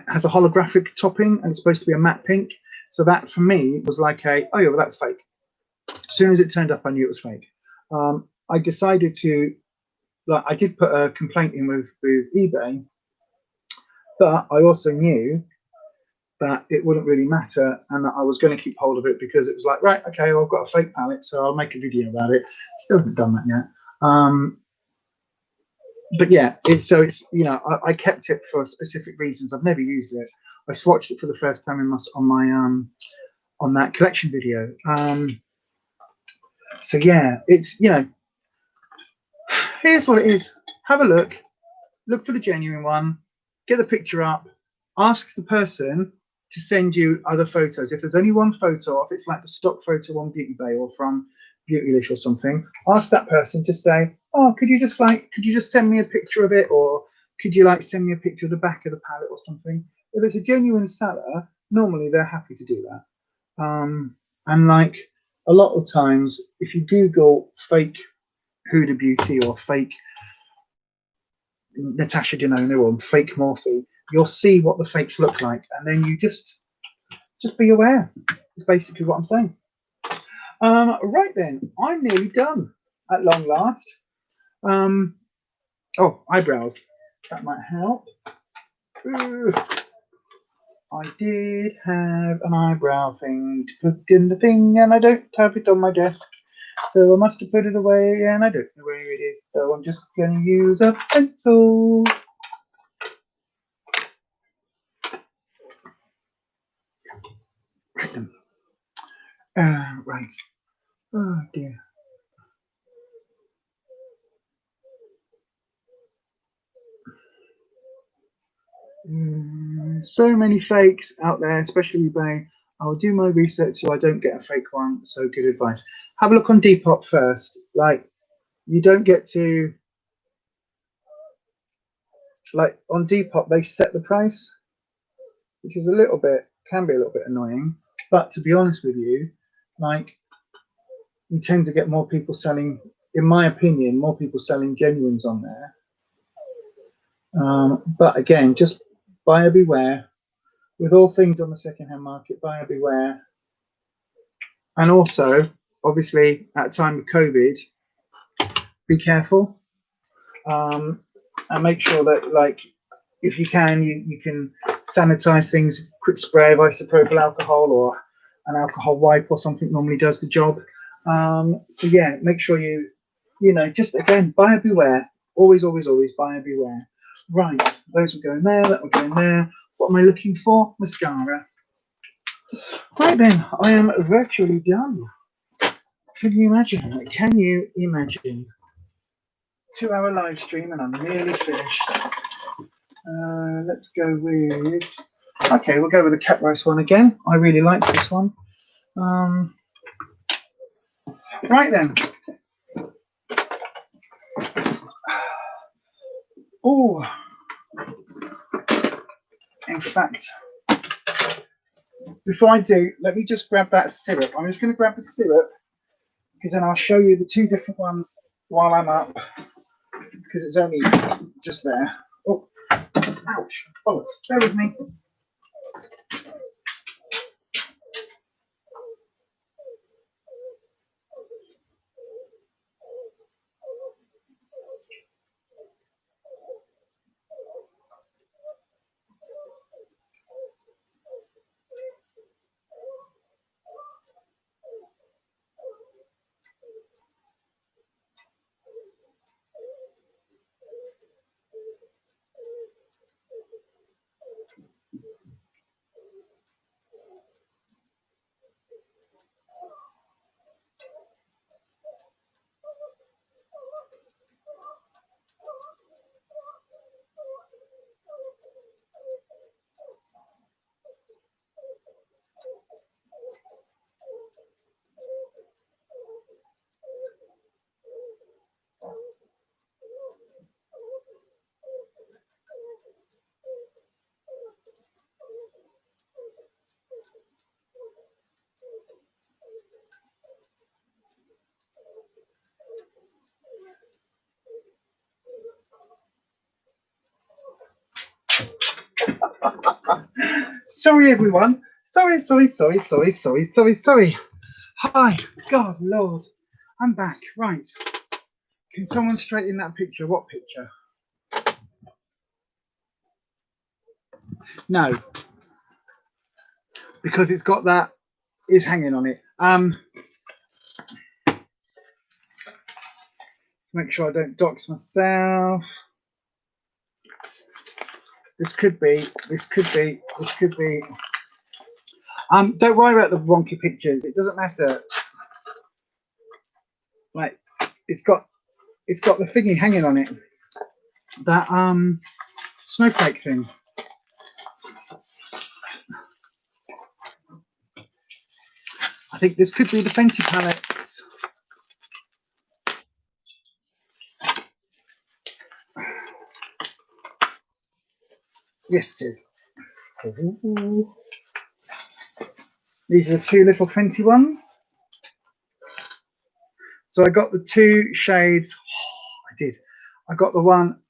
has a holographic topping and it's supposed to be a matte pink. So that for me was like a, oh yeah, well that's fake. As soon as it turned up, I knew it was fake. I decided to, like, I did put a complaint in with eBay, but I also knew that it wouldn't really matter and that I was going to keep hold of it because it was like, right, okay, well, I've got a fake palette, so I'll make a video about it. Still haven't done that yet. But yeah, it's you know, I kept it for specific reasons. I've never used it. I swatched it for the first time on that collection video. So yeah, it's, you know, here's what it is. Have a look for the genuine one, get the picture up, ask the person to send you other photos. If there's only one photo, if it's like the stock photo on Beauty Bay or from Beautylish or something, ask that person to say, oh, could you just send me a picture of it, or could you like send me a picture of the back of the palette or something? If it's a genuine seller, normally they're happy to do that. And like a lot of times, if you Google fake Huda Beauty or fake Natasha Denona or fake Morphe, you'll see what the fakes look like, and then you just be aware. Is basically what I'm saying. Right then, I'm nearly done at long last. Oh, eyebrows. That might help. Ooh. I did have an eyebrow thing to put in the thing, and I don't have it on my desk. So I must have put it away, and I don't know where it is. So I'm just going to use a pencil. Right then. Right. Oh dear. So many fakes out there, especially eBay. I'll do my research so I don't get a fake one. So good advice. Have a look on Depop first. Like, you don't get to, like on Depop, they set the price, which is can be a little bit annoying. But to be honest with you, like, you tend to get more people selling, in my opinion, more people selling genuines on there. But again, just buyer beware. With all things on the second-hand market, buyer beware. And also, obviously, at a time of COVID, be careful. And make sure that, like, if you can, you can sanitize things, quick spray of isopropyl alcohol or an alcohol wipe or something normally does the job. So yeah, make sure you know, just again, buyer beware. Always, always, always buyer beware. Right, those will go in there, that will go in there. What am I looking for? Mascara. Right then, I am virtually done. Can you imagine? Can you imagine? 2-hour live stream and I'm nearly finished. Let's go with... Okay, we'll go with the cat rice one again. I really like this one. Right then. Oh, in fact, before I do, let me just grab that syrup. I'm just going to grab the syrup because then I'll show you the two different ones while I'm up because it's only just there. Oh, ouch. Oh, bear with me. Sorry, everyone. Sorry. Hi. God, Lord. I'm back. Right. Can someone straighten that picture? What picture? No. Because it's got that is hanging on it. Make sure I don't dox myself. This could be. Don't worry about the wonky pictures. It doesn't matter. Like, it's got the thingy hanging on it. That snowflake thing. I think this could be the Fenty palettes. Yes, it is. Ooh. These are the two little Fenty ones. So I got the two shades. Oh, I did. I got the one.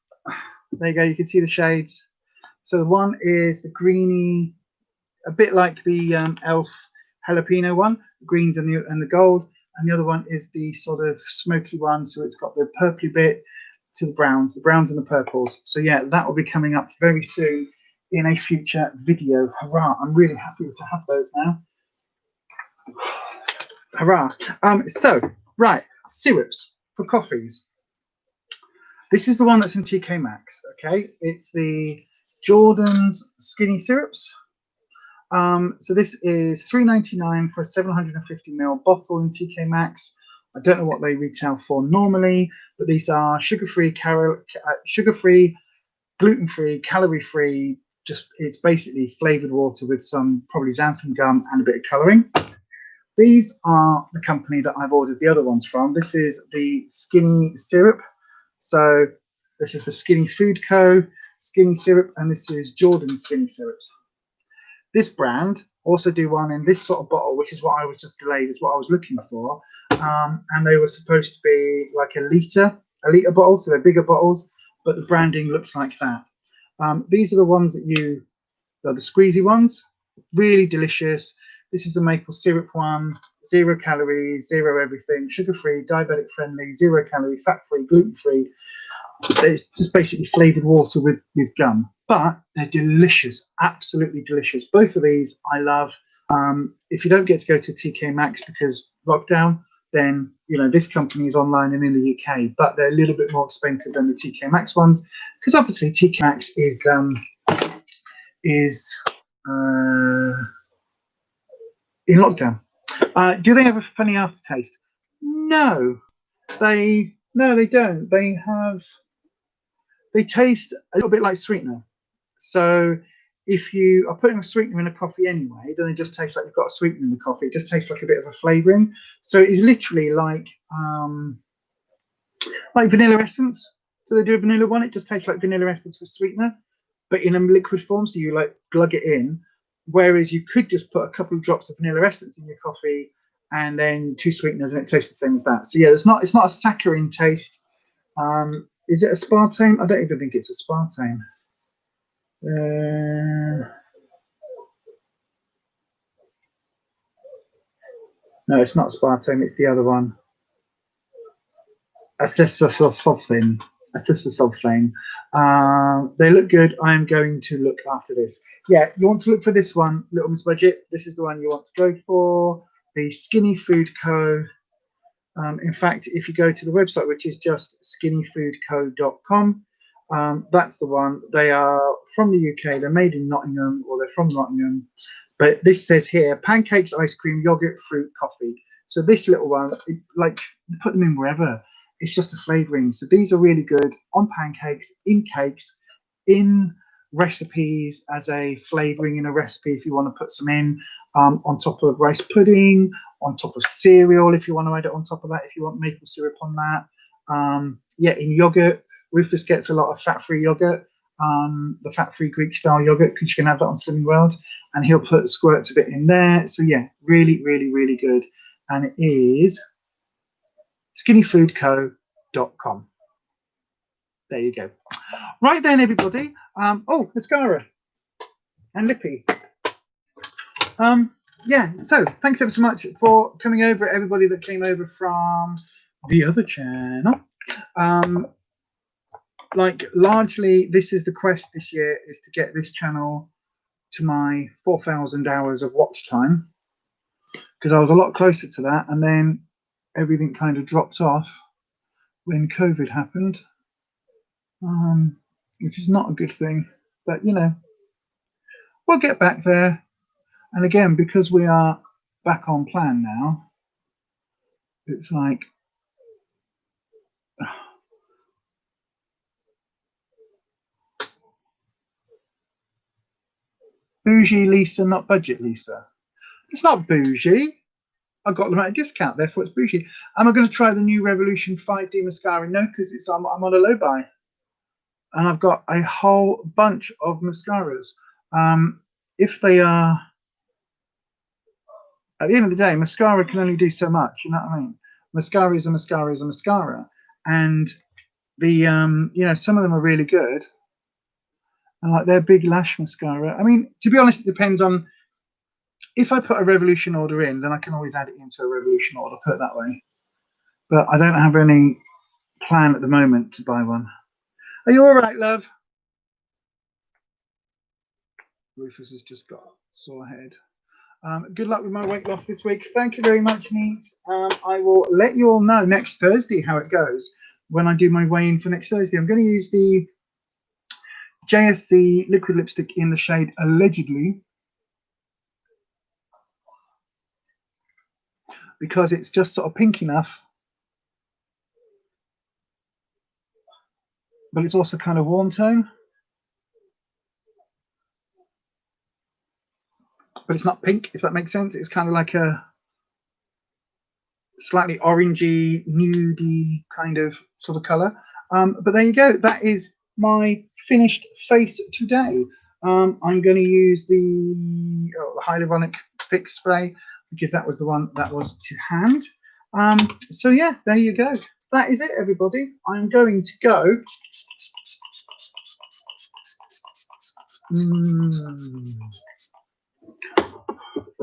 There you go. You can see the shades. So the one is the greeny, a bit like the Elf jalapeno one, the greens and the gold, and the other one is the sort of smoky one. So it's got the purpley bit to the browns and the purples. So yeah, that will be coming up very soon in a future video. Hurrah! I'm really happy to have those now. Hurrah! So right, syrups for coffees. This is the one that's in TK Maxx. Okay, it's the Jordan's Skinny Syrups. So this is $3.99 for a 750ml bottle in TK Maxx. I don't know what they retail for normally, but these are sugar-free, gluten-free, calorie-free. Just it's basically flavored water with some probably xanthan gum and a bit of colouring. These are the company that I've ordered the other ones from. This is the Skinny Syrup. So this is the Skinny Food Co. Skinny Syrup, and this is Jordan Skinny Syrups. This brand also do one in this sort of bottle, which is what I was just delayed, is what I was looking for. And they were supposed to be like a litre bottle, so they're bigger bottles, but the branding looks like that. These are the ones that the squeezy ones, really delicious. This is the maple syrup one, 0 calories, 0 everything, sugar-free, diabetic friendly, 0 calorie, fat-free, gluten-free. It's just basically flavored water with gum, but they're delicious, absolutely delicious. Both of these I love. If you don't get to go to TK Maxx because lockdown, then this company is online and in the UK, but they're a little bit more expensive than the TK Maxx ones because obviously TK Maxx is in lockdown. Do they have a funny aftertaste? No, they don't. They taste a little bit like sweetener. So if you are putting a sweetener in a coffee anyway, then it just tastes like you've got a sweetener in the coffee. It just tastes like a bit of a flavouring. So it's literally like vanilla essence. So they do a vanilla one. It just tastes like vanilla essence with sweetener, but in a liquid form. So you like glug it in. Whereas you could just put a couple of drops of vanilla essence in your coffee and then 2 sweeteners, and it tastes the same as that. So yeah, it's not a saccharine taste. Is it aspartame? I don't even think it's aspartame. No, it's not aspartame. It's the other one. Acetylsulfame. They look good. I am going to look after this. Yeah, you want to look for this one, Little Miss Budget. This is the one you want to go for. The Skinny Food Co. In fact, if you go to the website, which is just skinnyfoodco.com, that's the one. They are from the UK. They're made in Nottingham, or they're from Nottingham. But this says here, pancakes, ice cream, yogurt, fruit, coffee. So this little one, like, you put them in wherever. It's just a flavouring. So these are really good on pancakes, in cakes, in recipes as a flavouring in a recipe if you want to put some in, on top of rice pudding, on top of cereal if you want to add it on top of that, if you want maple syrup on that. Yeah, in yogurt, Ruffus gets a lot of fat-free yogurt, the fat-free Greek-style yogurt, because you can have that on Slimming World, and he'll put squirts of it in there. So yeah, really, really, really good. And it is skinnyfoodco.com. There you go. Right then, everybody. Oh, mascara and lippy. Yeah, so thanks ever so much for coming over, everybody that came over from the other channel. Like, largely, this is the quest this year, is to get this channel to my 4,000 hours of watch time, because I was a lot closer to that, and then everything kind of dropped off when COVID happened, which is not a good thing, but you know, we'll get back there. And again, because we are back on plan now, it's like, bougie Lisa, not budget Lisa. It's not bougie. I got them at a discount, therefore it's bougie. Am I going to try the new Revolution 5D mascara? No, because I'm on a low buy, and I've got a whole bunch of mascaras. If they are, at the end of the day, mascara can only do so much. You know what I mean? Mascara is a mascara is a mascara, and the you know, some of them are really good, and like their big lash mascara. I mean, to be honest, it depends on. If I put a Revolution order in, then I can always add it into a Revolution order, put it that way. But I don't have any plan at the moment to buy one. Are you all right, love? Rufus has just got a sore head. Good luck with my weight loss this week. Thank you very much, Neat. I will let you all know next Thursday how it goes when I do my weigh-in for next Thursday. I'm going to use the JSC liquid lipstick in the shade Allegedly, because it's just sort of pink enough, but it's also kind of warm tone. But it's not pink, if that makes sense. It's kind of like a slightly orangey, nudey kind of sort of color. But there you go. That is my finished face today. I'm going to use the hyaluronic fix spray, because that was the one that was to hand. So yeah, there you go. That is it, everybody. I'm going to go.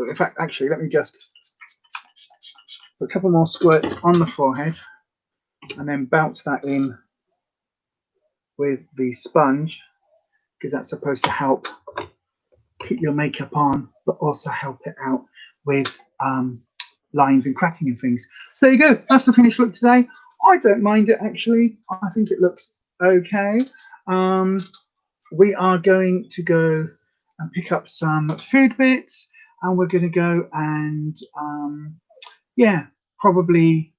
In fact, actually, let me just put a couple more squirts on the forehead and then bounce that in with the sponge, because that's supposed to help keep your makeup on, but also help it out with lines and cracking and things. So there you go. That's the finished look today. I don't mind it, actually. I think it looks okay. We are going to go and pick up some food bits. and we're going to go and yeah, probably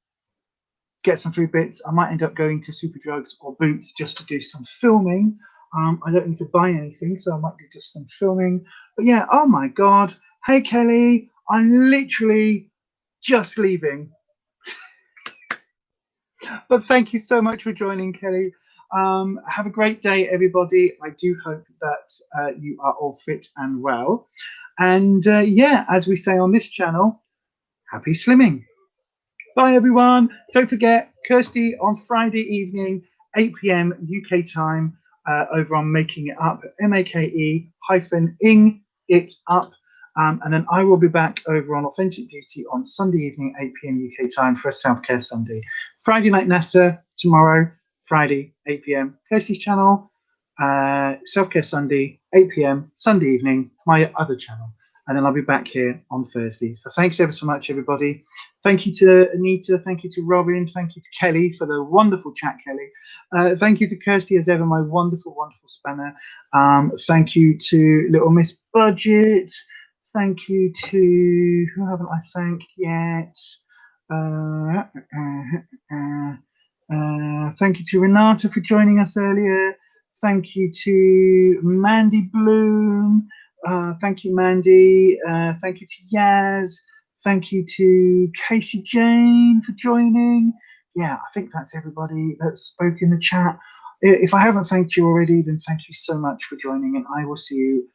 get some food bits. I might end up going to Superdrugs or Boots just to do some filming. I don't need to buy anything, so I might do just some filming. But yeah, oh my God. Hey, Kelly, I'm literally just leaving. But thank you so much for joining, Kelly. Have a great day, everybody. I do hope that you are all fit and well. And yeah, as we say on this channel, happy slimming. Bye, everyone. Don't forget, Kirsty on Friday evening, 8 p.m. UK time, over on Making It Up, MAKE-ing it up. And then I will be back over on Authentic Beauty on Sunday evening, 8 p.m. UK time for a Self-Care Sunday. Friday Night Natter tomorrow, Friday, 8 p.m. Kirsty's channel. Self-Care Sunday, 8 p.m. Sunday evening, my other channel. And then I'll be back here on Thursday. So thanks ever so much, everybody. Thank you to Anita. Thank you to Robin. Thank you to Kelly for the wonderful chat, Kelly. Thank you to Kirsty, as ever, my wonderful, wonderful spanner. Thank you to Little Miss Budget. Thank you to, who haven't I thanked yet? Thank you to Renata for joining us earlier. Thank you to Mandy Bloom. Thank you, Mandy. Thank you to Yaz. Thank you to Casey Jane for joining. Yeah, I think that's everybody that spoke in the chat. If I haven't thanked you already, then thank you so much for joining, and I will see you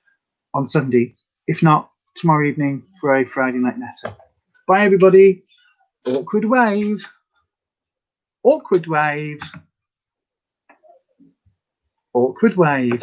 on Sunday. If not, tomorrow evening for a Friday Night Natter. Bye, everybody. Awkward wave. Awkward wave. Awkward wave.